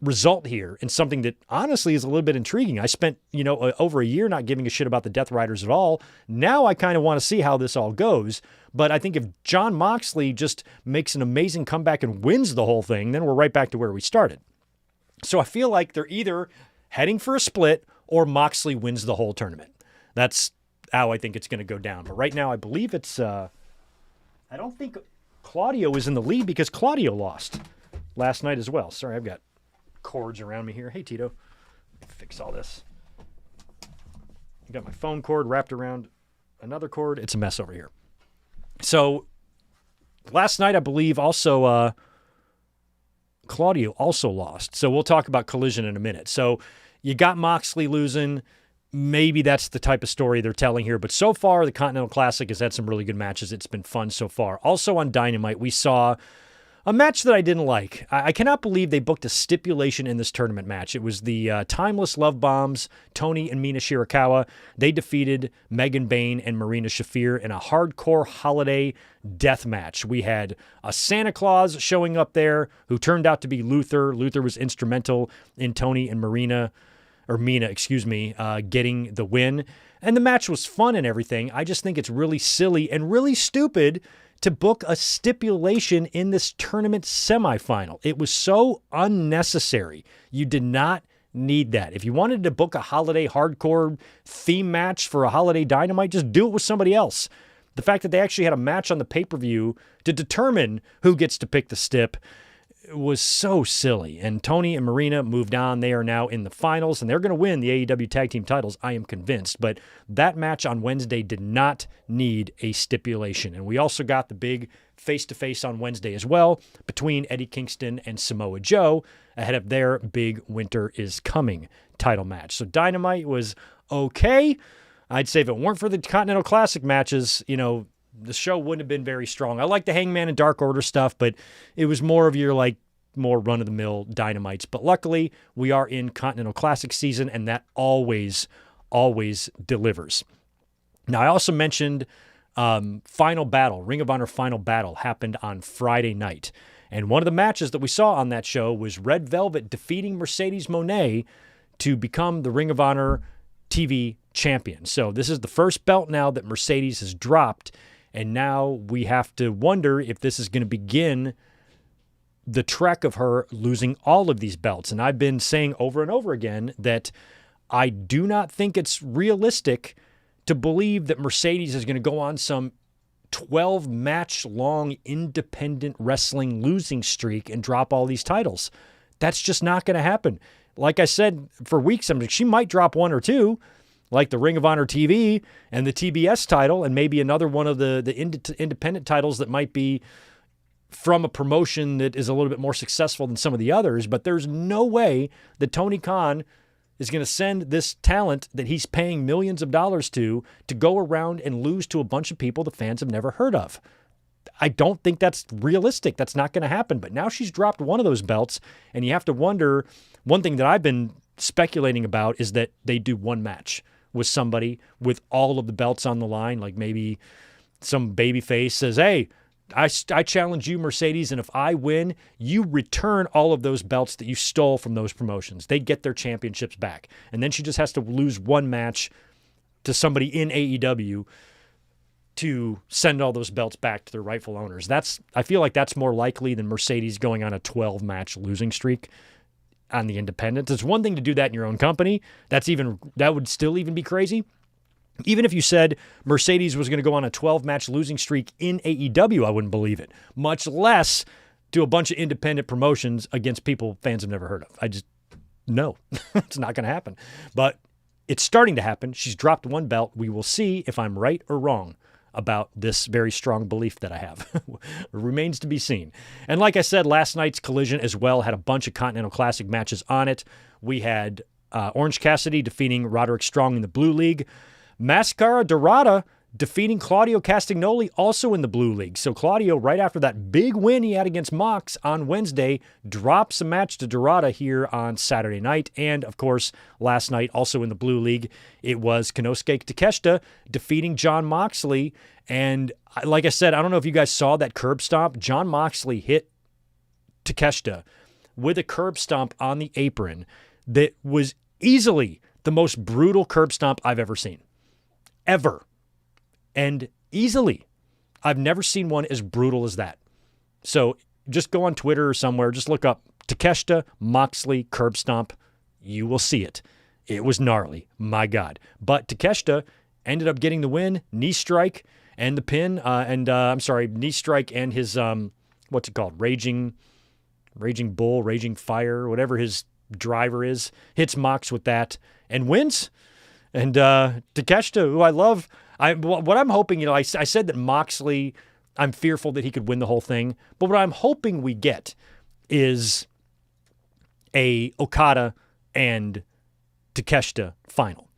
result here, and something that honestly is a little bit intriguing. I spent, over a year not giving a shit about the Death Riders at all. Now I kind of want to see how this all goes. But I think if Jon Moxley just makes an amazing comeback and wins the whole thing, then we're right back to where we started. So I feel like they're either heading for a split or Moxley wins the whole tournament. That's how I think it's going to go down. But right now I believe it's, I don't think Claudio is in the lead because Claudio lost last night as well. Sorry, I've got cords around me here. Hey, Tito. Let me fix all this. I got my phone cord wrapped around another cord. It's a mess over here. So last night, I believe also Claudio also lost. So we'll talk about Collision in a minute. So you got Moxley losing. Maybe that's the type of story they're telling here. But so far, the Continental Classic has had some really good matches. It's been fun so far. Also on Dynamite, we saw a match that I didn't like. I cannot believe they booked a stipulation in this tournament match. It was the Timeless Love Bombs, Tony and Mina Shirakawa. They defeated Megan Bayne and Marina Shafir in a hardcore holiday death match. We had a Santa Claus showing up there who turned out to be Luther. Luther was instrumental in Tony and Mina, getting the win. And the match was fun and everything. I just think it's really silly and really stupid to book a stipulation in this tournament semifinal. It was so unnecessary. You did not need that. If you wanted to book a holiday hardcore theme match for a holiday Dynamite, just do it with somebody else. The fact that they actually had a match on the pay-per-view to determine who gets to pick the stip was so silly. And Tony and Marina moved on. They are now in the finals, and they're going to win the AEW Tag Team titles, I am convinced. But that match on Wednesday did not need a stipulation. And we also got the big face-to-face on Wednesday as well between Eddie Kingston and Samoa Joe ahead of their big Winter is Coming title match. So Dynamite was okay. I'd say if it weren't for the Continental Classic matches, the show wouldn't have been very strong. I like the Hangman and Dark Order stuff, but it was more of your more run-of-the-mill Dynamites. But luckily, we are in Continental Classic season, and that always delivers. Now, I also mentioned Final Battle. Ring of Honor Final Battle happened on Friday night. And one of the matches that we saw on that show was Red Velvet defeating Mercedes Moné to become the Ring of Honor TV champion. So this is the first belt now that Mercedes has dropped. And now we have to wonder if this is going to begin the trek of her losing all of these belts. And I've been saying over and over again that I do not think it's realistic to believe that Mercedes is going to go on some 12-match-long independent wrestling losing streak and drop all these titles. That's just not going to happen. Like I said for weeks, she might drop one or two, like the Ring of Honor TV and the TBS title, and maybe another one of the independent titles that might be from a promotion that is a little bit more successful than some of the others. But there's no way that Tony Khan is going to send this talent that he's paying millions of dollars to go around and lose to a bunch of people the fans have never heard of. I don't think that's realistic. That's not going to happen. But now she's dropped one of those belts, and you have to wonder, one thing that I've been speculating about is that they do one match with somebody with all of the belts on the line, like maybe some babyface says, hey, I challenge you, Mercedes, and if I win, you return all of those belts that you stole from those promotions. They get their championships back. And then she just has to lose one match to somebody in AEW to send all those belts back to their rightful owners. I feel like that's more likely than Mercedes going on a 12-match losing streak on the independents. It's one thing to do that in your own company. That would still even be crazy. Even if you said Mercedes was going to go on a 12-match losing streak in AEW, I wouldn't believe it. Much less do a bunch of independent promotions against people fans have never heard of. No, it's not going to happen. But it's starting to happen. She's dropped one belt. We will see if I'm right or wrong about this very strong belief that I have. It remains to be seen. And like I said, last night's Collision as well had a bunch of Continental Classic matches on it. We had Orange Cassidy defeating Roderick Strong in the Blue League. Mascara Dorada defeating Claudio Castagnoli, also in the Blue League. So Claudio, right after that big win he had against Mox on Wednesday, drops a match to Dorada here on Saturday night. And, of course, last night, also in the Blue League, it was Konosuke Takeshita defeating Jon Moxley. And like I said, I don't know if you guys saw that curb stomp. Jon Moxley hit Takeshita with a curb stomp on the apron that was easily the most brutal curb stomp I've ever seen. Ever. And easily. I've never seen one as brutal as that. So just go on Twitter or somewhere, just look up Takeshita Moxley curb stomp. You will see it. It was gnarly. My God. But Takeshita ended up getting the win, knee strike and the pin, knee strike and his, what's it called? Raging Bull, Raging Fire, whatever his driver is, hits Mox with that and wins. And Takeshita, who I love, what I'm hoping, I said that Moxley, I'm fearful that he could win the whole thing, but what I'm hoping we get is a Okada and Takeshita final.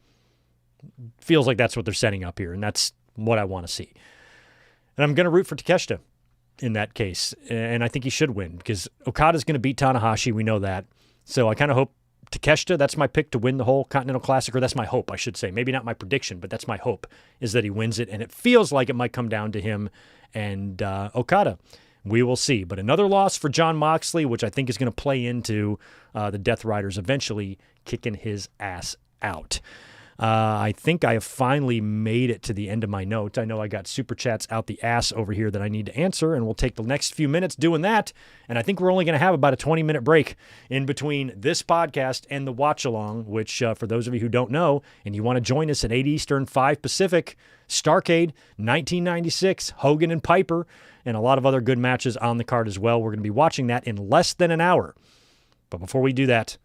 Feels like that's what they're setting up here, and that's what I want to see. And I'm going to root for Takeshita in that case, and I think he should win, because Okada's going to beat Tanahashi, we know that. So I kind of hope Takeshita, that's my pick to win the whole Continental Classic, or that's my hope, I should say. Maybe not my prediction, but that's my hope, is that he wins it, and it feels like it might come down to him and Okada. We will see. But another loss for Jon Moxley, which I think is going to play into the Death Riders eventually kicking his ass out. I think I have finally made it to the end of my notes. I know I got super chats out the ass over here that I need to answer, and we'll take the next few minutes doing that. And I think we're only going to have about a 20-minute break in between this podcast and the watch-along, which for those of you who don't know, and you want to join us at 8 Eastern, 5 Pacific, Starrcade, 1996, Hogan and Piper, and a lot of other good matches on the card as well. We're going to be watching that in less than an hour. But before we do that,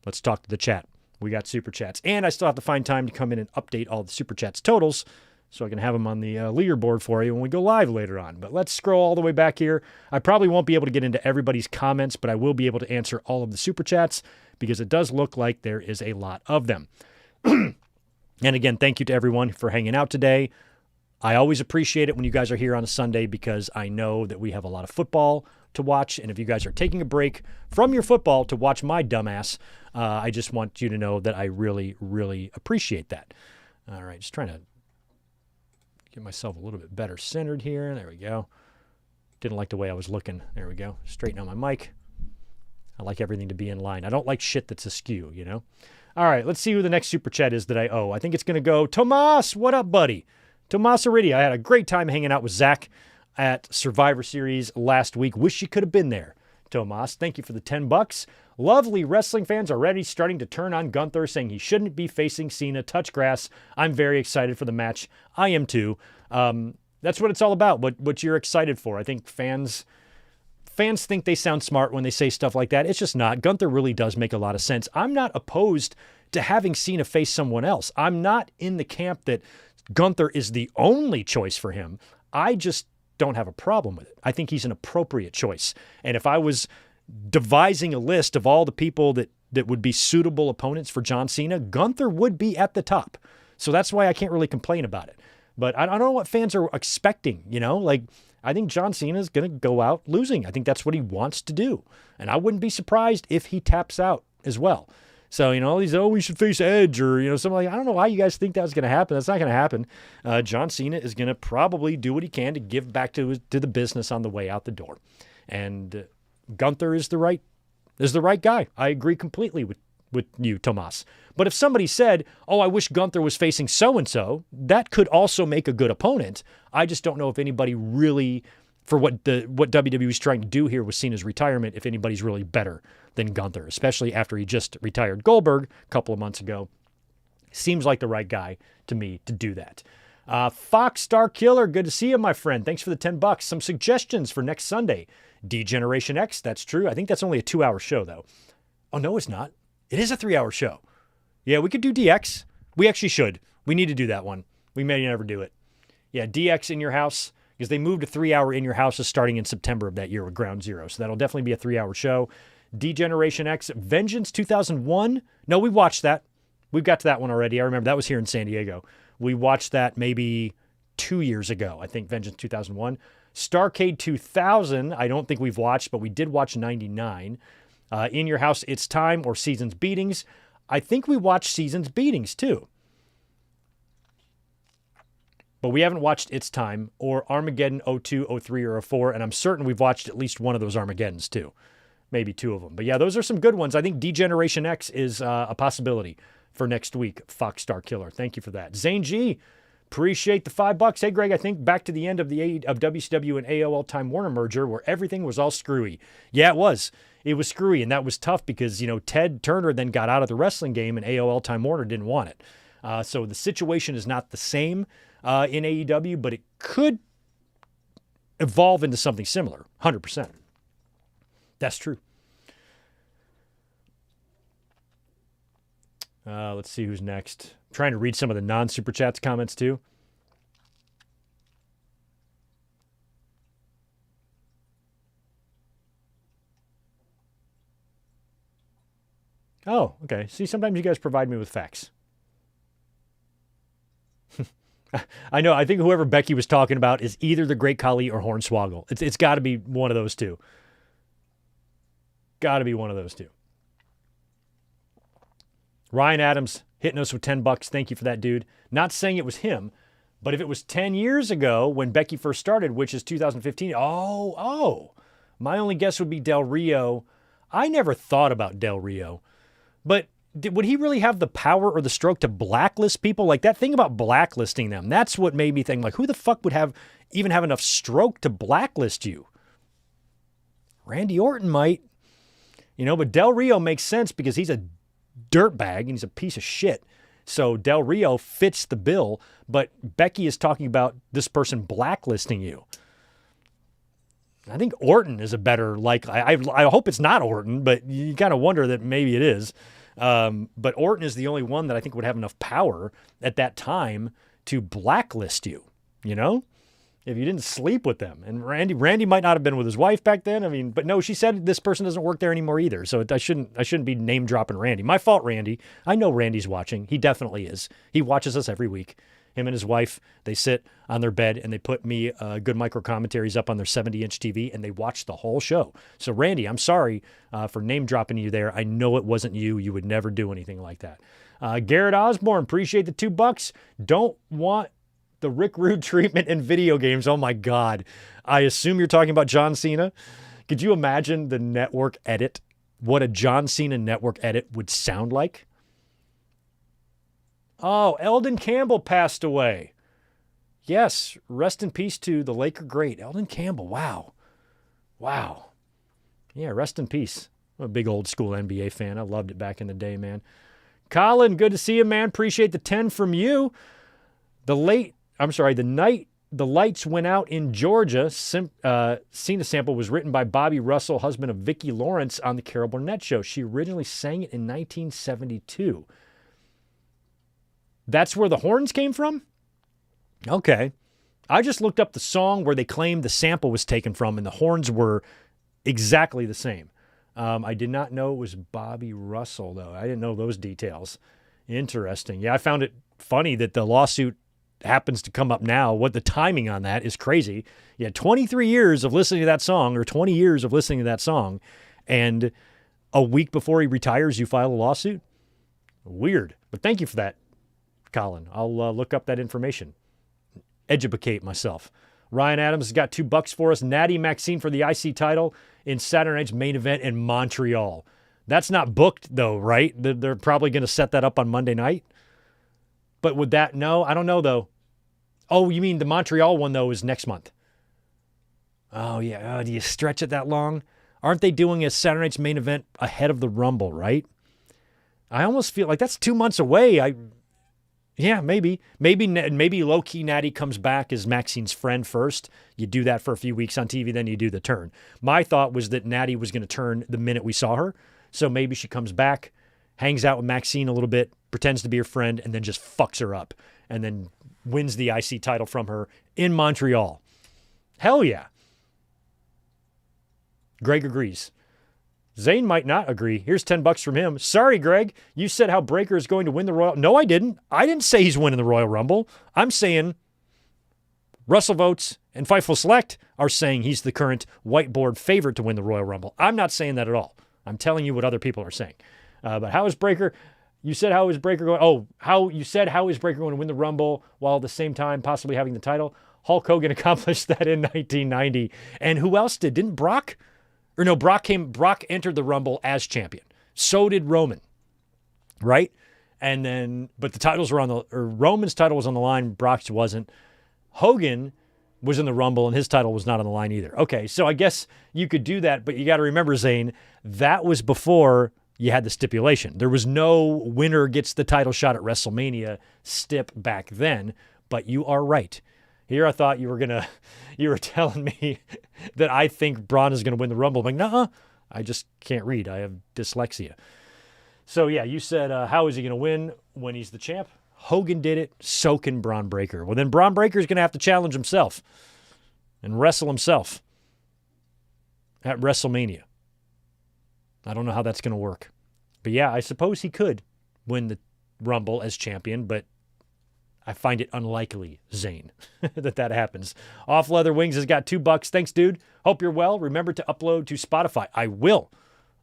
let's talk to the chat. We got Super Chats. And I still have to find time to come in and update all the Super Chats totals so I can have them on the leaderboard for you when we go live later on. But let's scroll all the way back here. I probably won't be able to get into everybody's comments, but I will be able to answer all of the Super Chats because it does look like there is a lot of them. And again, thank you to everyone for hanging out today. I always appreciate it when you guys are here on a Sunday because I know that we have a lot of football to watch. And if you guys are taking a break from your football to watch my dumbass, I just want you to know that I really, really appreciate that. All right, just trying to get myself a little bit better centered here. There we go. Didn't like the way I was looking. There we go. Straighten out my mic. I like everything to be in line. I don't like shit that's askew, you know? All right, let's see who the next Super Chat is that I owe. I think it's going to go, Tomas, what up, buddy? Tomas Aridi. I had a great time hanging out with Zach at Survivor Series last week. Wish you could have been there, Tomas. Thank you for the $10. Lovely wrestling fans already starting to turn on Gunther, saying he shouldn't be facing Cena. Touch grass. I'm very excited for the match. I am too. That's what it's all about, what you're excited for. I think fans think they sound smart when they say stuff like that. It's just not. Gunther really does make a lot of sense. I'm not opposed to having Cena face someone else. I'm not in the camp that Gunther is the only choice for him. I just don't have a problem with it. I think he's an appropriate choice. And if I was devising a list of all the people that that would be suitable opponents for John Cena, Gunther would be at the top. So that's why I can't really complain about it. But I don't know what fans are expecting, Like, I think John Cena is going to go out losing. I think that's what he wants to do. And I wouldn't be surprised if he taps out as well. So, all these, we should face Edge or, something like, I don't know why you guys think that's going to happen. That's not going to happen. John Cena is going to probably do what he can to give back to the business on the way out the door. And Gunther is the right guy. I agree completely with you, Tomas. But if somebody said, I wish Gunther was facing so-and-so, that could also make a good opponent. I just don't know if anybody really, for what WWE is trying to do here with Cena's retirement, if anybody's really better than Gunther, especially after he just retired Goldberg a couple of months ago. Seems like the right guy to me to do that. Fox Star Killer, good to see you, my friend. Thanks for the $10. Some suggestions for next Sunday. D-Generation X, that's true. I think that's only a 2-hour show, though. Oh, no, it's not. It is a 3-hour show. Yeah, we could do DX. We actually should. We need to do that one. We may never do it. Yeah, DX in your house, because they moved to 3-hour in your houses starting in September of that year with Ground Zero. So that'll definitely be a 3-hour show. D-Generation X, Vengeance 2001. No, we watched that. We've got to that one already. I remember that was here in San Diego. We watched that maybe 2 years ago, I think, Vengeance 2001. Starrcade 2000, I don't think we've watched, but we did watch 99. In Your House, It's Time, or Seasons Beatings. I think we watched Seasons Beatings, too. But we haven't watched It's Time or Armageddon 02, 03, or 04, and I'm certain we've watched at least one of those Armageddons, too. Maybe 2 of them. But yeah, those are some good ones. I think D-Generation X is a possibility for next week, Fox Star Killer. Thank you for that. Zane G, appreciate the $5. Hey, Greg, I think back to the end of WCW and AOL Time Warner merger where everything was all screwy. Yeah, it was. It was screwy, and that was tough because, Ted Turner then got out of the wrestling game and AOL Time Warner didn't want it. So the situation is not the same in AEW, but it could evolve into something similar, 100%. That's true. Let's see who's next. I'm trying to read some of the non-Super Chats comments too. Oh, okay. See, sometimes you guys provide me with facts. I know. I think whoever Becky was talking about is either the Great Khali or Hornswoggle. It's got to be one of those two. Got to be one of those two. Ryan Adams hitting us with $10. Thank you for that, dude. Not saying it was him, but if it was 10 years ago when Becky first started, which is 2015, my only guess would be Del Rio. I never thought about Del Rio, but would he really have the power or the stroke to blacklist people? Like that thing about blacklisting them, that's what made me think, like, who the fuck would even have enough stroke to blacklist you? Randy Orton might, but Del Rio makes sense because he's a dirtbag and he's a piece of shit. So Del Rio fits the bill, but Becky is talking about this person blacklisting you. I think Orton is a better, I hope it's not Orton, but you kind of wonder that maybe it is. But Orton is the only one that I think would have enough power at that time to blacklist you, if you didn't sleep with them. And Randy might not have been with his wife back then. But no, she said this person doesn't work there anymore either. So I shouldn't be name dropping Randy. My fault, Randy. I know Randy's watching. He definitely is. He watches us every week. Him and his wife, they sit on their bed and they put me good micro commentaries up on their 70-inch TV and they watch the whole show. So Randy, I'm sorry for name dropping you there. I know it wasn't you. You would never do anything like that. Garrett Osborne, appreciate the $2. Don't want the Rick Rude treatment in video games. Oh my God. I assume you're talking about John Cena. Could you imagine the network edit? What a John Cena network edit would sound like? Oh, Eldon Campbell passed away. Yes, rest in peace to the Laker great. Eldon Campbell, wow. Yeah, rest in peace. I'm a big old school NBA fan. I loved it back in the day, man. Colin, good to see you, man. Appreciate the 10 from you. The night the lights went out in Georgia, Cena sample was written by Bobby Russell, husband of Vicki Lawrence, on the Carol Burnett show. She originally sang it in 1972. That's where the horns came from? Okay. I just looked up the song where they claimed the sample was taken from, and the horns were exactly the same. I did not know it was Bobby Russell, though. I didn't know those details. Interesting. Yeah, I found it funny that the lawsuit happens to come up now. What the timing on that is crazy. You had 23 years of listening to that song, or 20 years of listening to that song, and a week before he retires, you file a lawsuit? Weird. But thank you for that, Colin. I'll look up that information. Educate myself. Ryan Adams has got $2 for us. Natty Maxine for the IC title in Saturday night's main event in Montreal. That's not booked, though, right? They're probably going to set that up on Monday night. But would that, no, I don't know, though. Oh, you mean the Montreal one, though, is next month. Oh, yeah. Oh, do you stretch it that long? Aren't they doing a Saturday night's main event ahead of the Rumble, right? I almost feel like that's 2 months away. Yeah, maybe. Maybe low-key Natty comes back as Maxine's friend first. You do that for a few weeks on TV, then you do the turn. My thought was that Natty was going to turn the minute we saw her. So maybe she comes back, hangs out with Maxine a little bit, pretends to be her friend, and then just fucks her up. And then wins the IC title from her in Montreal. Hell yeah. Greg agrees. Zane might not agree. Here's $10 from him. Sorry, Greg. You said how Breakker is going to win the Royal... No, I didn't. I didn't say he's winning the Royal Rumble. I'm saying Russell Votes and Fightful Select are saying he's the current whiteboard favorite to win the Royal Rumble. I'm not saying that at all. I'm telling you what other people are saying. But how is Breakker... You said how is Breakker going... Oh, how is Breakker going to win the Rumble while at the same time possibly having the title? Hulk Hogan accomplished that in 1990. And who else did? Didn't Brock... Or no, Brock entered the Rumble as champion. So did Roman, right? And then, but the titles were Roman's title was on the line, Brock's wasn't. Hogan was in the Rumble and his title was not on the line either. Okay, so I guess you could do that, but you got to remember, Zane, that was before you had the stipulation. There was no winner gets the title shot at WrestleMania stip back then, but you are right. Here I thought you were telling me that I think Braun is going to win the Rumble. I'm like, nuh-uh, I just can't read. I have dyslexia. So yeah, you said, how is he going to win when he's the champ? Hogan did it, so can Braun Breakker. Well, then Braun Breakker is going to have to challenge himself and wrestle himself at WrestleMania. I don't know how that's going to work. But yeah, I suppose he could win the Rumble as champion, but I find it unlikely, Zane, that happens. Off Leather Wings has got $2. Thanks, dude. Hope you're well. Remember to upload to Spotify. I will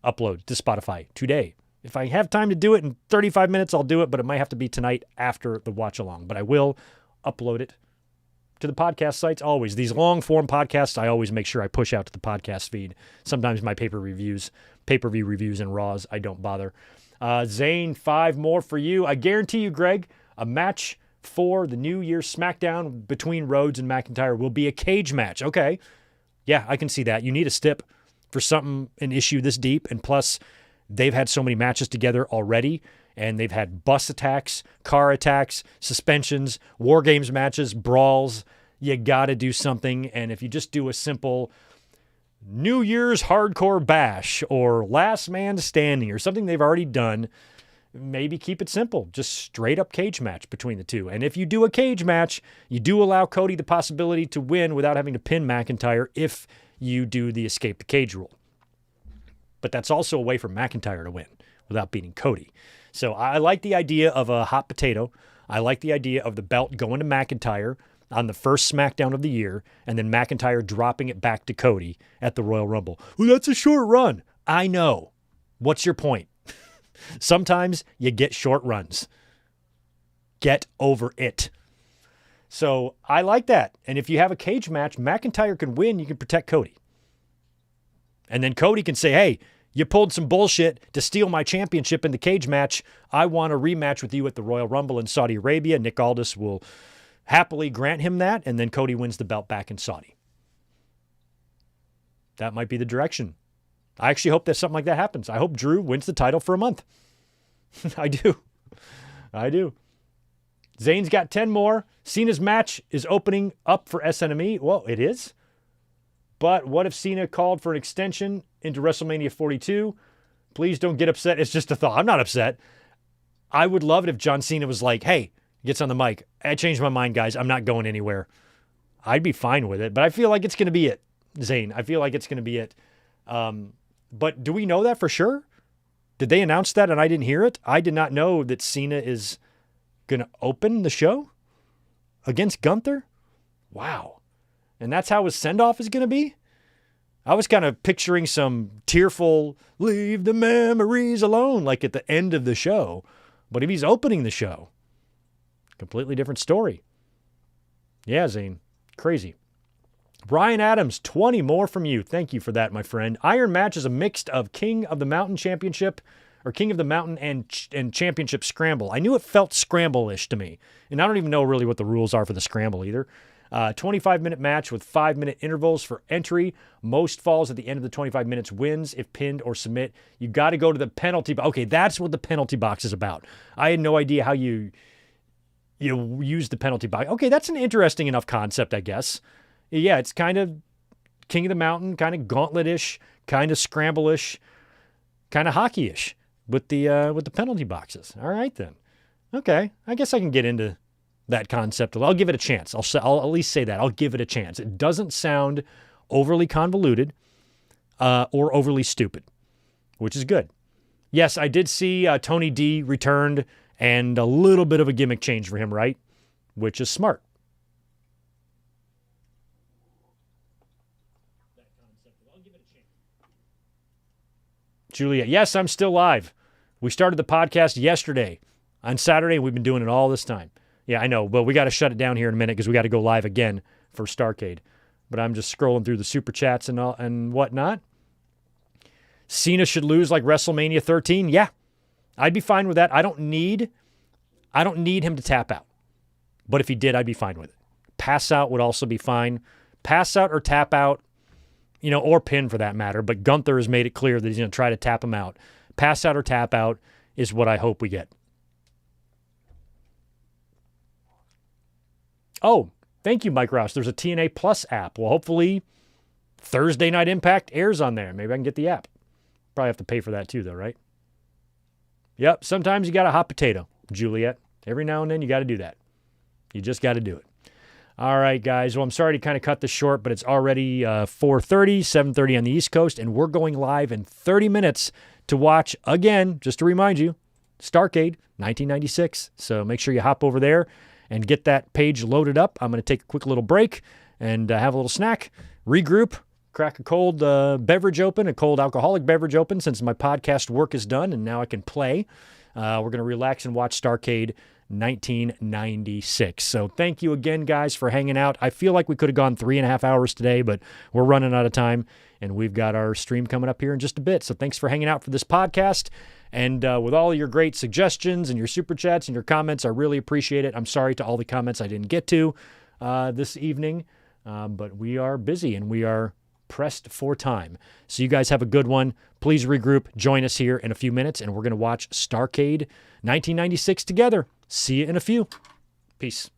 upload to Spotify today. If I have time to do it in 35 minutes, I'll do it, but it might have to be tonight after the watch along. But I will upload it to the podcast sites always. These long-form podcasts, I always make sure I push out to the podcast feed. Sometimes my pay-per-view reviews and Raws, I don't bother. Zane, 5 more for you. I guarantee you, Greg, a match for the New Year's SmackDown between Rhodes and McIntyre will be a cage match. Okay. Yeah, I can see that. You need a stip for an issue this deep. And plus, they've had so many matches together already, and they've had bus attacks, car attacks, suspensions, War Games matches, brawls. You got to do something. And if you just do a simple New Year's hardcore bash or last man standing or something they've already done, maybe keep it simple. Just straight up cage match between the two. And if you do a cage match, you do allow Cody the possibility to win without having to pin McIntyre if you do the escape the cage rule. But that's also a way for McIntyre to win without beating Cody. So I like the idea of a hot potato. I like the idea of the belt going to McIntyre on the first SmackDown of the year and then McIntyre dropping it back to Cody at the Royal Rumble. Well, that's a short run. I know. What's your point? Sometimes you get short runs. Get over it. So I like that. And if you have a cage match, McIntyre can win. You can protect Cody. And then Cody can say, hey, you pulled some bullshit to steal my championship in the cage match. I want a rematch with you at the Royal Rumble in Saudi Arabia. Nick Aldis will happily grant him that. And then Cody wins the belt back in Saudi. That might be the direction. I actually hope that something like that happens. I hope Drew wins the title for a month. I do. Zane's got 10 more. Cena's match is opening up for SNME. Well, it is. But what if Cena called for an extension into WrestleMania 42? Please don't get upset. It's just a thought. I'm not upset. I would love it if John Cena was like, hey, gets on the mic. I changed my mind, guys. I'm not going anywhere. I'd be fine with it. But I feel like it's going to be it, Zane. I feel like it's going to be it. But do we know that for sure? Did they announce that and I didn't hear it? I did not know that Cena is going to open the show against Gunther. Wow. And that's how his send-off is going to be? I was kind of picturing some tearful, leave the memories alone, like at the end of the show. But if he's opening the show, completely different story. Yeah, Zane. Crazy. Brian Adams, 20 more from you. Thank you for that, my friend. Iron Match is a mix of King of the Mountain Championship, or King of the Mountain and Championship Scramble. I knew it felt scramble-ish to me, and I don't even know really what the rules are for the scramble either. 25-minute match with 5-minute intervals for entry. Most falls at the end of the 25 minutes wins if pinned or submit. You got to go to the penalty box. Okay, that's what the penalty box is about. I had no idea how you use the penalty box. Okay, that's an interesting enough concept, I guess. Yeah, it's kind of King of the Mountain, kind of gauntlet-ish, kind of scramble-ish, kind of hockey-ish with the penalty boxes. All right, then. Okay, I guess I can get into that concept. I'll give it a chance. I'll at least say that. I'll give it a chance. It doesn't sound overly convoluted or overly stupid, which is good. Yes, I did see Tony D returned and a little bit of a gimmick change for him, right? Which is smart. Juliet, yes, I'm still live. We started the podcast yesterday on Saturday, and we've been doing it all this time. Yeah, I know, but we got to shut it down here in a minute because we got to go live again for Starrcade. But I'm just scrolling through the super chats and whatnot. Cena should lose like WrestleMania 13. Yeah, I'd be fine with that. I don't need him to tap out. But if he did, I'd be fine with it. Pass out would also be fine. Pass out or tap out, or pin for that matter. But Gunther has made it clear that he's going to try to tap him out. Pass out or tap out is what I hope we get. Oh, thank you, Mike Rouse. There's a TNA Plus app. Well, hopefully Thursday Night Impact airs on there. Maybe I can get the app. Probably have to pay for that too, though, right? Yep, sometimes you got a hot potato, Juliet. Every now and then you got to do that. You just got to do it. All right, guys. Well, I'm sorry to kind of cut this short, but it's already 4:30, 7:30 on the East Coast, and we're going live in 30 minutes to watch, again, just to remind you, Starrcade 1996. So make sure you hop over there and get that page loaded up. I'm going to take a quick little break and have a little snack, regroup, crack a cold beverage open, a cold alcoholic beverage open since my podcast work is done and now I can play. We're going to relax and watch Starrcade 1996. So thank you again, guys, for hanging out. I feel like we could have gone 3.5 hours today, but we're running out of time, and we've got our stream coming up here in just a bit. So thanks for hanging out for this podcast. And with all your great suggestions and your super chats and your comments, I really appreciate it. I'm sorry to all the comments I didn't get to this evening, but we are busy and we are pressed for time. So you guys have a good one. Please regroup. Join us here in a few minutes, and we're going to watch Starrcade 1996 together. See you in a few. Peace.